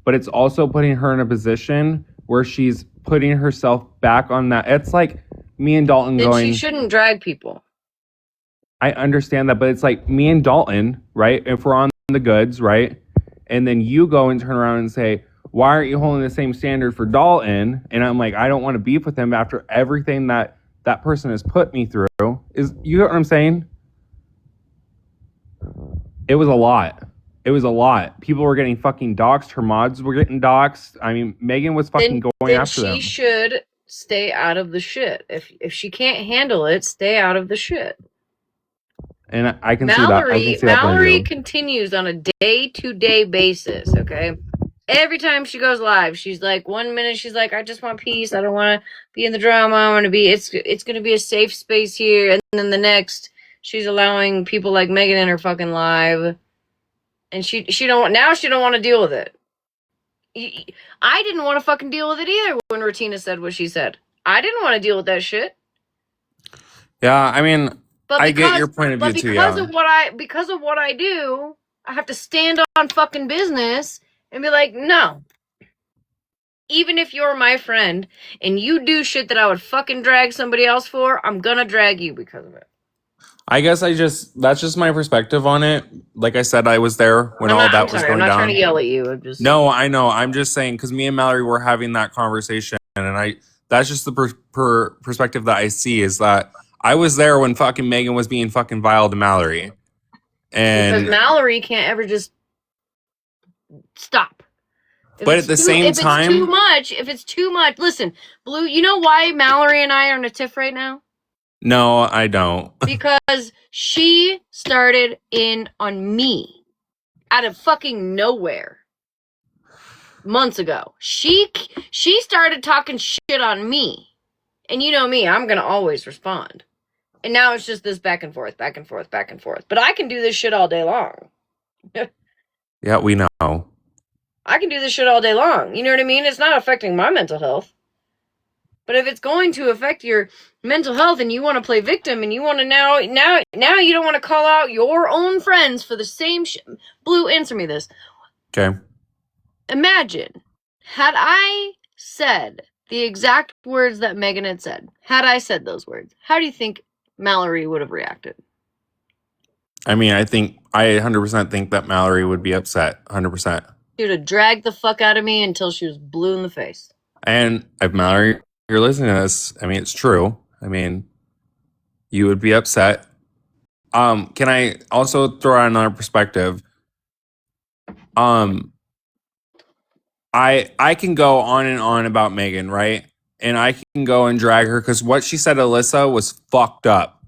[SPEAKER 6] But it's also putting her in a position where she's putting herself back on that. It's like me and Dalton
[SPEAKER 1] Then
[SPEAKER 6] going,
[SPEAKER 1] she shouldn't drag people.
[SPEAKER 6] I understand that, but it's like me and Dalton, right? If we're on the goods, right? And then you go and turn around and say, why aren't you holding the same standard for Dalton? And I'm like, I don't want to beef with him after everything that person has put me through. You get what I'm saying? It was a lot. It was a lot. People were getting fucking doxxed. Her mods were getting doxxed. I mean, Megan was fucking going after them.
[SPEAKER 1] Then she should stay out of the shit. If she can't handle it, stay out of the shit.
[SPEAKER 6] And I can see that. I can see
[SPEAKER 1] Mallory
[SPEAKER 6] that
[SPEAKER 1] continues on a day-to-day basis, okay? Every time she goes live, she's like, 1 minute she's like, I just want peace. I don't want to be in the drama. I want to be, it's going to be a safe space here. And then the next, she's allowing people like Megan in her fucking live. And she don't want to deal with it. I didn't want to fucking deal with it either when Ratina said what she said. I didn't want to deal with that shit.
[SPEAKER 6] Yeah, I mean,
[SPEAKER 1] But
[SPEAKER 6] I get your point of view too, yeah.
[SPEAKER 1] Because of what I do, I have to stand on fucking business and be like, no. Even if you're my friend and you do shit that I would fucking drag somebody else for, I'm gonna drag you because of it.
[SPEAKER 6] I guess that's just my perspective on it. Like I said, I was there when all that was going down.
[SPEAKER 1] I'm not trying to yell at you.
[SPEAKER 6] No, I know. I'm just saying, because me and Mallory were having that conversation, and that's just the perspective that I see, is that I was there when fucking Megan was being fucking vile to Mallory. And
[SPEAKER 1] because Mallory can't ever just stop.
[SPEAKER 6] But at the same
[SPEAKER 3] if it's too
[SPEAKER 6] time,
[SPEAKER 3] much, listen, Blue, you know why Mallory and I are in a tiff right now?
[SPEAKER 6] no, I don't.
[SPEAKER 3] Because she started in on me out of fucking nowhere months ago. She started talking shit on me. And you know me, I'm going to always respond. And now it's just this back and forth, back and forth, back and forth. But I can do this shit all day long.
[SPEAKER 6] Yeah, we know.
[SPEAKER 3] I can do this shit all day long. You know what I mean? It's not affecting my mental health. But if it's going to affect your mental health and you want to play victim and you want to now you don't want to call out your own friends for the same shit. Blue, answer me this.
[SPEAKER 6] Okay.
[SPEAKER 3] Imagine, had I said the exact words that Megan had said, had I said those words, how do you think Mallory would have reacted?
[SPEAKER 6] I mean, I 100% think that Mallory would be upset. 100%.
[SPEAKER 3] She would have dragged the fuck out of me until she was blue in the face.
[SPEAKER 6] And if Mallory, you're listening to this, I mean, it's true. I mean, you would be upset. Can I also throw out another perspective? I can go on and on about Megan, right? And I can go and drag her because what she said to Alyssa was fucked up.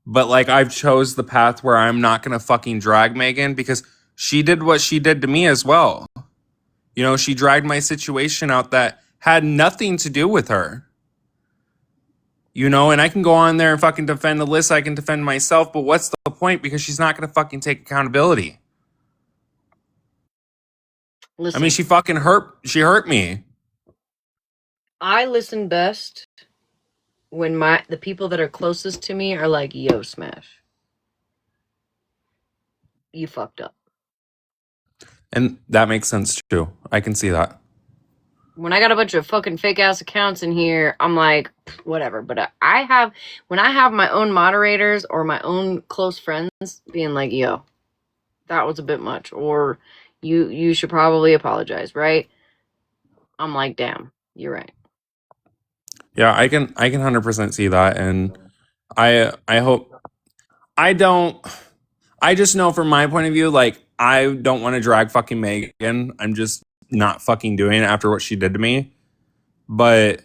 [SPEAKER 6] But like, I've chose the path where I'm not gonna fucking drag Megan because she did what she did to me as well. You know, she dragged my situation out that had nothing to do with her. You know, and I can go on there and fucking defend Alyssa, I can defend myself, but what's the point? Because she's not gonna fucking take accountability.
[SPEAKER 3] Listen,
[SPEAKER 6] I mean, she hurt me.
[SPEAKER 3] I listen best when the people that are closest to me are like, yo, Smash, you fucked up.
[SPEAKER 6] And that makes sense too. I can see that.
[SPEAKER 3] When I got a bunch of fucking fake ass accounts in here, I'm like, whatever. But when I have my own moderators or my own close friends being like, yo, that was a bit much, or you should probably apologize, right? I'm like, damn, you're right.
[SPEAKER 6] Yeah, I can 100% see that, and I hope I just know from my point of view, like, I don't want to drag fucking Megan. I'm just not fucking doing it after what she did to me. But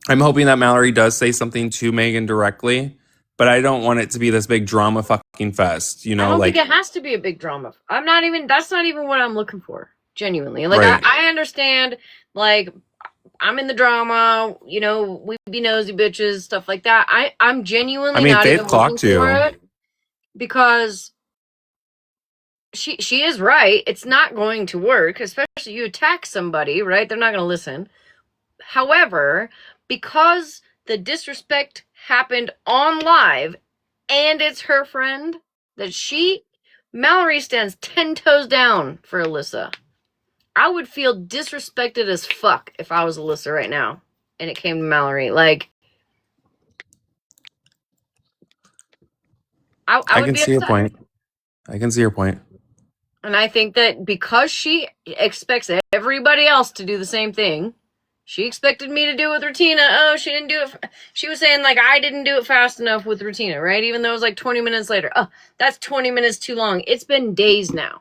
[SPEAKER 6] I'm hoping that Mallory does say something to Megan directly. But I don't want it to be this big drama fucking fest, you know?
[SPEAKER 3] I don't
[SPEAKER 6] like,
[SPEAKER 3] think it has to be a big drama. That's not even what I'm looking for, genuinely. Like,
[SPEAKER 6] right.
[SPEAKER 3] I understand, like, I'm in the drama, you know, we be nosy bitches, stuff like that. I'm genuinely not even looking for it because she is right. It's not going to work, especially you attack somebody, right? They're not going to listen. However, because the disrespect happened on live and it's her friend, Mallory stands 10 toes down for Alyssa. I would feel disrespected as fuck if I was Alyssa right now and it came to Mallory. Like, I would
[SPEAKER 6] can
[SPEAKER 3] be
[SPEAKER 6] see
[SPEAKER 3] upset.
[SPEAKER 6] your point. I can see your point.
[SPEAKER 3] And I think that because she expects everybody else to do the same thing, she expected me to do it with Rutina. Oh, she didn't do it. She was saying, like, I didn't do it fast enough with Rutina, right? Even though it was like 20 minutes later. Oh, that's 20 minutes too long. It's been days now.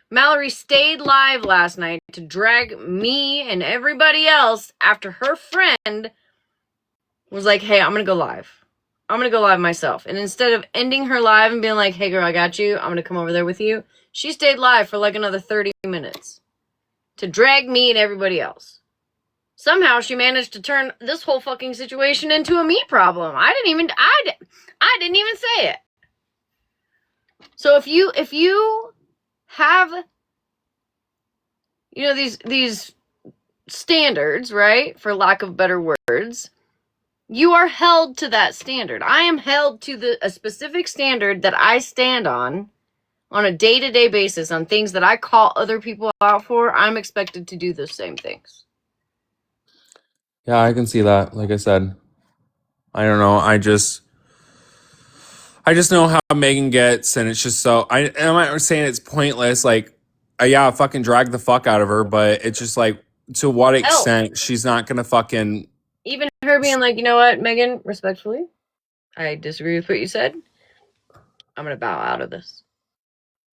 [SPEAKER 3] Mallory stayed live last night to drag me and everybody else after her friend was like, hey, I'm going to go live. I'm going to go live myself. And instead of ending her live and being like, hey, girl, I got you, I'm going to come over there with you, she stayed live for like another 30 minutes to drag me and everybody else. Somehow she managed to turn this whole fucking situation into a me problem. I didn't even say it. So if you have, you know, these standards, right, for lack of better words, you are held to that standard. I am held to a specific standard that I stand on a day-to-day basis on things that I call other people out for. I'm expected to do those same things.
[SPEAKER 6] Yeah, I can see that. Like I said, I don't know. I just know how Megan gets, and it's just so. I'm not saying it's pointless. Like, yeah, fucking drag the fuck out of her, but it's just like, to what extent she's not gonna fucking.
[SPEAKER 3] Even her being like, you know what, Megan, respectfully, I disagree with what you said. I'm gonna bow out of this.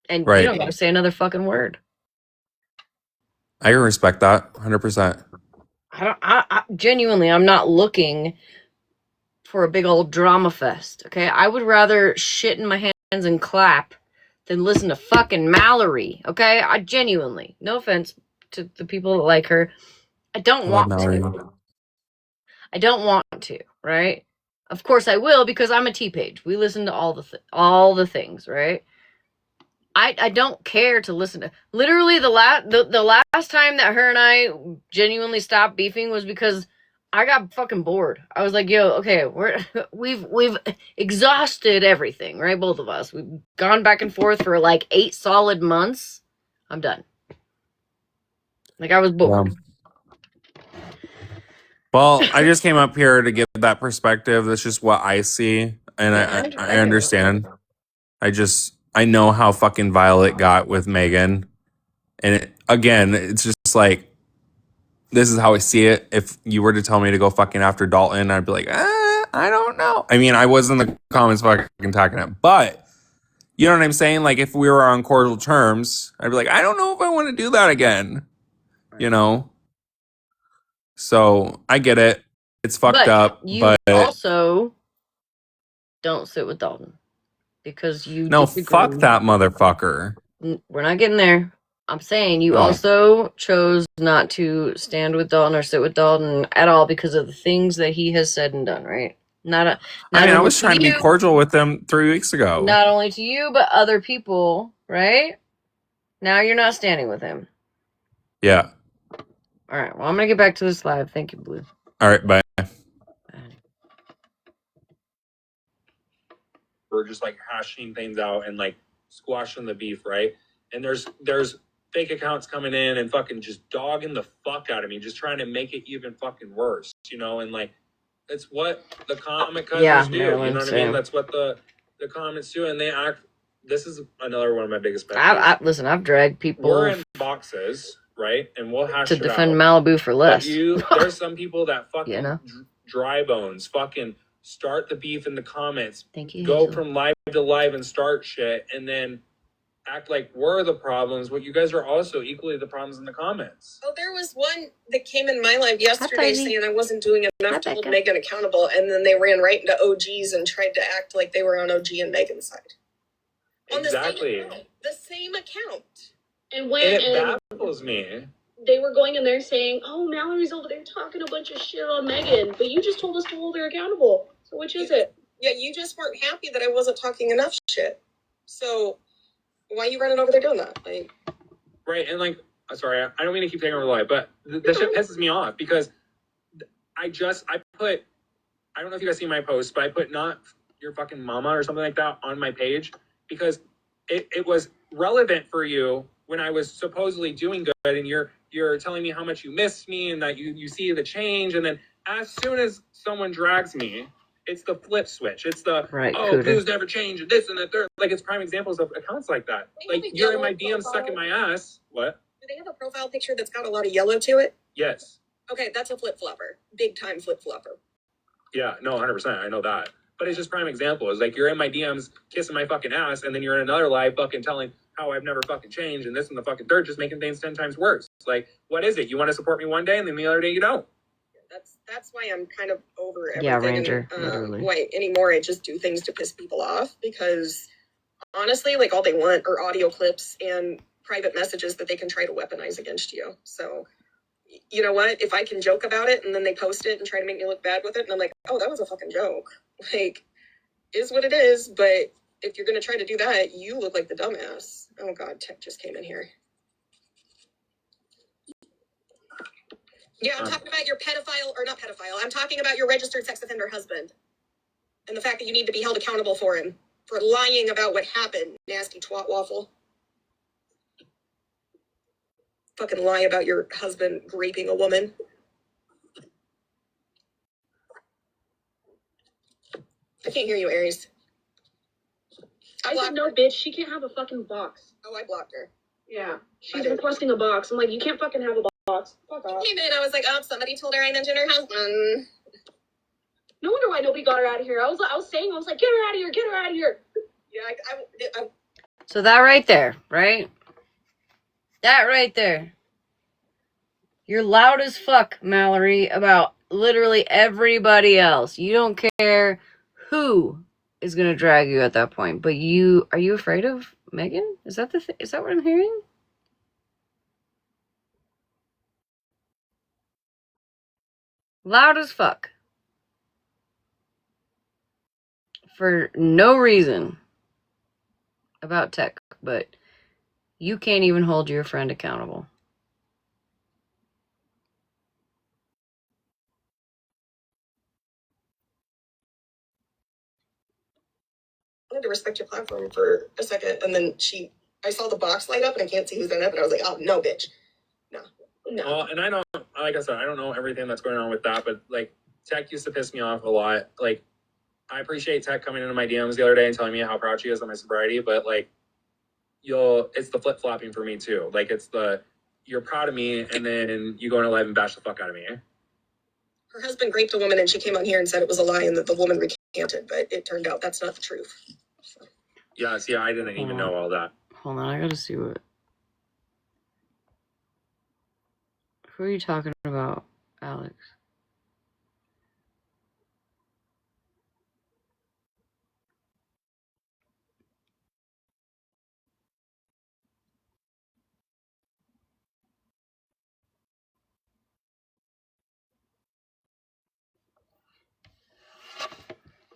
[SPEAKER 1] And you
[SPEAKER 11] Right.
[SPEAKER 1] don't gotta say another fucking word.
[SPEAKER 11] I can respect that 100%.
[SPEAKER 1] I genuinely, I'm not looking for a big old drama fest. Okay, I would rather shit in my hands and clap than listen to fucking Mallory. Okay, I genuinely, no offense to the people that like her, I don't
[SPEAKER 11] I love
[SPEAKER 1] want
[SPEAKER 11] Mallory.
[SPEAKER 1] to. I don't want to. Right? Of course I will because I'm a T-Page. We listen to all the things. Right? I don't care to listen to. Literally, the last time that her and I genuinely stopped beefing was because I got fucking bored. I was like, "Yo, okay, we've exhausted everything, right? Both of us. We've gone back and forth for like 8 solid months. I'm done. Like I was bored."
[SPEAKER 11] Well, I just came up here to give that perspective. That's just what I see, and I understand. I know how fucking Violet got with Megan, and it's just like, this is how I see it. If you were to tell me to go fucking after Dalton, I'd be like, I don't know. I mean, I was in the comments fucking talking to him, but you know what I'm saying? Like, if we were on cordial terms, I'd be like, I don't know if I want to do that again. You know? So I get it. It's fucked up.
[SPEAKER 1] You
[SPEAKER 11] but
[SPEAKER 1] also don't sit with Dalton because you
[SPEAKER 11] no,
[SPEAKER 1] disagree.
[SPEAKER 11] fuck that motherfucker.
[SPEAKER 1] We're not getting there. I'm saying you also chose not to stand with Dalton or sit with Dalton at all because of the things that he has said and done, right?
[SPEAKER 11] I was trying to be cordial with them 3 weeks ago.
[SPEAKER 1] Not only to you, but other people, right? Now you're not standing with him.
[SPEAKER 11] Yeah.
[SPEAKER 1] All right. Well, I'm going to get back to this live. Thank you, Blue.
[SPEAKER 11] All right. Bye.
[SPEAKER 6] We're just like hashing things out and like squashing the beef, right? And there's fake accounts coming in and fucking just dogging the fuck out of me, just trying to make it even fucking worse, you know? And like, it's what the comment cousins do, you know what I mean? That's what the comments do, and they act. This is another one of my biggest pet
[SPEAKER 1] Listen, I've dragged people.
[SPEAKER 6] We're in boxes, right? And we'll hash
[SPEAKER 1] to
[SPEAKER 6] it
[SPEAKER 1] defend
[SPEAKER 6] out.
[SPEAKER 1] Malibu for less.
[SPEAKER 6] There's some people that fucking
[SPEAKER 1] you know?
[SPEAKER 6] dry bones, fucking start the beef in the comments.
[SPEAKER 1] Thank you.
[SPEAKER 6] Go from live to live and start shit, and then act like we're the problems, but you guys are also equally the problems in the comments.
[SPEAKER 8] Oh, there was one that came in my live yesterday saying I wasn't doing enough to hold Megan accountable, and then they ran right into OGs and tried to act like they were on OG and Megan's side.
[SPEAKER 6] Exactly.
[SPEAKER 8] On the same account.
[SPEAKER 6] And it baffles me.
[SPEAKER 12] They were going in there saying, "Oh, Mallory's over there talking a bunch of shit on Megan, but you just told us to hold her accountable. So which is it?"
[SPEAKER 8] Yeah, you just weren't happy that I wasn't talking enough shit. So why are you running over there doing that? Like,
[SPEAKER 6] right, and like, sorry, I don't mean to keep taking over the live, but the shit pisses me off because I don't know if you guys see my post, but I put not your fucking mama or something like that on my page because it was relevant for you when I was supposedly doing good, and you're telling me how much you missed me and that you see the change, and then as soon as someone drags me, it's the flip switch. It's the Blue's never changed, and this and the third. Like, it's prime examples of accounts like that. Like, you're in my DMs sucking my ass. What?
[SPEAKER 8] Do they have a profile picture that's got a lot of yellow to it?
[SPEAKER 6] Yes.
[SPEAKER 8] Okay, that's a flip-flopper. Big time flip-flopper.
[SPEAKER 6] Yeah, no, 100%. I know that. But it's just prime example. It's like you're in my DMs kissing my fucking ass, and then you're in another live fucking telling how I've never fucking changed, and this and the fucking third, just making things 10 times worse. It's like, what is it? You want to support me one day, and then the other day you don't.
[SPEAKER 8] That's why I'm kind of over everything.
[SPEAKER 1] Yeah, Ranger.
[SPEAKER 8] Why anymore I just do things to piss people off, because honestly, like, all they want are audio clips and private messages that they can try to weaponize against you. So, you know what? If I can joke about it and then they post it and try to make me look bad with it, and I'm like, oh, that was a fucking joke. Like, is what it is. But if you're gonna try to do that, you look like the dumbass. Oh God, Tech just came in here. Yeah, I'm talking about your pedophile, or not pedophile, I'm talking about your registered sex offender husband. And the fact that you need to be held accountable for him, for lying about what happened, nasty twat waffle. Fucking lie about your husband raping a woman. I can't hear you, Aries.
[SPEAKER 12] I said, no, bitch, she can't have a fucking box.
[SPEAKER 8] Oh, I blocked her.
[SPEAKER 12] Yeah, she's requesting a box. I'm like, you can't fucking have a box. Fuck off.
[SPEAKER 8] I came in, I was like, oh, somebody told her I mentioned her husband.
[SPEAKER 12] No wonder why nobody got her out of here. I was saying, get her out of here, get her out of here.
[SPEAKER 8] Yeah,
[SPEAKER 1] So that right there, right? That right there. You're loud as fuck, Mallory, about literally everybody else. You don't care who is gonna drag you at that point. But are you afraid of Megan? Is that is that what I'm hearing? Loud as fuck. For no reason about tech, but you can't even hold your friend accountable.
[SPEAKER 8] I wanted to respect your platform for a second, and then I saw the box light up, and I can't see who's in it, but I was like, oh, no, bitch. No.
[SPEAKER 6] And I don't, like I said, I don't know everything that's going on with that, but like, Tech used to piss me off a lot. Like, I appreciate Tech coming into my DMs the other day and telling me how proud she is of my sobriety, but like, it's the flip-flopping for me too. Like, you're proud of me, and then you go into live and bash the fuck out of me.
[SPEAKER 8] Her husband raped a woman, and she came on here and said it was a lie and that the woman recanted, but it turned out that's not the truth. So.
[SPEAKER 6] Yeah, see, I didn't even know all that.
[SPEAKER 1] Hold on, I gotta see what... Who are you talking about, Alex?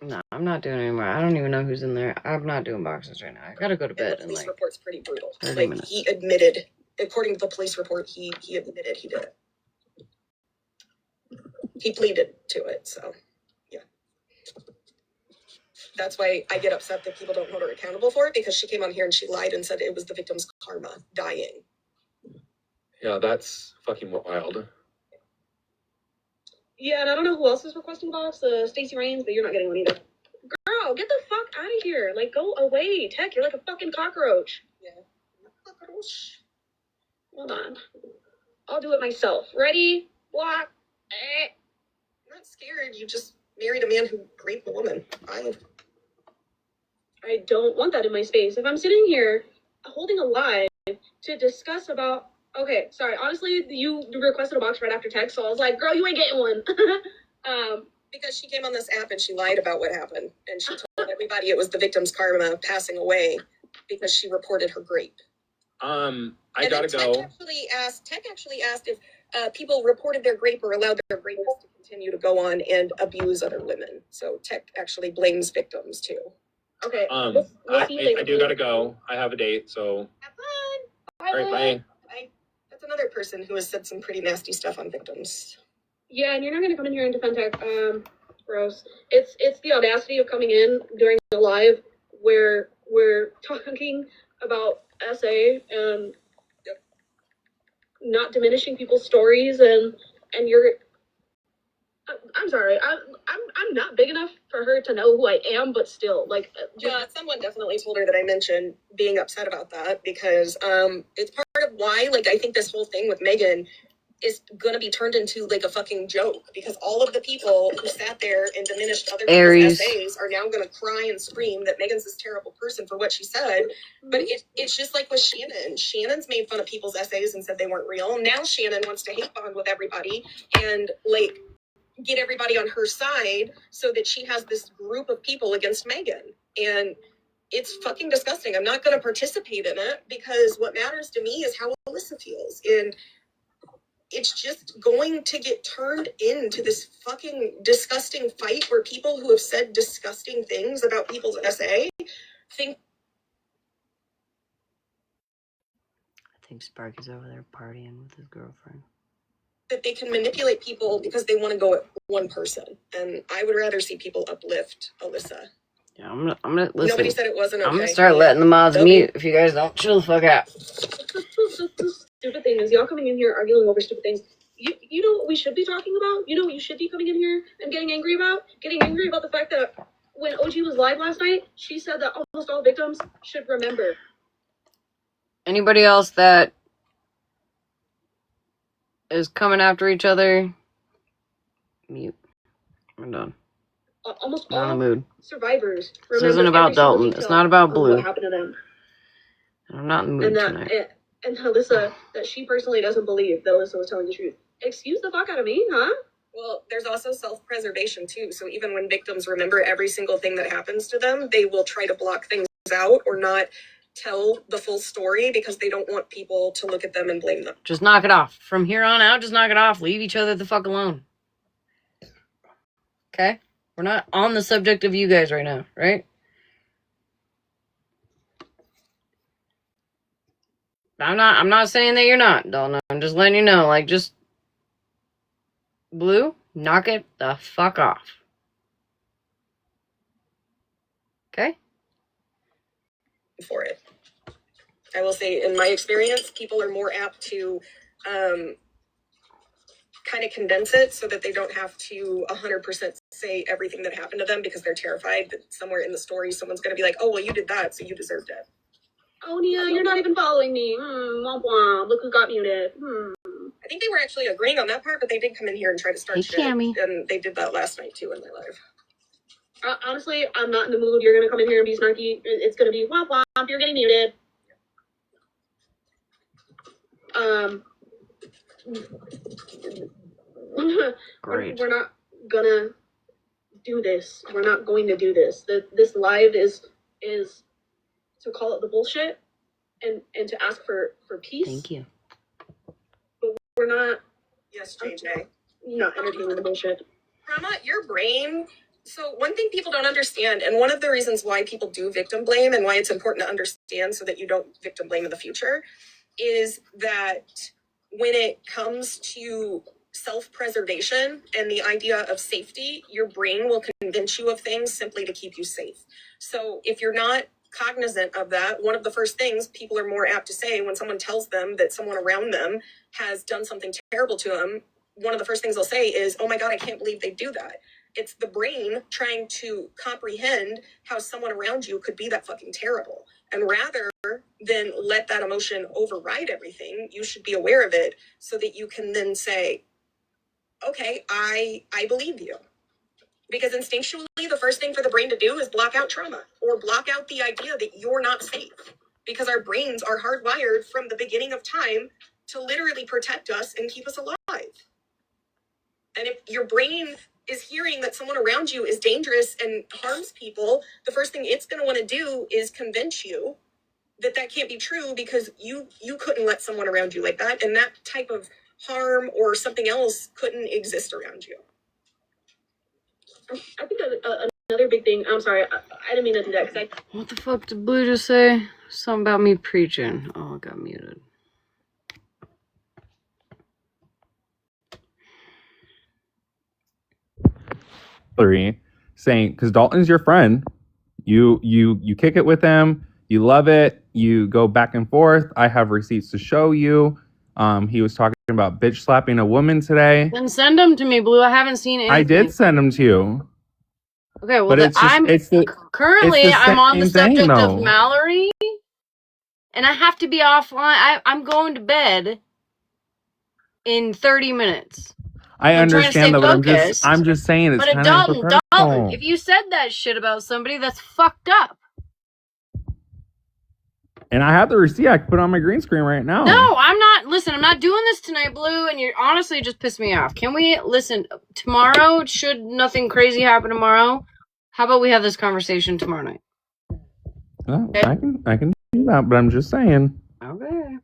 [SPEAKER 1] No, I'm not doing it anymore. I don't even know who's in there. I'm not doing boxes right now. I gotta go to bed.
[SPEAKER 8] And the police
[SPEAKER 1] like
[SPEAKER 8] report's pretty brutal.
[SPEAKER 1] 30
[SPEAKER 8] Like,
[SPEAKER 1] minutes.
[SPEAKER 8] he admitted, according to the police report, he admitted he did it. He pleaded to it, so, yeah. That's why I get upset that people don't hold her accountable for it, because she came on here and she lied and said it was the victim's karma dying.
[SPEAKER 6] Yeah, that's fucking wild.
[SPEAKER 12] Yeah, and I don't know who else is requesting box, Stacey Rains, but you're not getting one either. Girl, get the fuck out of here. Like, go away. Tech, you're like a fucking cockroach.
[SPEAKER 8] Yeah. Cockroach.
[SPEAKER 12] Hold on. I'll do it myself. Ready? Block.
[SPEAKER 8] I'm not scared. You just married a man who raped a woman.
[SPEAKER 12] I don't want that in my space. If I'm sitting here holding a live to discuss about... Okay, sorry. Honestly, you requested a box right after text, so I was like, girl, you ain't getting one.
[SPEAKER 8] Because she came on this app and she lied about what happened. And she told everybody it was the victim's karma passing away because she reported her grape.
[SPEAKER 6] I gotta go.
[SPEAKER 8] Tech actually asked if people reported their grape or allowed their rapers to continue to go on and abuse other women. So Tech actually blames victims too.
[SPEAKER 12] Okay.
[SPEAKER 6] I do gotta go. I have a date, so.
[SPEAKER 8] Have fun.
[SPEAKER 6] All right, bye.
[SPEAKER 8] That's another person who has said some pretty nasty stuff on victims.
[SPEAKER 12] Yeah, and you're not gonna come in here and defend Tech. Gross. It's the audacity of coming in during the live where we're talking about SA and not diminishing people's stories and you're... I'm sorry. I'm not big enough for her to know who I am, but still, like...
[SPEAKER 8] Yeah, someone definitely told her that I mentioned being upset about that because it's part of why, like, I think this whole thing with Megan is gonna be turned into like a fucking joke because all of the people who sat there and diminished other people's essays are now gonna cry and scream that Megan's this terrible person for what she said. But it's just like with Shannon. Shannon's made fun of people's essays and said they weren't real. Now Shannon wants to hate bond with everybody and like get everybody on her side so that she has this group of people against Megan. And it's fucking disgusting. I'm not gonna participate in it because what matters to me is how Alyssa feels. And it's just going to get turned into this fucking disgusting fight where people who have said disgusting things about people's essay think...
[SPEAKER 1] I think Sparky's over there partying with his girlfriend.
[SPEAKER 8] That they can manipulate people because they want to go at one person. And I would rather see people uplift Alyssa.
[SPEAKER 1] Yeah, I'm gonna listen.
[SPEAKER 8] Nobody said it wasn't okay.
[SPEAKER 1] I'm gonna start letting the mods mute if you guys don't chill the fuck out.
[SPEAKER 12] Stupid thing is y'all coming in here arguing over stupid things. You know what we should be talking about? You know what you should be coming in here and getting angry about? Getting angry about the fact that when OG was live last night, she said that almost all victims should remember.
[SPEAKER 1] Anybody else that is coming after each other, mute. I'm done.
[SPEAKER 12] Almost
[SPEAKER 1] Not in
[SPEAKER 12] all
[SPEAKER 1] the mood.
[SPEAKER 12] survivors.
[SPEAKER 1] This isn't about Dalton. It's not about Blue.
[SPEAKER 12] What happened to them?
[SPEAKER 1] I'm not in the mood
[SPEAKER 12] and
[SPEAKER 1] tonight.
[SPEAKER 12] and Alyssa, that she personally doesn't believe that Alyssa was telling the truth. Excuse the fuck out of me, huh?
[SPEAKER 8] Well, there's also self-preservation too. So even when victims remember every single thing that happens to them, they will try to block things out or not tell the full story because they don't want people to look at them and blame them.
[SPEAKER 1] Just knock it off. From here on out, just knock it off. Leave each other the fuck alone. Okay? We're not on the subject of you guys right now, right? I'm not saying that you're not, Donna. I'm just letting you know, like, just Blue, knock it the fuck off. Okay?
[SPEAKER 8] For it. I will say, in my experience, people are more apt to kind of condense it so that they don't have to 100% say everything that happened to them because they're terrified that somewhere in the story someone's going to be like, oh, well, you did that, so you deserved it.
[SPEAKER 12] Oh, Nia, you're not even following me. Womp womp. Look who got muted.
[SPEAKER 8] I think they were actually agreeing on that part, but they did come in here and try to start shit.
[SPEAKER 1] Cammy.
[SPEAKER 8] And they did that last night, too, in my live.
[SPEAKER 12] Honestly, I'm not in the mood. You're going to come in here and be snarky. It's going to be womp womp. You're getting muted.
[SPEAKER 1] Great.
[SPEAKER 12] We're not gonna do this. We're not going to do this. This live is to call it the bullshit and to ask for peace.
[SPEAKER 1] Thank you.
[SPEAKER 12] But we're not.
[SPEAKER 8] Yes, JJ.
[SPEAKER 12] Not entertaining the bullshit.
[SPEAKER 8] Rama, your brain. So one thing people don't understand, and one of the reasons why people do victim blame and why it's important to understand so that you don't victim blame in the future, is that when it comes to self-preservation and the idea of safety, your brain will convince you of things simply to keep you safe. So if you're not cognizant of that, one of the first things people are more apt to say when someone tells them that someone around them has done something terrible to them, one of the first things they'll say is, oh my God, I can't believe they do that. It's the brain trying to comprehend how someone around you could be that fucking terrible. And rather than let that emotion override everything, you should be aware of it so that you can then say, okay, I believe you. Because instinctually, the first thing for the brain to do is block out trauma or block out the idea that you're not safe. Because our brains are hardwired from the beginning of time to literally protect us and keep us alive. And if your brain is hearing that someone around you is dangerous and harms people, the first thing it's going to want to do is convince you that that can't be true because you couldn't let someone around you like that, and that type of harm or something else couldn't exist around you.
[SPEAKER 12] I think another big thing. I'm sorry, I didn't mean to do that.
[SPEAKER 1] What the fuck did Blue just say? Something about me preaching. Oh, I got muted.
[SPEAKER 11] Saying, because Dalton's your friend, you kick it with him, you love it, you go back and forth. I have receipts to show you. He was talking about bitch slapping a woman today.
[SPEAKER 1] Then send them to me, Blue. I haven't seen anything.
[SPEAKER 11] I did send them to you.
[SPEAKER 1] Okay, well,
[SPEAKER 11] But it's
[SPEAKER 1] currently I'm on the subject of
[SPEAKER 11] though.
[SPEAKER 1] Mallory, and I have to be offline. I'm going to bed in 30 minutes.
[SPEAKER 11] I
[SPEAKER 1] I'm trying to
[SPEAKER 11] understand
[SPEAKER 1] stay
[SPEAKER 11] that, but
[SPEAKER 1] focused.
[SPEAKER 11] I'm just saying it's
[SPEAKER 1] But
[SPEAKER 11] kind of
[SPEAKER 1] Dalton, if you said that shit about somebody, that's fucked up.
[SPEAKER 11] And I have the receipt. I can put it on my green screen right now.
[SPEAKER 1] No, I'm not. Listen, I'm not doing this tonight, Blue, and you're honestly just pissed me off. Can we listen tomorrow? Should nothing crazy happen tomorrow, how about we have this conversation tomorrow night?
[SPEAKER 11] Well, okay. I can do that, but I'm just saying.
[SPEAKER 1] Okay.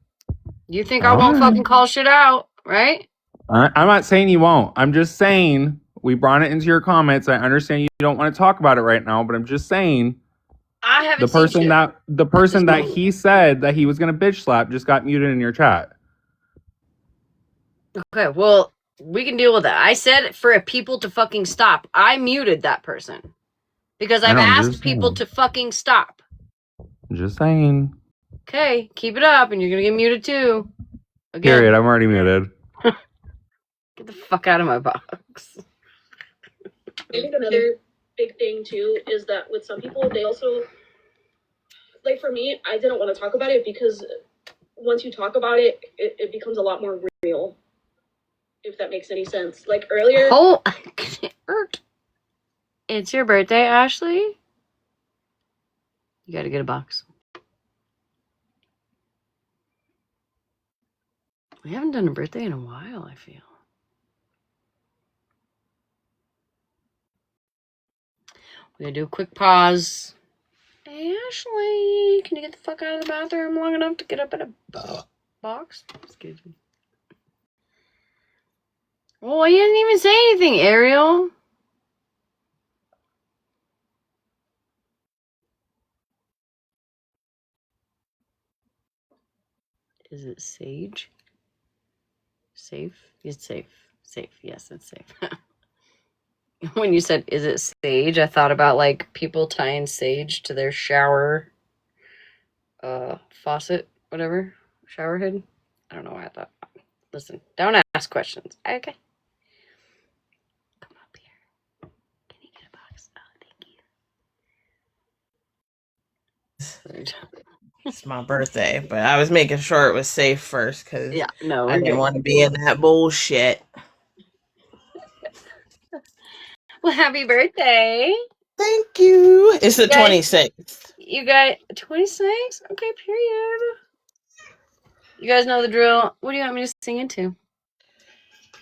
[SPEAKER 1] You think I won't fucking call shit out, right?
[SPEAKER 11] I'm not saying you won't. I'm just saying we brought it into your comments. I understand you don't want to talk about it right now, but I'm just saying.
[SPEAKER 1] I haven't
[SPEAKER 11] the person that he said that he was gonna bitch slap just got muted in your chat.
[SPEAKER 1] Okay, well, we can deal with that. I said for people to fucking stop. I muted that person because I've asked people to fucking stop.
[SPEAKER 11] I'm just saying.
[SPEAKER 1] Okay, keep it up, and you're gonna get muted too.
[SPEAKER 11] Again. Period. I'm already muted.
[SPEAKER 1] Get the fuck out of my box.
[SPEAKER 12] I think another big thing too is that with some people, they also, like for me, I didn't want to talk about it because once you talk about it, it becomes a lot more real, if that makes any sense. Like earlier.
[SPEAKER 1] Oh, it's your birthday, Ashley. You gotta get a box. We haven't done a birthday in a while, I feel. We're gonna do a quick pause. Ashley, can you get the fuck out of the bathroom long enough to get up in a box? Excuse me. Oh, you didn't even say anything, Ariel. Is it sage? Safe? It's safe. Safe. Yes, it's safe. When you said, is it sage? I thought about like people tying sage to their shower faucet, whatever. Shower head. I don't know why I thought. Listen, don't ask questions. Okay. Come up here. Can you get a box? Oh, thank you.
[SPEAKER 13] It's my birthday, but I was making sure it was safe first because
[SPEAKER 1] Yeah, no,
[SPEAKER 13] I
[SPEAKER 1] we're
[SPEAKER 13] didn't
[SPEAKER 1] good.
[SPEAKER 13] want to be in that bullshit.
[SPEAKER 1] Well, happy birthday.
[SPEAKER 13] Thank you. It's the
[SPEAKER 1] You guys-
[SPEAKER 13] 26th.
[SPEAKER 1] You got 26? Okay, period. You guys know the drill. What do you want me to sing into?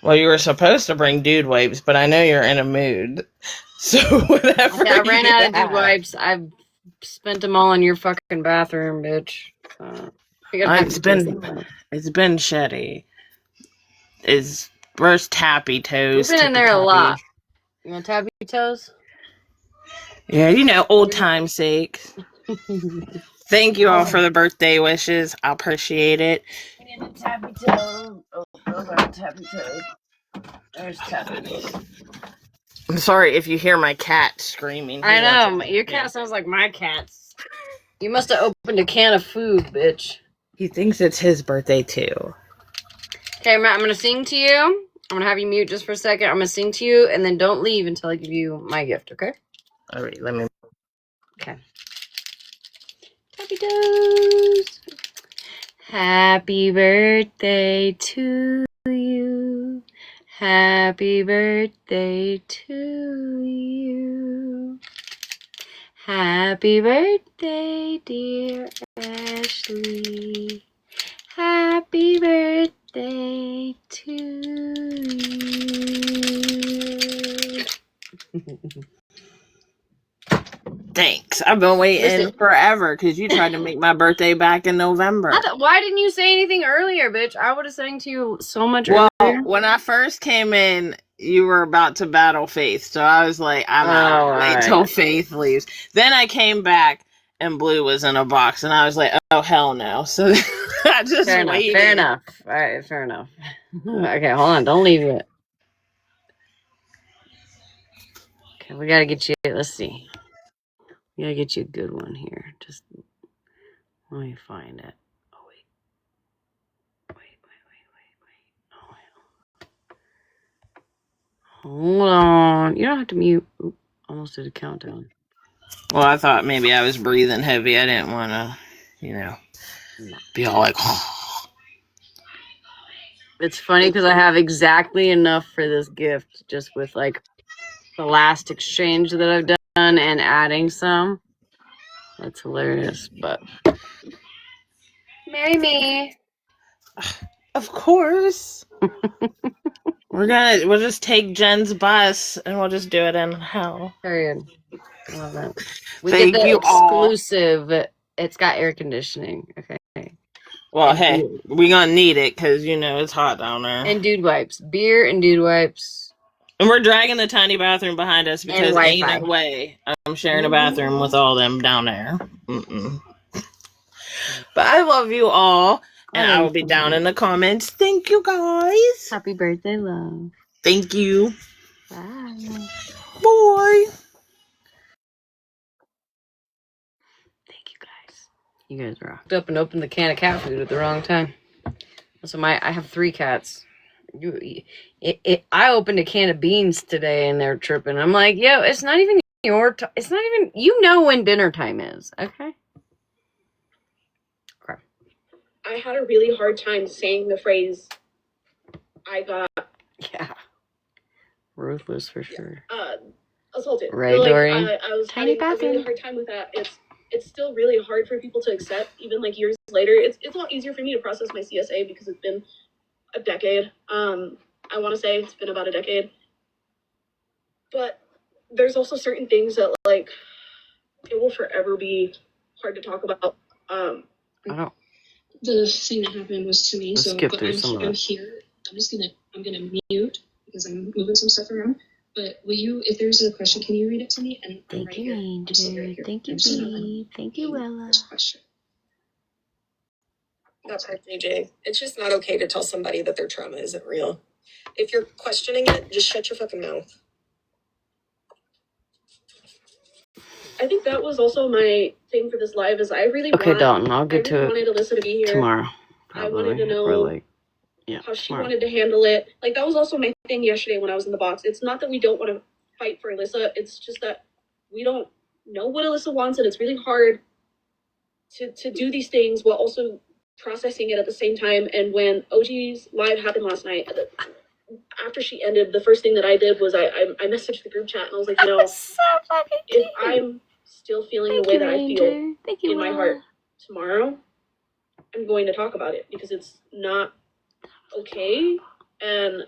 [SPEAKER 13] Well, you were supposed to bring dude wipes, but I know you're in a mood. So whatever.
[SPEAKER 1] Okay, I ran
[SPEAKER 13] you
[SPEAKER 1] out of dude
[SPEAKER 13] have.
[SPEAKER 1] wipes. I've spent them all in your fucking bathroom, bitch.
[SPEAKER 13] It's been shitty. Where's Tappy Toes?
[SPEAKER 1] You've been in there a lot. You want Tappy Toes?
[SPEAKER 13] Yeah, you know, old time's sake. Thank you all for the birthday wishes. I appreciate it.
[SPEAKER 1] We need a Tappy Toe. Oh, Tappy Toe. There's Tappy.
[SPEAKER 13] I'm sorry if you hear my cat screaming.
[SPEAKER 1] I know. Your cat sounds like my cat's. You must have opened a can of food, bitch.
[SPEAKER 13] He thinks it's his birthday, too.
[SPEAKER 1] Okay, Matt, I'm going to sing to you. I'm going to have you mute just for a second. I'm going to sing to you, and then don't leave until I give you my gift, okay?
[SPEAKER 13] All right, let me...
[SPEAKER 1] Okay. Happy toes. Happy birthday to you. Happy birthday to you. Happy birthday, dear Ashley. Happy birthday to you.
[SPEAKER 13] Thanks. I've been waiting forever because you tried to make my birthday back in November.
[SPEAKER 1] Why didn't you say anything earlier, bitch? I would have sang to you so much earlier.
[SPEAKER 13] Well, when I first came in, you were about to battle Faith, so I was like, I'm out. Wait till Faith leaves. Then I came back and Blue was in a box, and I was like, oh, hell no. So I just waited.
[SPEAKER 1] Fair enough. All right, fair enough. Okay, hold on. Don't leave it. Okay, we got to get you, let's see. We got to get you a good one here. Just let me find it. Oh, wait. Hold on. You don't have to mute. Oop, almost did a countdown.
[SPEAKER 13] Well, I thought maybe I was breathing heavy. I didn't want to, be all like,
[SPEAKER 1] It's funny because I have exactly enough for this gift, just with like the last exchange that I've done and adding some. That's hilarious, but marry me.
[SPEAKER 13] Of course. We'll just take Jen's bus and we'll just do it in hell.
[SPEAKER 1] Period. I love that. We
[SPEAKER 13] Thank
[SPEAKER 1] get the
[SPEAKER 13] you
[SPEAKER 1] exclusive. All. It's got air conditioning. Okay.
[SPEAKER 13] Well, and hey, we're gonna need it because it's hot down there.
[SPEAKER 1] And dude wipes, beer and dude wipes.
[SPEAKER 13] And we're dragging the tiny bathroom behind us because ain't no way I'm sharing a bathroom with all them down there. Mm-mm. But I love you all, and I will be down in the comments. Thank you, guys.
[SPEAKER 1] Happy birthday, love.
[SPEAKER 13] Thank you.
[SPEAKER 1] Bye.
[SPEAKER 13] Boy.
[SPEAKER 1] Thank you, guys. You guys rocked up and opened the can of cat food at the wrong time. So I have 3 cats. I opened a can of beans today and they're tripping. I'm like, yo, it's not even your time. It's not even, when dinner time is. Okay. Crap.
[SPEAKER 12] I had a really hard time saying the phrase, I got.
[SPEAKER 1] Yeah. Ruthless for sure.
[SPEAKER 12] Assaulted.
[SPEAKER 1] Right, Dory?
[SPEAKER 12] I was
[SPEAKER 1] Tiny
[SPEAKER 12] having a really hard time with that. It's still really hard for people to accept, even like years later. It's a lot easier for me to process my CSA because it's been a decade. I want to say it's been about a decade. But there's also certain things that, like, it will forever be hard to talk about.
[SPEAKER 1] I don't.
[SPEAKER 12] The thing that happened was to me.
[SPEAKER 1] Let's
[SPEAKER 12] So,
[SPEAKER 1] skip
[SPEAKER 12] but
[SPEAKER 1] through some of
[SPEAKER 12] I'm
[SPEAKER 1] it.
[SPEAKER 12] here. I'm gonna mute because I'm moving some stuff around. But will you, if there's a question, can you read it to me? And I'm right here. I'm still right here.
[SPEAKER 7] Thank you,
[SPEAKER 12] I'm just gonna
[SPEAKER 7] B. Thank you, Wella.
[SPEAKER 12] first question.
[SPEAKER 8] That part, JJ. It's just not okay to tell somebody that their trauma isn't real. If you're questioning it, just shut your fucking mouth.
[SPEAKER 12] I think that was also my thing for this live is I really
[SPEAKER 1] Okay, Dalton, I'll get to
[SPEAKER 12] wanted Alyssa to be here
[SPEAKER 1] tomorrow.
[SPEAKER 12] I wanted to
[SPEAKER 1] Probably.
[SPEAKER 12] know
[SPEAKER 1] Or like, yeah,
[SPEAKER 12] how she
[SPEAKER 1] tomorrow.
[SPEAKER 12] wanted to handle it. Like, that was also my thing yesterday when I was in the box. It's not that we don't want to fight for Alyssa. It's just that we don't know what Alyssa wants, and it's really hard to do these things while also processing it at the same time. And when OG's live happened last night, after she ended, the first thing that I did was I messaged the group chat, and I was like, you know,
[SPEAKER 7] So fucking
[SPEAKER 12] if I'm still feeling the way that I feel
[SPEAKER 7] Thank you,
[SPEAKER 12] in my heart tomorrow, I'm going to talk about it because it's not okay. And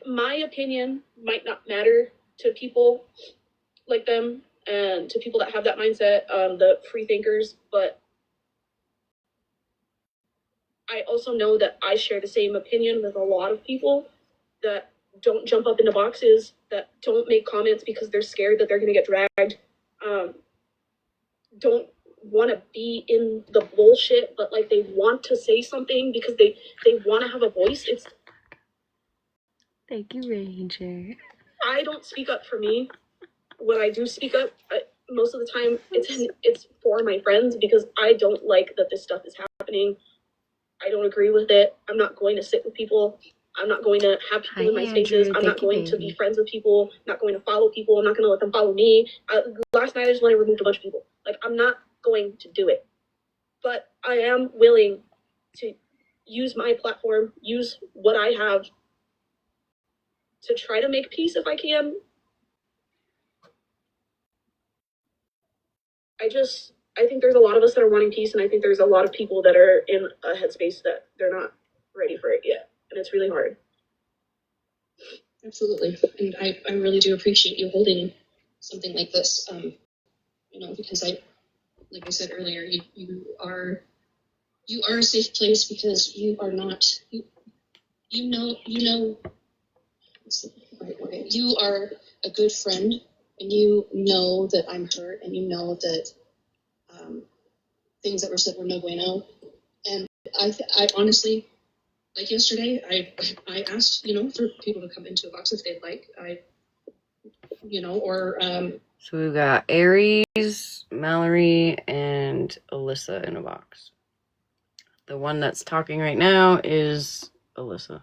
[SPEAKER 12] my opinion might not matter to people like them and to people that have that mindset, the free thinkers, but I also know that I share the same opinion with a lot of people that don't jump up into boxes, that don't make comments because they're scared that they're going to get dragged, don't want to be in the bullshit, but like they want to say something because they want to have a voice. It's
[SPEAKER 7] Thank you, Ranger.
[SPEAKER 12] I don't speak up for me. When I do speak up, most of the time it's for my friends because I don't like that this stuff is happening. I don't agree with it. I'm not going to sit with people. I'm not going to have people in my spaces. I'm not going to be friends with people. I'm not going to follow people. I'm not going to let them follow me. Last night I just went and removed a bunch of people. Like, I'm not going to do it. But I am willing to use my platform, use what I have to try to make peace if I can. I think there's a lot of us that are wanting peace, and I think there's a lot of people that are in a headspace that they're not ready for it yet, and it's really hard. Absolutely, and I really do appreciate you holding something like this, because like I said earlier, you are a safe place because you are not, what's the right word? You are a good friend, and you know that I'm hurt, and you know that things that were said were no bueno. And I honestly, like yesterday, I asked, for people to come into a box if they'd like.
[SPEAKER 1] So we've got Aries, Mallory, and Alyssa in a box. The one that's talking right now is Alyssa.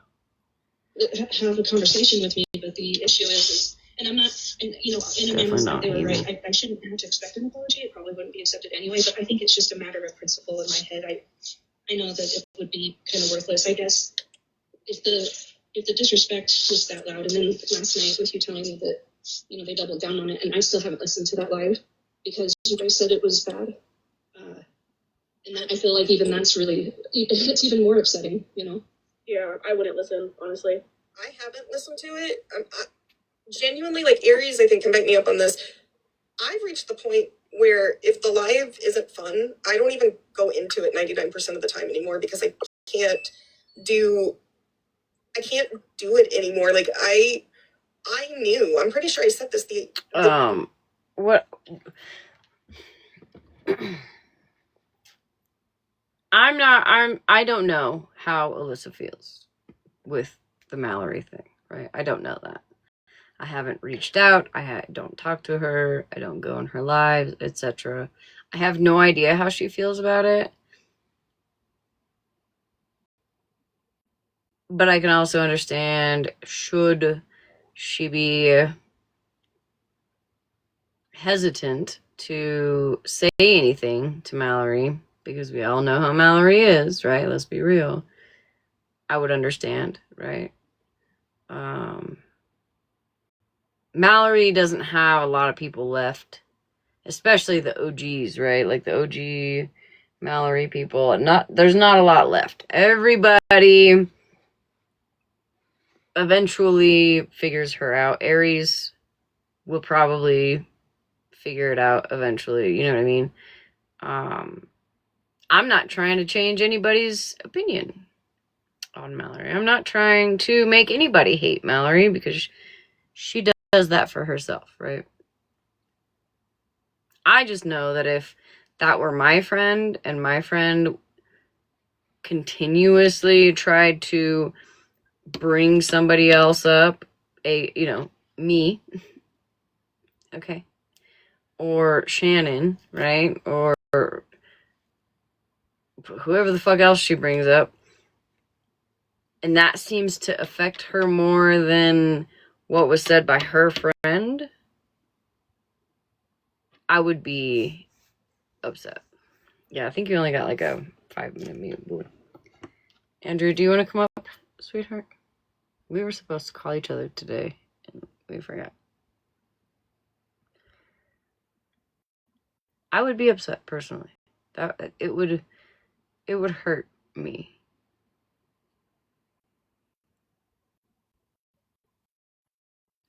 [SPEAKER 12] Have a conversation with me, but the issue is, and I'm not, and in a man's mind, they were right. I shouldn't have to expect an apology. It probably wouldn't be accepted anyway, but I think it's just a matter of principle in my head. I know that it would be kind of worthless, I guess, if the disrespect was that loud. And then last night with you telling me that, they doubled down on it, and I still haven't listened to that live because you guys said it was bad. And that, I feel like even that's really, it's even more upsetting, Yeah, I wouldn't listen, honestly.
[SPEAKER 8] I haven't listened to it. Genuinely, like, Aries, I think, can back me up on this. I've reached the point where if the live isn't fun, I don't even go into it 99% of the time anymore because I can't do it anymore. Like, I knew. I'm pretty sure I said this.
[SPEAKER 1] What? I don't know how Alyssa feels with the Mallory thing, right? I don't know that. I haven't reached out. I don't talk to her. I don't go in her lives, etc. I have no idea how she feels about it. But I can also understand, should she be hesitant to say anything to Mallory, because we all know how Mallory is, right? Let's be real. I would understand, right? Mallory doesn't have a lot of people left, especially the OGs, right? Like the OG Mallory people. There's not a lot left. Everybody eventually figures her out. Aries will probably figure it out eventually. You know what I mean? I'm not trying to change anybody's opinion on Mallory. I'm not trying to make anybody hate Mallory because she does that for herself, right? I just know that if that were my friend and my friend continuously tried to bring somebody else up, me, okay, or Shannon, right, or whoever the fuck else she brings up, and that seems to affect her more than what was said by her friend, I would be upset. Yeah, I think you only got like a 5-minute mute. Andrew, do you want to come up, sweetheart? We were supposed to call each other today, and we forgot. I would be upset personally. That it would hurt me.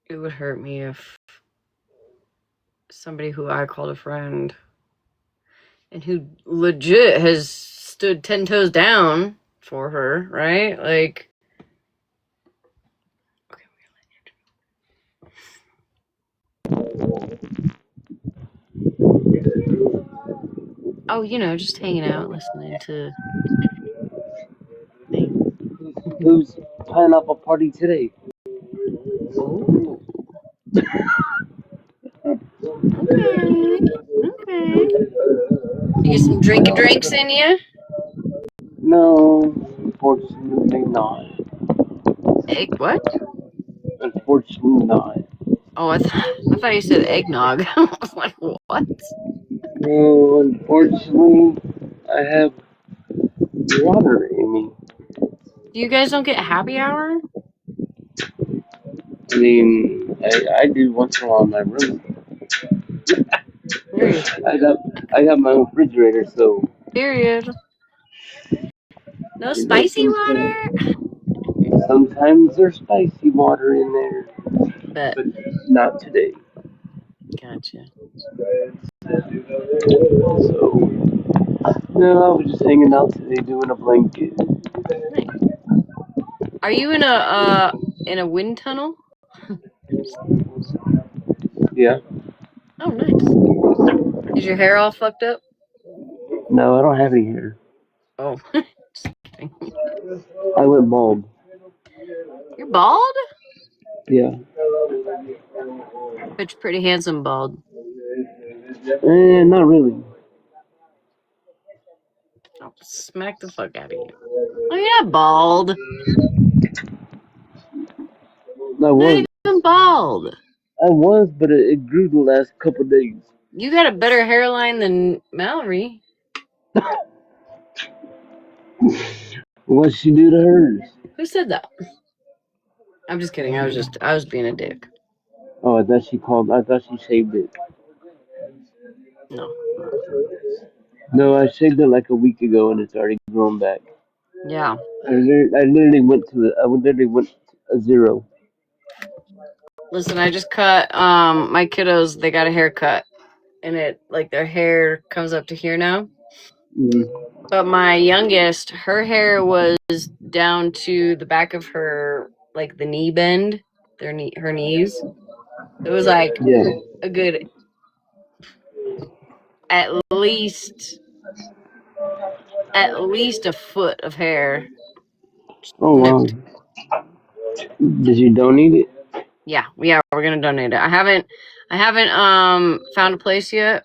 [SPEAKER 1] It would hurt me if somebody who I called a friend and who legit has stood 10 toes down for her, right? Like, oh, just hanging out, listening to things.
[SPEAKER 14] Who's pineapple party today?
[SPEAKER 1] Oh. Okay. You get some drinks in you?
[SPEAKER 14] No, unfortunately not.
[SPEAKER 1] Egg what?
[SPEAKER 14] Unfortunately not.
[SPEAKER 1] Oh, I thought you said eggnog. I was like, what?
[SPEAKER 14] No, unfortunately, I have water in me.
[SPEAKER 1] You guys don't get happy hour?
[SPEAKER 14] I mean, I do once in a while in my room. I got my own refrigerator, so.
[SPEAKER 1] Period. No spicy water?
[SPEAKER 14] Sometimes there's spicy water in there,
[SPEAKER 1] But
[SPEAKER 14] not today.
[SPEAKER 1] Gotcha.
[SPEAKER 14] So, no, I was just hanging out today doing a blanket.
[SPEAKER 1] Nice. Are you in a wind tunnel?
[SPEAKER 14] Yeah.
[SPEAKER 1] Oh, nice. Is your hair all fucked up?
[SPEAKER 14] No, I don't have any hair.
[SPEAKER 1] Oh.
[SPEAKER 14] I went bald.
[SPEAKER 1] You're bald?
[SPEAKER 14] Yeah.
[SPEAKER 1] But you're pretty handsome bald.
[SPEAKER 14] Not really.
[SPEAKER 1] I'll smack the fuck out of you. Oh, you're not bald.
[SPEAKER 14] I was.
[SPEAKER 1] Not even bald.
[SPEAKER 14] I was, but it grew the last couple of days.
[SPEAKER 1] You got a better hairline than Mallory.
[SPEAKER 14] What'd she do to hers?
[SPEAKER 1] Who said that? I'm just kidding. I was being a dick.
[SPEAKER 14] Oh, I thought she shaved it.
[SPEAKER 1] No.
[SPEAKER 14] No, I shaved it like a week ago and it's already grown back.
[SPEAKER 1] Yeah.
[SPEAKER 14] I literally went a 0.
[SPEAKER 1] Listen, I just cut my kiddos, they got a haircut. And their hair comes up to here now.
[SPEAKER 14] Mm-hmm.
[SPEAKER 1] But my youngest, her hair was down to the back of her, like the knee bend, her knees. It was like a good, at least a foot of hair.
[SPEAKER 14] Oh wow! Did you donate it?
[SPEAKER 1] Yeah, we're gonna donate it. I haven't found a place yet.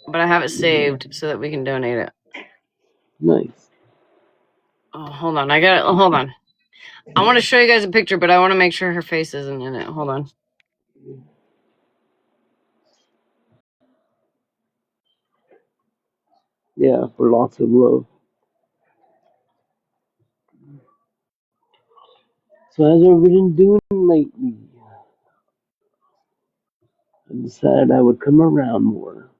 [SPEAKER 1] But I have it saved so that we can donate it.
[SPEAKER 14] Nice.
[SPEAKER 1] Oh, hold on. Hold on. I want to show you guys a picture, but I want to make sure her face isn't in it. Hold on.
[SPEAKER 14] Yeah, for lots of love. So how's everyone doing lately? I decided I would come around more.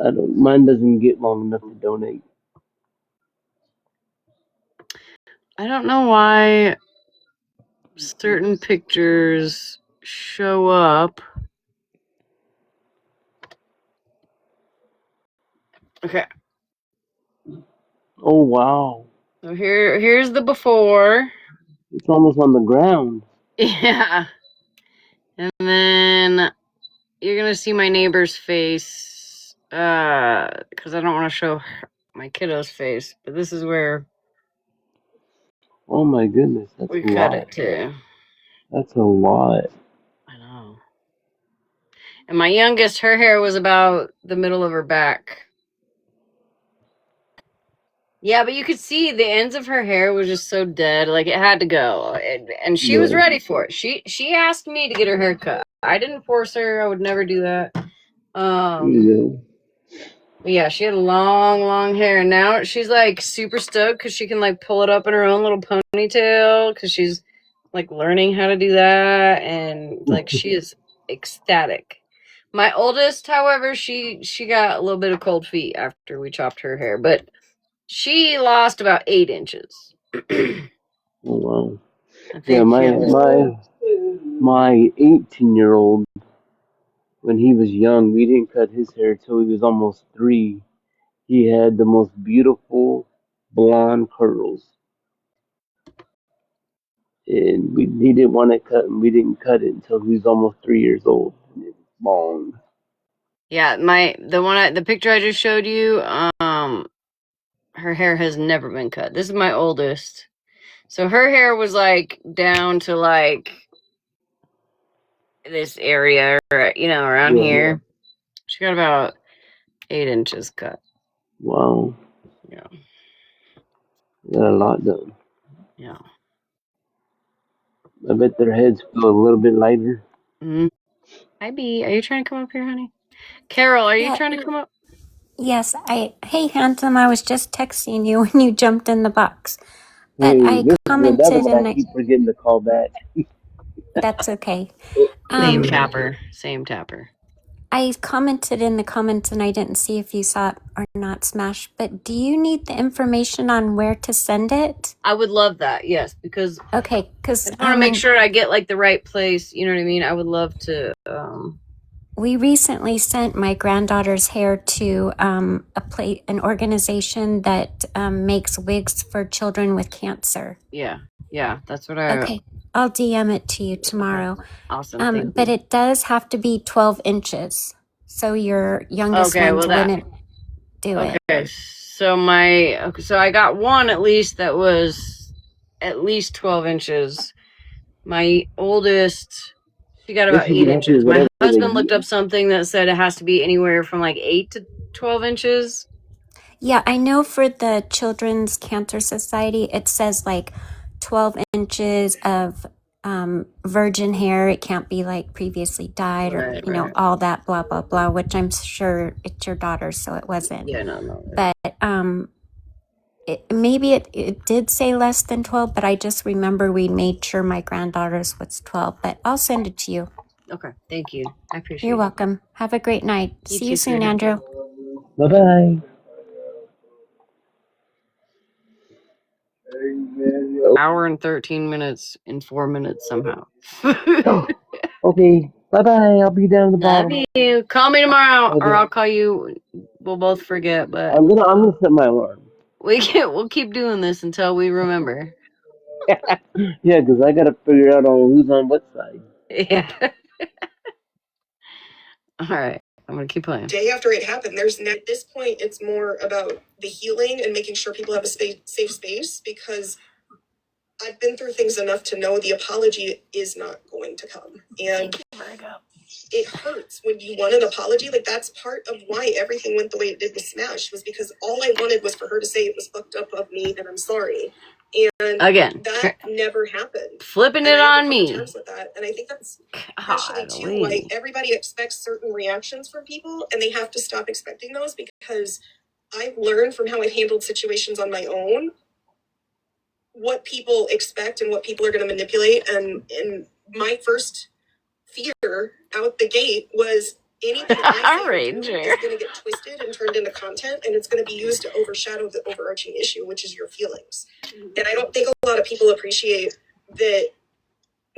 [SPEAKER 14] I don't. Mine doesn't get long enough to donate.
[SPEAKER 1] I don't know why certain pictures show up. Okay.
[SPEAKER 14] Oh wow.
[SPEAKER 1] So here's the before.
[SPEAKER 14] It's almost on the ground.
[SPEAKER 1] Yeah. And then you're gonna see my neighbor's face. Because I don't want to show my kiddo's face. But this is where
[SPEAKER 14] Oh my goodness, that's
[SPEAKER 1] we
[SPEAKER 14] a
[SPEAKER 1] cut
[SPEAKER 14] lot.
[SPEAKER 1] it to.
[SPEAKER 14] That's a lot.
[SPEAKER 1] I know. And my youngest, her hair was about the middle of her back. Yeah, but you could see the ends of her hair was just so dead, like it had to go, and she was
[SPEAKER 14] Yeah.
[SPEAKER 1] ready for it. She asked me to get her hair cut. I didn't force her. I would never do that.
[SPEAKER 14] Yeah.
[SPEAKER 1] But yeah, she had long hair, and now she's like super stoked because she can like pull it up in her own little ponytail because she's like learning how to do that, and like she is ecstatic. My oldest, however, she got a little bit of cold feet after we chopped her hair, but she lost about 8 inches.
[SPEAKER 14] Oh wow.
[SPEAKER 1] I think
[SPEAKER 14] Yeah, my 18-year-old, when he was young, we didn't cut his hair till he was almost 3. He had the most beautiful blonde curls, and he didn't want to cut, and we didn't cut it until he was almost 3 years old. And it was long.
[SPEAKER 1] Yeah, the picture I just showed you, her hair has never been cut. This is my oldest. So her hair was like down to like this area, or, around here. She got about 8 inches cut.
[SPEAKER 14] Wow.
[SPEAKER 1] Yeah.
[SPEAKER 14] Got a lot done.
[SPEAKER 1] Yeah.
[SPEAKER 14] I bet their heads feel a little bit lighter.
[SPEAKER 1] Hi, B. Are you trying to come up here, honey? Carol, are you
[SPEAKER 15] Yeah.
[SPEAKER 1] trying to come up?
[SPEAKER 15] Yes, hey, handsome, I was just texting you when you jumped in the box. But
[SPEAKER 14] Hey,
[SPEAKER 15] I
[SPEAKER 14] this is
[SPEAKER 15] commented
[SPEAKER 14] another one
[SPEAKER 15] and
[SPEAKER 14] I keep forgetting to call back.
[SPEAKER 15] that's okay.
[SPEAKER 1] Same tapper.
[SPEAKER 15] I commented in the comments and I didn't see if you saw it or not, Smash, but do you need the information on where to send it?
[SPEAKER 1] I would love that, yes, because
[SPEAKER 15] Okay, because
[SPEAKER 1] I want to make sure I get like the right place, you know what I mean? I would love to
[SPEAKER 15] we recently sent my granddaughter's hair to an organization that makes wigs for children with cancer.
[SPEAKER 1] Yeah, that's what I...
[SPEAKER 15] Okay, I'll DM it to you tomorrow.
[SPEAKER 1] Awesome,
[SPEAKER 15] but it does have to be 12 inches. So your youngest ones wouldn't do it.
[SPEAKER 1] Okay, so I got one at least that was at least 12 inches. My oldest, she got about 8 inches. My husband looked up something that said it has to be anywhere from like 8 to 12 inches.
[SPEAKER 15] Yeah, I know for the Children's Cancer Society, it says like 12 inches of virgin hair. It can't be like previously dyed or, all that blah, blah, blah, which I'm sure it's your daughter, so it wasn't.
[SPEAKER 1] Yeah, no.
[SPEAKER 15] But maybe it did say less than 12, but I just remember we made sure my granddaughter's was 12, but I'll send it to you.
[SPEAKER 1] Okay, thank you. I appreciate it.
[SPEAKER 15] You're welcome. Have a great night. See you soon, Andrew.
[SPEAKER 14] Bye-bye.
[SPEAKER 1] Hour and 13 minutes in 4 minutes somehow.
[SPEAKER 14] Okay, bye-bye. I'll be down at the bottom.
[SPEAKER 1] Love you. Call me tomorrow, or I'll call you. We'll both forget, but
[SPEAKER 14] I'm gonna set my alarm.
[SPEAKER 1] We'll keep doing this until we remember.
[SPEAKER 14] Yeah, because I gotta figure out who's on what side.
[SPEAKER 1] Yeah. All right, I'm gonna keep playing.
[SPEAKER 8] Day after it happened, at this point, it's more about the healing and making sure people have a safe space, because I've been through things enough to know the apology is not going to come. And it hurts when you want an apology. Like, that's part of why everything went the way it did with Smash, was because all I wanted was for her to say it was fucked up of me and I'm sorry. And
[SPEAKER 1] again,
[SPEAKER 8] that never happened.
[SPEAKER 1] Flipping it on me.
[SPEAKER 8] Terms with that. And I think that's especially too why everybody expects certain reactions from people, and they have to stop expecting those, because I've learned from how I've handled situations on my own what people expect and what people are going to manipulate. And my first fear out the gate was Anything I say or do
[SPEAKER 13] Ranger.
[SPEAKER 8] is going to get twisted and turned into content, and it's going to be used to overshadow the overarching issue, which is your feelings. And I don't think a lot of people appreciate that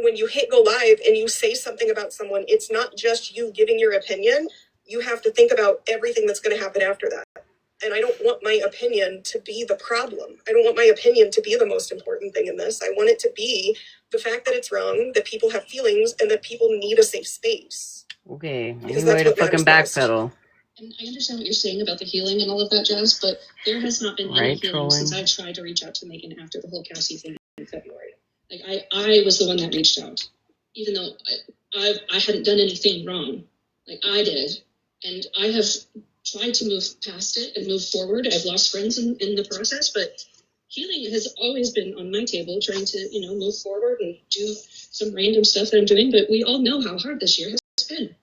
[SPEAKER 8] when you hit go live and you say something about someone, it's not just you giving your opinion. You have to think about everything that's going to happen after that. And I don't want my opinion to be the problem. I don't want my opinion to be the most important thing in this. I want it to be the fact that it's wrong, that people have feelings, and that people need a safe space.
[SPEAKER 1] Okay,
[SPEAKER 8] Because
[SPEAKER 1] any
[SPEAKER 8] that's
[SPEAKER 1] way to
[SPEAKER 8] what
[SPEAKER 1] fucking
[SPEAKER 8] matters most.
[SPEAKER 1] backpedal.
[SPEAKER 12] And I understand what you're saying about the healing and all of that jazz, but there has not been any
[SPEAKER 1] Right,
[SPEAKER 12] healing since
[SPEAKER 1] trolling.
[SPEAKER 12] I've tried to reach out to Megan after the whole Cassie thing in February. Like I was the one that reached out, even though I hadn't done anything wrong. Like I did, and I have tried to move past it and move forward. I've lost friends in the process, but healing has always been on my table, trying to move forward and do some random stuff that I'm doing. But we all know how hard this year has been.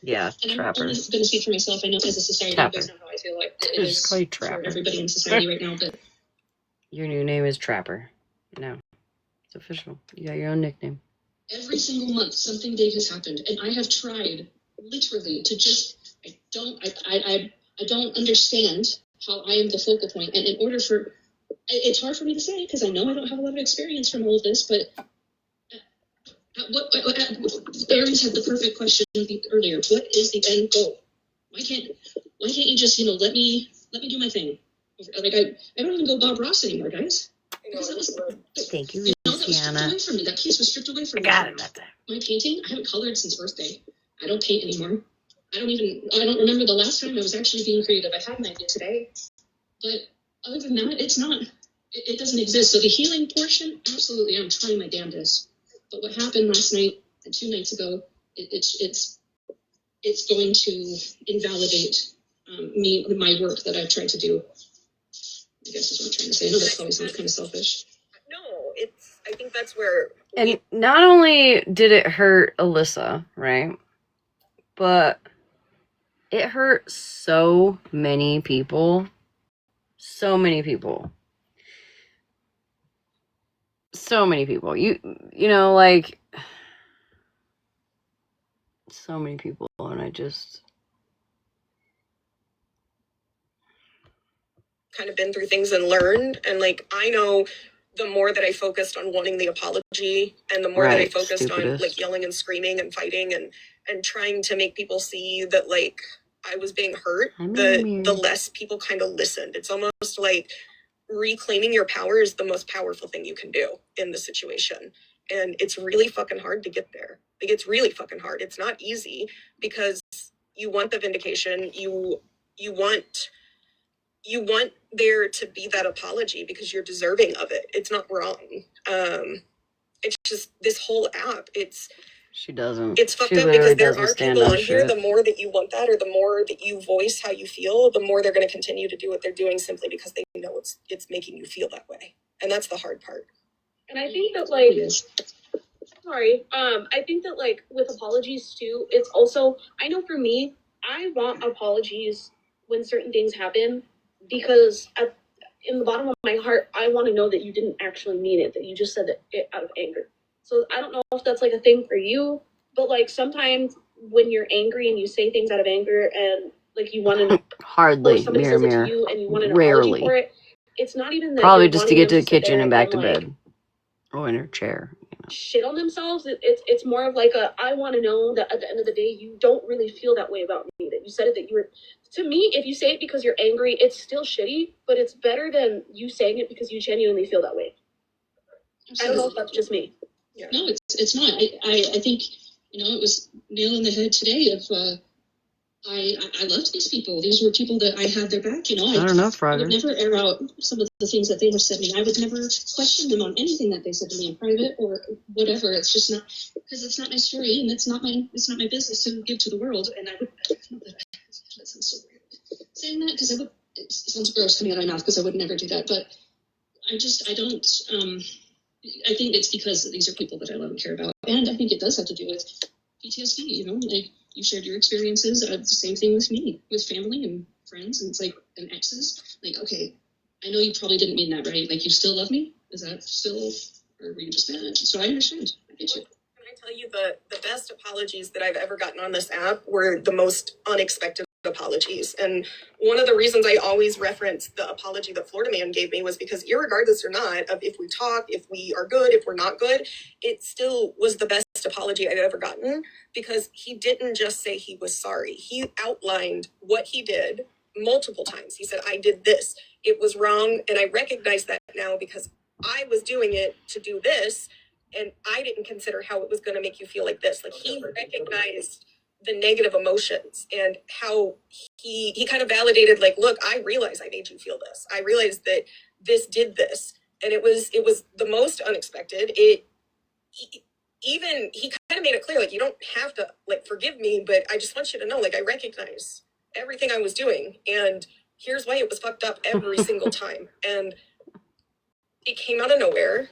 [SPEAKER 1] Yeah,
[SPEAKER 12] And I'm
[SPEAKER 1] Trapper.
[SPEAKER 12] only going to speak for myself. I know as a society, you guys know how I feel like it
[SPEAKER 1] Just
[SPEAKER 12] is
[SPEAKER 1] call you
[SPEAKER 12] for
[SPEAKER 1] Trapper.
[SPEAKER 12] everybody in society right now. But
[SPEAKER 1] Your new name is Trapper. No, it's official. You got your own nickname.
[SPEAKER 12] every single month, something big has happened, and I have tried literally to just. I don't understand how I am the focal point, and in order for, it's hard for me to say because I know I don't have a lot of experience from all of this, but. Aries had the perfect question earlier. What is the end goal? Why can't you just let me do my thing? Like I don't even go Bob Ross anymore, guys. Because that was
[SPEAKER 1] Thank you,
[SPEAKER 12] that was stripped
[SPEAKER 1] Luciana.
[SPEAKER 12] away from me. That piece was stripped away from me.
[SPEAKER 1] Got it at that.
[SPEAKER 12] My painting, I haven't colored since Earth Day. I don't paint anymore. I don't remember the last time I was actually being creative. I had an idea today, but other than that, it's not. It doesn't exist. So the healing portion, absolutely, I'm trying my damnedest. But what happened last night and 2 nights ago, it's going to invalidate my work that I've tried to do. I guess is what I'm trying to say. I know that probably sounds kind of selfish.
[SPEAKER 8] No, I think that's where.
[SPEAKER 1] And not only did it hurt Alyssa, right? But it hurt so many people. So many people. So many people. You know, like, so many people, and I just
[SPEAKER 8] kind of been through things and learned, and like I know the more that I focused on wanting the apology and the more that I
[SPEAKER 1] right,
[SPEAKER 8] focused on like
[SPEAKER 1] stupidest.
[SPEAKER 8] yelling and screaming and fighting and trying to make people see that like I was being hurt,
[SPEAKER 1] I'm
[SPEAKER 8] the less people kind of listened. It's almost like reclaiming your power is the most powerful thing you can do in the situation. And it's really fucking hard to get there. Like it's really fucking hard. It's not easy because you want the vindication. You want there to be that apology because you're deserving of it. It's not wrong. It's just this whole app.
[SPEAKER 1] She doesn't.
[SPEAKER 8] It's fucked
[SPEAKER 1] She
[SPEAKER 8] up
[SPEAKER 1] literally
[SPEAKER 8] because there
[SPEAKER 1] doesn't
[SPEAKER 8] are
[SPEAKER 1] stand
[SPEAKER 8] people
[SPEAKER 1] on
[SPEAKER 8] on here.
[SPEAKER 1] shit.
[SPEAKER 8] The more that you want that, or the more that you voice how you feel, the more they're going to continue to do what they're doing simply because they know it's making you feel that way, and that's the hard part.
[SPEAKER 12] And I think that like, sorry, I think that like with apologies too, it's also, I know for me, I want apologies when certain things happen because in the bottom of my heart, I want to know that you didn't actually mean it, that you just said it out of anger. So I don't know if that's like a thing for you, but like sometimes when you're angry and you say things out of anger and like you want to,
[SPEAKER 1] Hardly.
[SPEAKER 12] or somebody
[SPEAKER 1] Mirror,
[SPEAKER 12] says it
[SPEAKER 1] mirror.
[SPEAKER 12] to you and you want an
[SPEAKER 1] Rarely.
[SPEAKER 12] apology for it, it's not even that
[SPEAKER 1] Probably
[SPEAKER 12] you're
[SPEAKER 1] just to
[SPEAKER 12] wanting
[SPEAKER 1] get to
[SPEAKER 12] them
[SPEAKER 1] the kitchen
[SPEAKER 12] sit
[SPEAKER 1] and
[SPEAKER 12] there
[SPEAKER 1] back to
[SPEAKER 12] like,
[SPEAKER 1] bed. Or in her chair.
[SPEAKER 12] shit on themselves. It's more of like I want to know that at the end of the day you don't really feel that way about me, that you said it, that you were, to me, if you say it because you're angry, it's still shitty, but it's better than you saying it because you genuinely feel that way. Absolutely. I don't know if that's just me. Yeah. No, it's not. I think it was nail in the head today of I loved these people. These were people that I had their back.
[SPEAKER 1] I don't know,
[SPEAKER 12] I
[SPEAKER 1] Frogger.
[SPEAKER 12] would never air out some of the things that they have said to me. I would never question them on anything that they said to me in private or whatever. It's just not, because it's not my story and it's not my business to give to the world. And I would, that sounds so weird saying that, because it sounds gross coming out of my mouth because I would never do that. But I don't. I think it's because these are people that I love and care about, and I think it does have to do with PTSD. Like you shared your experiences. The same thing with me, with family and friends, and it's like and exes. Like, okay, I know you probably didn't mean that, right? Like, you still love me? Is that still, or were you just mad? So I understand. I get you.
[SPEAKER 8] I tell you, the best apologies that I've ever gotten on this app were the most unexpected apologies. And one of the reasons I always reference the apology that Florida Man gave me was because irregardless or not of if we talk, if we are good, if we're not good, it still was the best apology I've ever gotten, because he didn't just say he was sorry. He outlined what he did multiple times. He said, I did this. It was wrong. And I recognize that now because I was doing it to do this. And I didn't consider how it was going to make you feel like this. Like, he recognized the negative emotions and how he kind of validated, like, look, I realize I made you feel this. I realized that this did this. And it was the most unexpected. He kind of made it clear, like, you don't have to, like, forgive me, but I just want you to know, like, I recognize everything I was doing. And here's why it was fucked up every single time. And it came out of nowhere.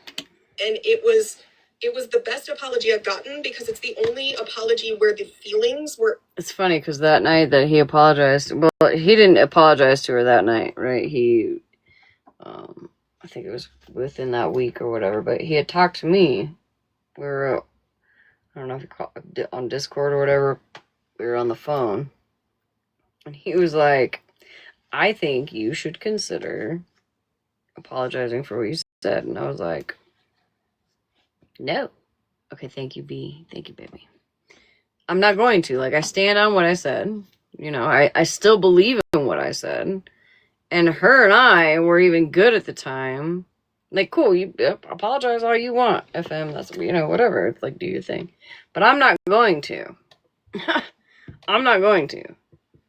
[SPEAKER 8] And it was the best apology I've gotten, because it's the only apology where the feelings were.
[SPEAKER 1] It's funny because that night that he apologized, well, he didn't apologize to her that night, right? He, I think it was within that week or whatever, but he had talked to me. We were, I don't know if you call it on Discord or whatever. We were on the phone. And he was like, I think you should consider apologizing for what you said. And I was like, no. Okay, thank you, B. Thank you, baby. I'm not going to. Like, I stand on what I said. You know, I still believe in what I said. And her and I were even good at the time. Like, cool, you apologize all you want, FM. That's, you know, whatever. It's like, do your thing. But I'm not going to. I'm not going to.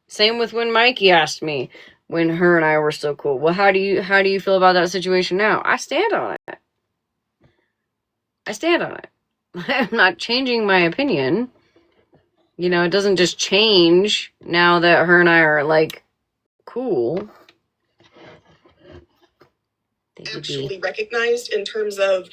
[SPEAKER 1] Same with when Mikey asked me when her and I were still cool. Well, how do you feel about that situation now? I stand on it. I stand on it. I'm not changing my opinion. You know, it doesn't just change now that her and I are, like, cool.
[SPEAKER 8] Actually recognized in terms of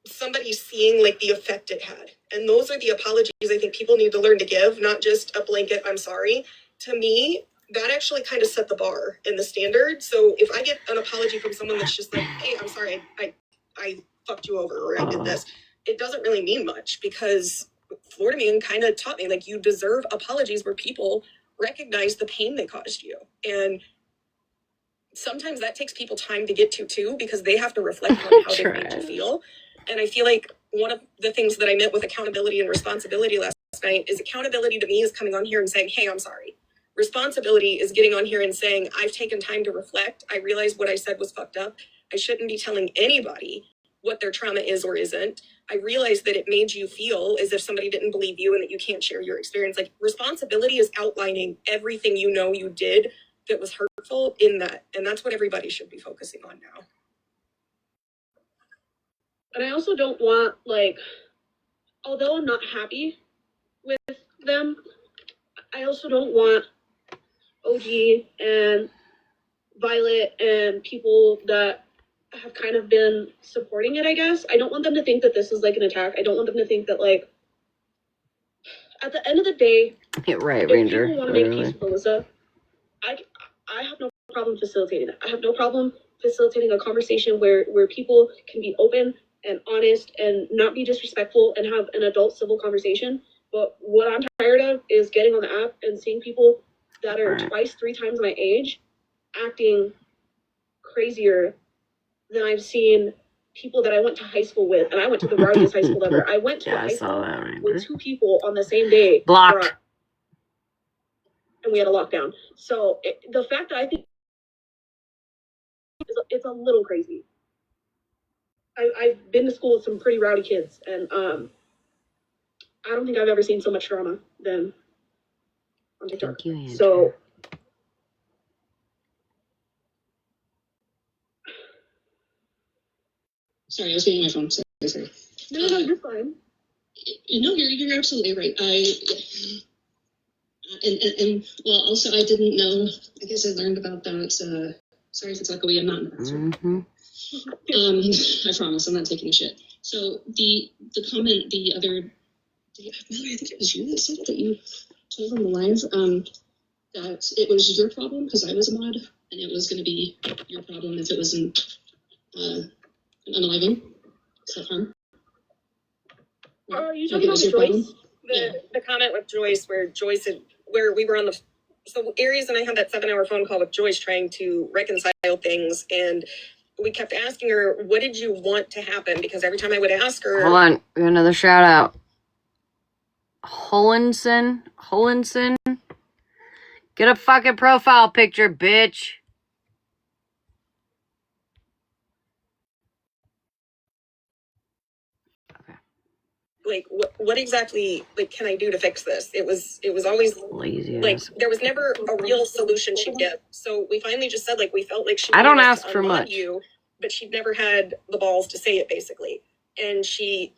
[SPEAKER 8] somebody seeing, like, the effect it had. And those are the apologies I think people need to learn to give, not just a blanket I'm sorry. To me, that actually kind of set the bar in the standard. So if I get an apology from someone that's just like, hey, I'm sorry, I fucked you over, or I did this, it doesn't really mean much, because Florida Man kind of taught me, like, you deserve apologies where people recognize the pain they caused you. And sometimes that takes people time to get to too, because they have to reflect on how they made you feel. And I feel like one of the things that I meant with accountability and responsibility last night is accountability to me is coming on here and saying, hey, I'm sorry. Responsibility is getting on here and saying, I've taken time to reflect. I realized what I said was fucked up. I shouldn't be telling anybody what their trauma is or isn't. I realized that it made you feel as if somebody didn't believe you and that you can't share your experience. Like, responsibility is outlining everything you know you did that was hurtful in that. And that's what everybody should be focusing on now.
[SPEAKER 12] And I also don't want, like, although I'm not happy with them, I also don't want OG and Violet and people that have kind of been supporting it, I guess. I don't want them to think that this is, like, an attack. I don't want them to think that, like, at the end of the day,
[SPEAKER 1] yeah, right, Ranger.
[SPEAKER 12] If people want to make peace with Alyssa, I have no problem facilitating that. I have no problem facilitating a conversation where people can be open and honest and not be disrespectful and have an adult civil conversation. But what I'm tired of is getting on the app and seeing people that are twice, 3 times my age acting crazier than I've seen people that I went to high school with. And I went to the rowdiest high school ever. I went to a high school with 2 people on the same day.
[SPEAKER 1] Blocked.
[SPEAKER 12] And we had a lockdown. So the fact that I think it's a little crazy. I've been to school with some pretty rowdy kids, and I don't think I've ever seen so much drama than on TikTok.
[SPEAKER 1] Thank you, Andrew.
[SPEAKER 12] So
[SPEAKER 16] sorry, I was getting my phone. Sorry.
[SPEAKER 12] No, you're fine.
[SPEAKER 16] No, you're absolutely right. And well, also I didn't know. I guess I learned about that. Sorry if it's echoey. I'm not in the bathroom. I promise I'm not taking a shit. So the comment Mallory, I think it was you that said it, that you told on the live that it was your problem because I was a mod, and it was going to be your problem if it wasn't an unaliving self-harm.
[SPEAKER 12] Are you talking about Joyce?
[SPEAKER 8] The comment with Joyce where we were on the, so Aries and I had that 7-hour phone call with Joyce trying to reconcile things, and we kept asking her, what did you want to happen? Because every time I would ask her.
[SPEAKER 1] Hold on, we got another shout out. Holinson, get a fucking profile picture, bitch.
[SPEAKER 8] Like, what exactly, like, can I do to fix this? It was always
[SPEAKER 1] lazy.
[SPEAKER 8] Like, there was never a real solution she'd get. So we finally just said, like, we felt like she.
[SPEAKER 1] I don't ask for much.
[SPEAKER 8] You, but she'd never had the balls to say it, basically. And she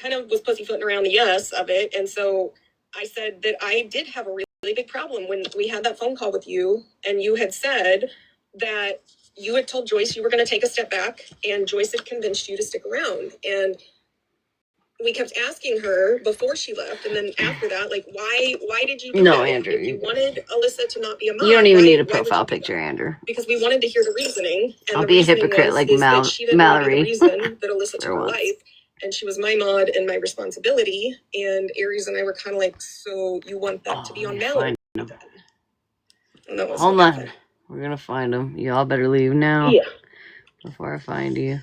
[SPEAKER 8] kind of was pussyfooting around the yes of it. And so I said that I did have a really big problem when we had that phone call with you, and you had said that you had told Joyce you were going to take a step back, and Joyce had convinced you to stick around. And we kept asking her before she left, and then after that, like, why did you do
[SPEAKER 1] No,
[SPEAKER 8] that?
[SPEAKER 1] Andrew,
[SPEAKER 8] If you wanted Alyssa to not be a mom,
[SPEAKER 1] you don't even need a profile picture, Andrew.
[SPEAKER 8] Because we wanted to hear the reasoning. And
[SPEAKER 1] I'll
[SPEAKER 8] the
[SPEAKER 1] be a
[SPEAKER 8] reasoning
[SPEAKER 1] hypocrite like
[SPEAKER 8] that she didn't want to be
[SPEAKER 1] Mallory.
[SPEAKER 8] the reason that Alyssa took her
[SPEAKER 1] once.
[SPEAKER 8] life, and she was my mod and my responsibility. And Aries and I were kind of like, so you want that to be on Mallory?
[SPEAKER 1] Hold on, we're gonna find him. Y'all better leave now.
[SPEAKER 8] Yeah.
[SPEAKER 1] Before I find you.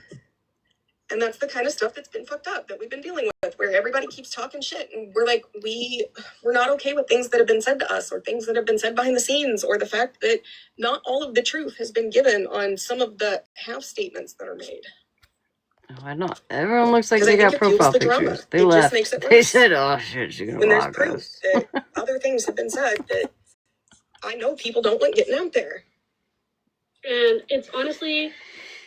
[SPEAKER 8] And that's the kind of stuff that's been fucked up that we've been dealing with, where everybody keeps talking shit, and we're like, we're not okay with things that have been said to us, or things that have been said behind the scenes, or the fact that not all of the truth has been given on some of the half statements that are made.
[SPEAKER 1] Oh, I know. Everyone looks like they got profile pictures. They left. They said, "Oh shit, she's gonna
[SPEAKER 8] when there's
[SPEAKER 1] block
[SPEAKER 8] proof
[SPEAKER 1] us."
[SPEAKER 8] that other things have been said that I know people don't like getting out there.
[SPEAKER 12] And it's honestly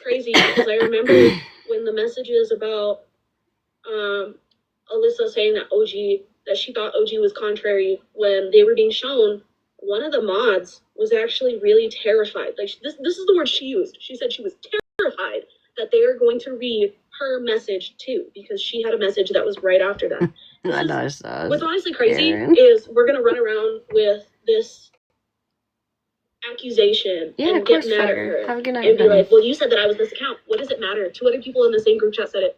[SPEAKER 12] crazy because I remember when the messages about Alyssa saying that she thought OG was contrary, when they were being shown, one of the mods was actually really terrified. Like, this is the word she used. She said she was terrified that they are going to read her message too, because she had a message that was right after that. What's honestly crazy is we're gonna run around with this accusation and get mad at her and be like, well, you said that I was this account. What does it matter? 2 other people in the same group chat said it.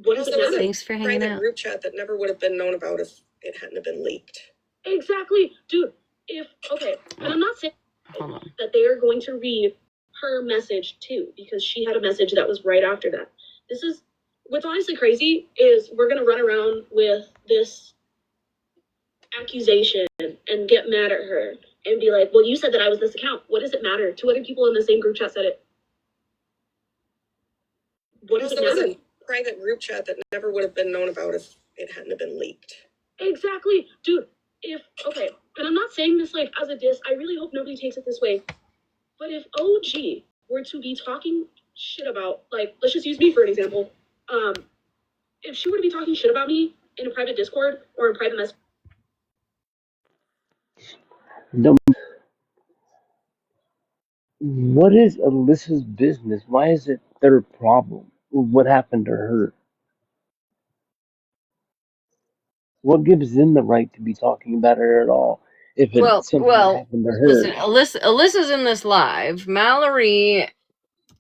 [SPEAKER 12] What does it matter?
[SPEAKER 1] Thanks for hanging out.
[SPEAKER 8] Group chat that never would have been known about if it hadn't have been leaked.
[SPEAKER 12] Exactly, dude. And I'm not saying that they are going to read her message too, because she had a message that was right after that. This is what's honestly crazy is we're gonna run around with this accusation and get mad at her and be like, well, you said that I was this account. What does it matter? 2 other people in the same group chat said it. What does it matter?
[SPEAKER 8] Private group chat that never would have been known about if it hadn't have been leaked.
[SPEAKER 12] Exactly, dude. And I'm not saying this like as a diss. I really hope nobody takes it this way. But if OG were to be talking shit about, like, let's just use me for an example. If she were to be talking shit about me in a private Discord or a private message.
[SPEAKER 14] What is Alyssa's business? Why is it their problem? What happened to her? What gives them the right to be talking about her at all? If it's something that happened to her.
[SPEAKER 1] Listen, Alyssa's in this live. Mallory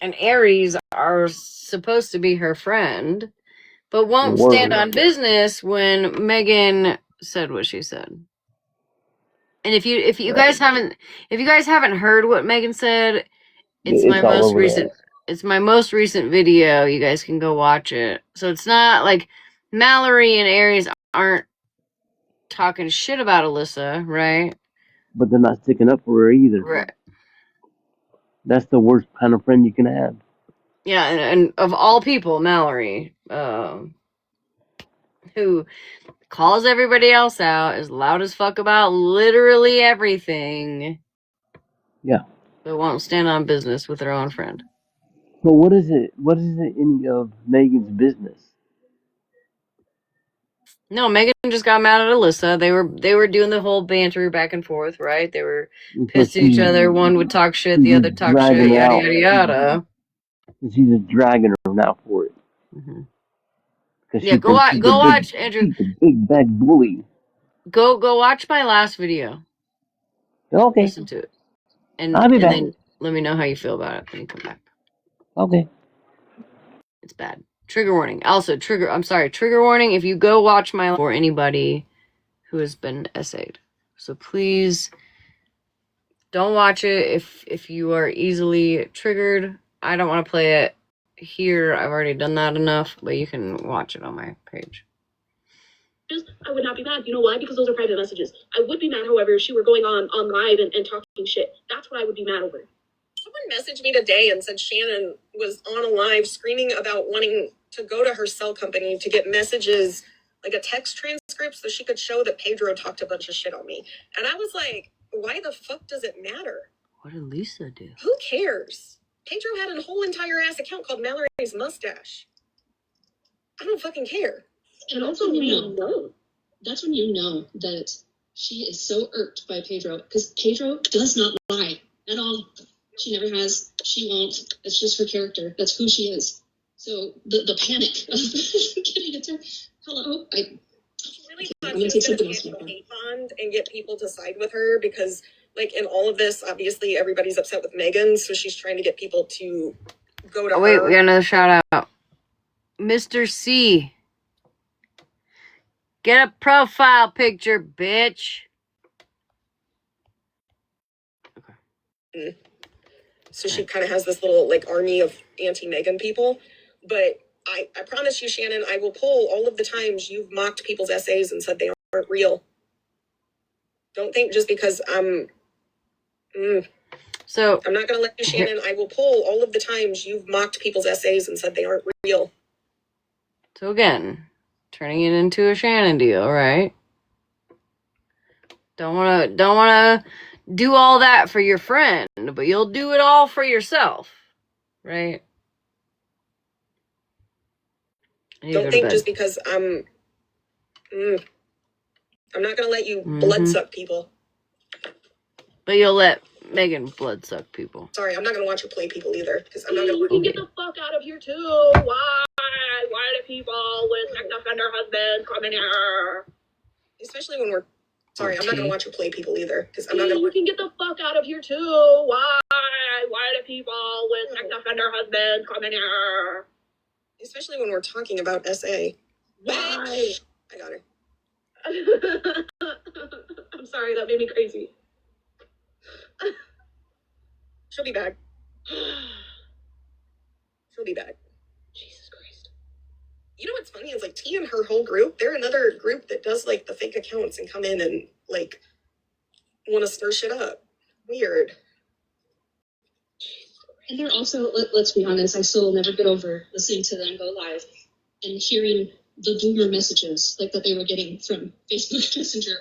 [SPEAKER 1] and Aries are supposed to be her friend, but won't stand on business when Megan said what she said. And if you guys haven't heard what Megan said, it's my most recent video. You guys can go watch it. So it's not like Mallory and Aries aren't talking shit about Alyssa, right?
[SPEAKER 14] But they're not sticking up for her either.
[SPEAKER 1] Right.
[SPEAKER 14] That's the worst kind of friend you can have.
[SPEAKER 1] Yeah, and of all people, Mallory, who calls everybody else out, is loud as fuck about literally everything.
[SPEAKER 14] Yeah.
[SPEAKER 1] But won't stand on business with her own friend.
[SPEAKER 14] But what is it any of Megan's business?
[SPEAKER 1] No, Megan just got mad at Alyssa. They were doing the whole banter back and forth, right? They were pissed at each other. One would talk shit, the other talk shit, yada yada yada.
[SPEAKER 14] She's just dragging her now for it.
[SPEAKER 1] Mm-hmm. Yeah, go watch, Andrew.
[SPEAKER 14] She's a big bad bully.
[SPEAKER 1] Go watch my last video.
[SPEAKER 14] Okay.
[SPEAKER 1] Listen to it, and
[SPEAKER 14] I'll be back.
[SPEAKER 1] Then let me know how you feel about it when you come back.
[SPEAKER 14] Okay.
[SPEAKER 1] It's bad. Trigger warning. Also, trigger warning if you go watch my for anybody who has been essayed. So please don't watch it if you are easily triggered. I don't want to play it here. I've already done that enough, but you can watch it on my page.
[SPEAKER 12] I would not be mad. You know why? Because those are private messages. I would be mad, however, if she were going on live and talking shit. That's what I would be mad over.
[SPEAKER 8] Someone messaged me today and said Shannon was on a live screaming about wanting to go to her cell company to get messages, like a text transcript, so she could show that Pedro talked a bunch of shit on me. And I was like, why the fuck does it matter?
[SPEAKER 1] What did Lisa do?
[SPEAKER 8] Who cares? Pedro had a whole entire ass account called Mallory's Mustache. I don't fucking care.
[SPEAKER 16] And also, you know, that's when you know that she is so irked by Pedro, because Pedro does not lie at all. She never has. She won't. It's just her character. That's who she is. So the panic of getting it to hello. I
[SPEAKER 8] really thought she was going to stand a hate bond and get people to side with her because, like, in all of this, obviously everybody's upset with Megan, so she's trying to get people to go to her.
[SPEAKER 1] Wait, we got another shout out. Mr. C. Get a profile picture, bitch.
[SPEAKER 8] Okay. So she kind of has this little, like, army of anti-Megan people. But I promise you, Shannon, I will pull all of the times you've mocked people's essays and said they aren't real. Don't think just because
[SPEAKER 1] So
[SPEAKER 8] I'm not going to let you, Shannon. I will pull all of the times you've mocked people's essays and said they aren't real.
[SPEAKER 1] So again, turning it into a Shannon deal, right? Don't wanna do all that for your friend, but you'll do it all for yourself, right?
[SPEAKER 8] Don't think just because I'm not gonna let you blood suck people.
[SPEAKER 12] But you'll let Megan blood suck people.
[SPEAKER 8] Sorry, I'm not gonna watch her play people either because I'm not gonna.
[SPEAKER 12] You can get the fuck out of here too. Why do people with sex offender husbands come in here?
[SPEAKER 8] Especially when we're. Sorry, I'm not gonna watch her play people either because I'm not gonna.
[SPEAKER 12] You can get the fuck out of here too. Why do people with sex offender husbands come in here?
[SPEAKER 8] Especially when we're talking about SA.
[SPEAKER 12] Why?
[SPEAKER 8] I got her.
[SPEAKER 12] I'm sorry, that made me crazy.
[SPEAKER 8] She'll be back. She'll be back.
[SPEAKER 12] Jesus Christ.
[SPEAKER 8] You know what's funny is like T and her whole group, they're another group that does like the fake accounts and come in and like want to stir shit up. Weird.
[SPEAKER 16] And they're also, let's be honest, I still will never get over listening to them go live and hearing the boomer messages like that they were getting from Facebook Messenger,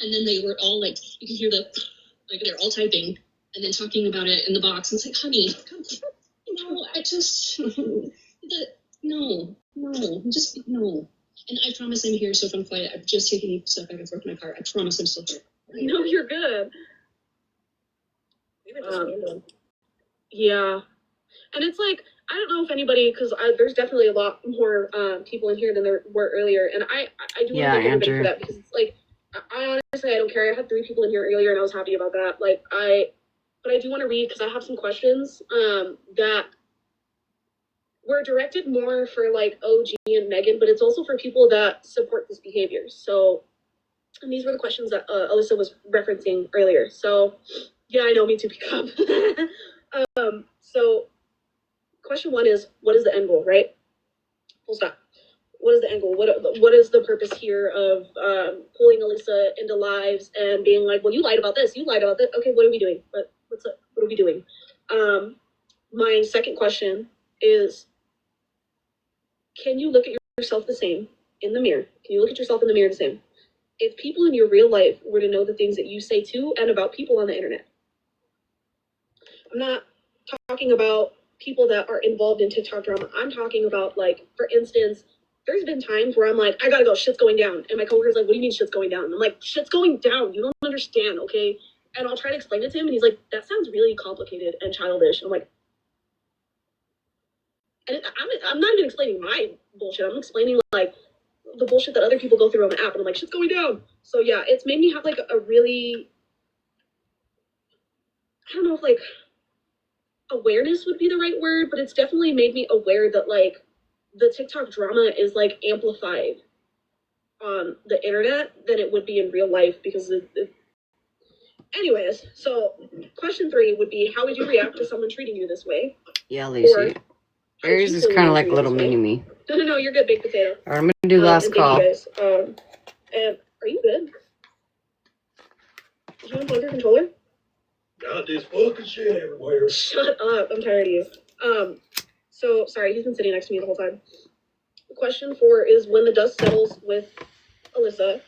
[SPEAKER 16] and then they were all like, you can hear they're all typing and then talking about it in the box. And it's like, honey, no, no. And I promise I'm here, so if I'm quiet, I'm just taking stuff back and forth in my car. I promise I'm still here.
[SPEAKER 12] No, you're good. Yeah. And it's like, I don't know if anybody, because there's definitely a lot more people in here than there were earlier. And I do want to thank everybody for that, because it's like, I honestly, I don't care. I had 3 people in here earlier and I was happy about that. But I do want to read, because I have some questions that were directed more for like OG and Megan, but it's also for people that support this behavior. So, and these were the questions that Alyssa was referencing earlier. So, yeah, I know, me too, pick up. So question 1 is, what is the end goal, right? Full stop. What is the end goal? What is the purpose here of pulling Alyssa into lives and being like, well, you lied about this, you lied about that. Okay, what are we doing? What are we doing? My second question is, can you look at yourself the same in the mirror? Can you look at yourself in the mirror the same? If people in your real life were to know the things that you say to and about people on the internet, I'm not talking about people that are involved in TikTok drama. I'm talking about, like, for instance, there's been times where I'm like, I gotta go, shit's going down. And my coworker's like, what do you mean shit's going down? And I'm like, shit's going down. You don't understand, okay? And I'll try to explain it to him, and he's like, that sounds really complicated and childish. And I'm like, and I'm not even explaining my bullshit. I'm explaining, like, the bullshit that other people go through on the app. And I'm like, shit's going down. So, yeah, it's made me have, like, a really, I don't know if, like, awareness would be the right word, but it's definitely made me aware that, like, the TikTok drama is like amplified on the internet than it would be in real life because anyways, so question 3 would be, how would you react to someone treating you this way?
[SPEAKER 1] Yeah, Lacey. Aries is kind of like little mini me.
[SPEAKER 12] No, you're good, baked potato.
[SPEAKER 1] All right, I'm gonna do last call.
[SPEAKER 12] Thank you guys. And are you good? Did you unplug your controller?
[SPEAKER 17] Got this fucking shit everywhere.
[SPEAKER 12] Shut up, I'm tired of you. So sorry, he's been sitting next to me the whole time. Question 4 is, when the dust settles with Alyssa,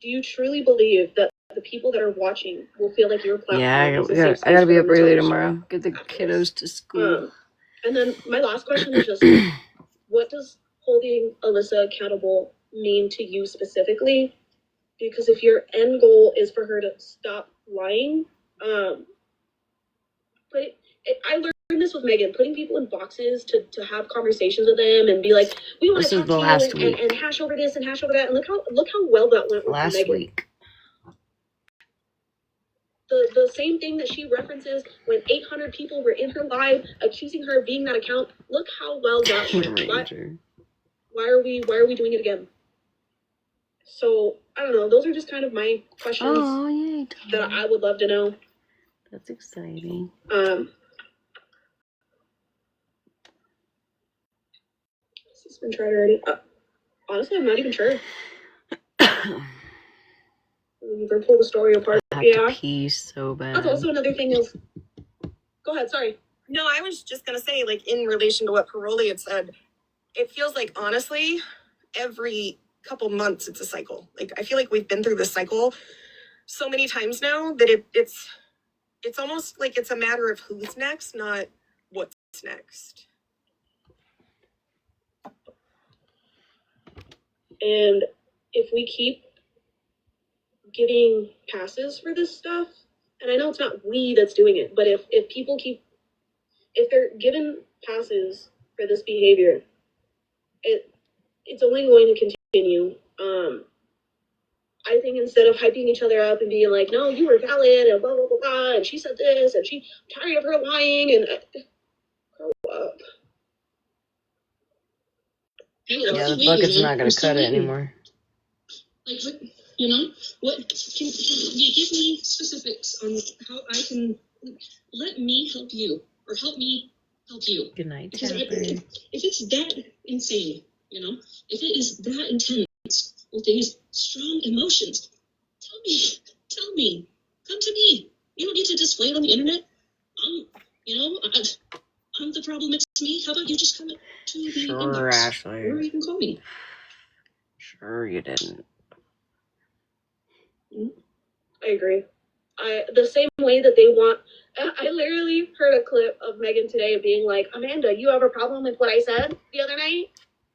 [SPEAKER 12] do you truly believe that the people that are watching will feel like your platform?
[SPEAKER 1] Yeah, I gotta be up early tomorrow. Get the kiddos to school.
[SPEAKER 12] And then my last question is just, what does holding Alyssa accountable mean to you specifically? Because if your end goal is for her to stop lying, I learned this with Megan, putting people in boxes to have conversations with them and be like, we want to talk to you and hash over this and hash over that. And look how well that went with
[SPEAKER 1] last
[SPEAKER 12] Megan.
[SPEAKER 1] week.
[SPEAKER 12] The same thing that she references when 800 people were in her live accusing her of being that account. Look how well that went. Why are we doing it again? So I don't know. Those are just kind of my questions that I would love to know.
[SPEAKER 1] That's exciting.
[SPEAKER 12] It's been tried already. Honestly, I'm not even sure. You can pull the story apart.
[SPEAKER 1] I have to pee so bad.
[SPEAKER 12] That's also another thing is. Go ahead. Sorry.
[SPEAKER 8] No, I was just gonna say, like, in relation to what Paroli had said, it feels like, honestly, every couple months it's a cycle. Like, I feel like we've been through this cycle so many times now that it's almost like it's a matter of who's next, not what's next.
[SPEAKER 12] And if we keep giving passes for this stuff, and I know it's not we that's doing it, but if they're given passes for this behavior, it's only going to continue. I think instead of hyping each other up and being like, no, you were valid and blah blah blah blah, and she said this and I'm tired of her lying, and grow up.
[SPEAKER 1] Yeah, the bucket's not gonna cut it anymore.
[SPEAKER 16] Like, what can you give me specifics on how I can let me help you or help me help you?
[SPEAKER 1] Good night,
[SPEAKER 16] because if it's that insane, if it is that intense with these strong emotions, tell me, come to me. You don't need to display it on the internet. I'm the problem. It's me. How about you just come to the inbox,
[SPEAKER 1] Ashley.
[SPEAKER 16] or you can call me.
[SPEAKER 1] Sure, you didn't.
[SPEAKER 12] I agree. The same way that they want. I literally heard a clip of Megan today being like, Amanda, you have a problem with what I said the other night?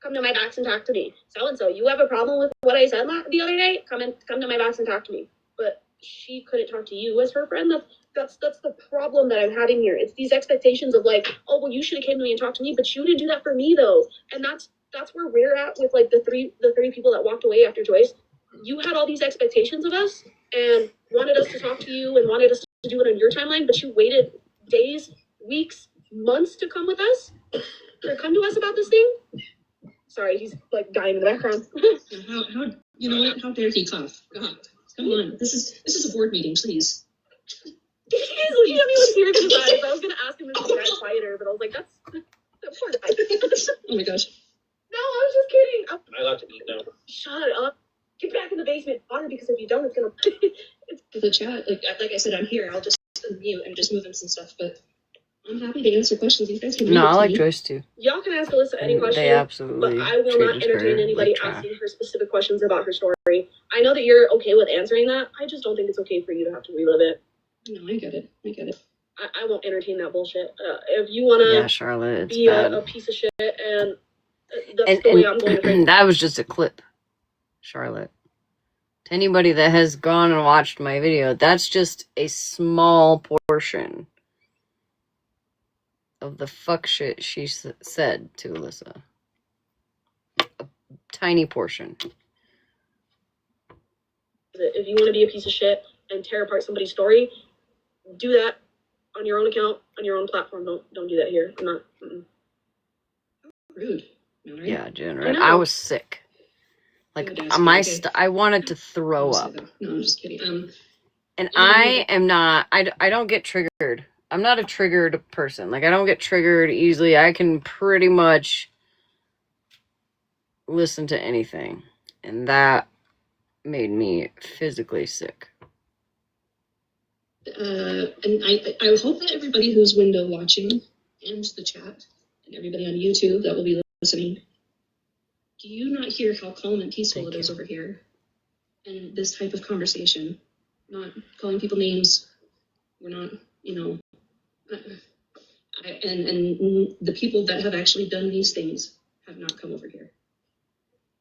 [SPEAKER 12] Come to my box and talk to me. So-and-so, you have a problem with what I said the other night? Come to my box and talk to me. But she couldn't talk to you as her friend. That's the problem that I'm having here. It's these expectations of like, oh, well, you should have came to me and talked to me, but you didn't do that for me though. And that's where we're at with like the three people that walked away after Joyce. You had all these expectations of us and wanted us to talk to you and wanted us to do it on your timeline, but you waited days, weeks, months to come with us, or come to us about this thing. Sorry, he's like dying in the background.
[SPEAKER 16] How you know what? How dare he cough? God, come on. This is a board meeting, please.
[SPEAKER 12] He doesn't even hear his eyes. I was gonna ask him if he got quieter, but I was like, that's poor guy.
[SPEAKER 16] Oh my gosh.
[SPEAKER 12] No, I was just kidding.
[SPEAKER 17] I like to eat now.
[SPEAKER 12] Shut up. Get back in the basement, Bonnie, because if you don't, it's gonna.
[SPEAKER 16] The chat, like I said, I'm here. I'll just unmute and just move in some stuff, but I'm happy to answer questions. You guys can.
[SPEAKER 1] No, I like Joyce too.
[SPEAKER 12] Y'all can ask Alyssa any question.
[SPEAKER 1] They absolutely.
[SPEAKER 12] But I will not entertain anybody asking her specific questions about her story. I know that you're okay with answering that. I just don't think it's okay for you to have to relive it.
[SPEAKER 16] No, I get it.
[SPEAKER 12] I won't entertain that bullshit. If you wanna,
[SPEAKER 1] Charlotte,
[SPEAKER 12] be a piece of shit, and that's the way I'm going to think.
[SPEAKER 1] That was just a clip, Charlotte. To anybody that has gone and watched my video, that's just a small portion of the fuck shit she said to Alyssa. A tiny portion.
[SPEAKER 12] If you want to be a piece of shit and tear apart somebody's story, do that on your own account, on your own platform. Don't do that here. I'm not.
[SPEAKER 16] Rude. Right?
[SPEAKER 1] Yeah, Jen,
[SPEAKER 12] I
[SPEAKER 1] right?
[SPEAKER 12] know.
[SPEAKER 1] I was sick. Like
[SPEAKER 16] That's
[SPEAKER 1] my
[SPEAKER 16] okay.
[SPEAKER 1] I wanted to throw
[SPEAKER 16] I'll say
[SPEAKER 1] up.
[SPEAKER 16] that. No, I'm just kidding.
[SPEAKER 1] And
[SPEAKER 16] You know,
[SPEAKER 1] I am not, I don't get triggered. I'm not a triggered person. Like, I don't get triggered easily. I can pretty much listen to anything. And that made me physically sick.
[SPEAKER 16] and I hope that everybody who's window watching and the chat and everybody on YouTube that will be listening, do you not hear how calm and peaceful it is over here? And this type of conversation, not calling people names. We're not, you know, and the people that have actually done these things have not come over here.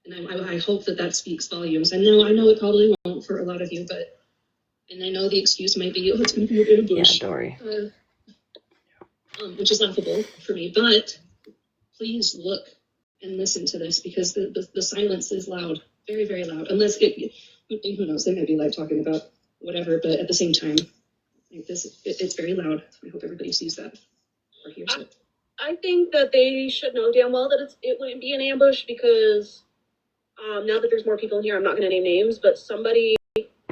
[SPEAKER 16] And I hope that that speaks volumes. I know it probably won't for a lot of you, but, and I know the excuse might be, oh, it's going to be in a bush.
[SPEAKER 1] Yeah, Dory.
[SPEAKER 16] Which is laughable for me, but please look and listen to this because the silence is loud, very, very loud. Unless who knows, they might be like talking about whatever, but at the same time, like it's very loud. I hope everybody sees that or hears it.
[SPEAKER 12] I think that they should know damn well that it wouldn't be an ambush because now that there's more people in here, I'm not going to name names, but somebody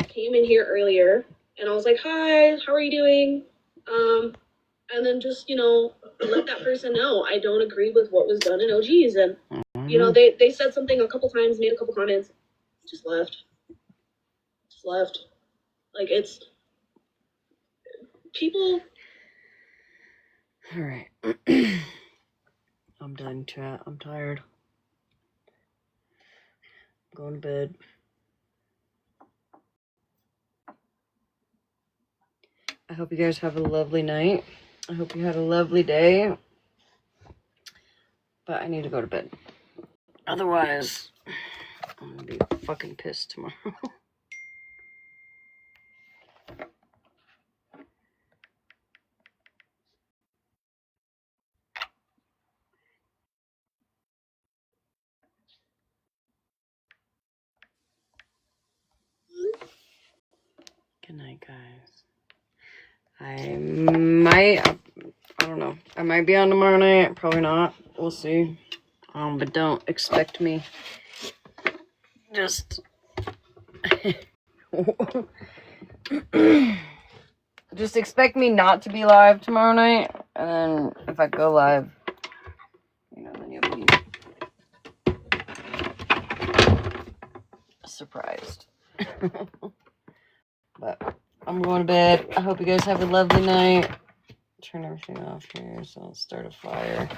[SPEAKER 12] came in here earlier and I was like, hi, how are you doing? And then just, let that person know I don't agree with what was done in OGs. And, they said something a couple times, made a couple comments, just left. Like, it's people.
[SPEAKER 1] All right. I'm done, chat. I'm tired. I'm going to bed. I hope you guys have a lovely night. I hope you had a lovely day. But I need to go to bed. Otherwise, I'm gonna be fucking pissed tomorrow. Good night, guys. I don't know. I might be on tomorrow night. Probably not. We'll see. But don't expect me. Just just expect me not to be live tomorrow night. And then if I go live, then you'll be surprised. But I'm going to bed. I hope you guys have a lovely night. Turn everything off here so I'll start a fire.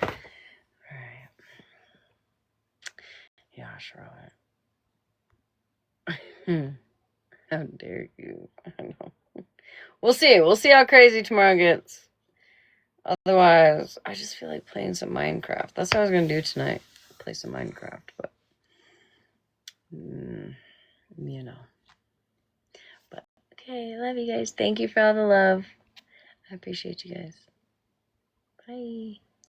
[SPEAKER 1] Alright. Yeah, Charlotte. How dare you? I know. We'll see. We'll see how crazy tomorrow gets. Otherwise, I just feel like playing some Minecraft. That's what I was going to do tonight. Play some Minecraft, but But okay, I love you guys. Thank you for all the love. I appreciate you guys. Bye.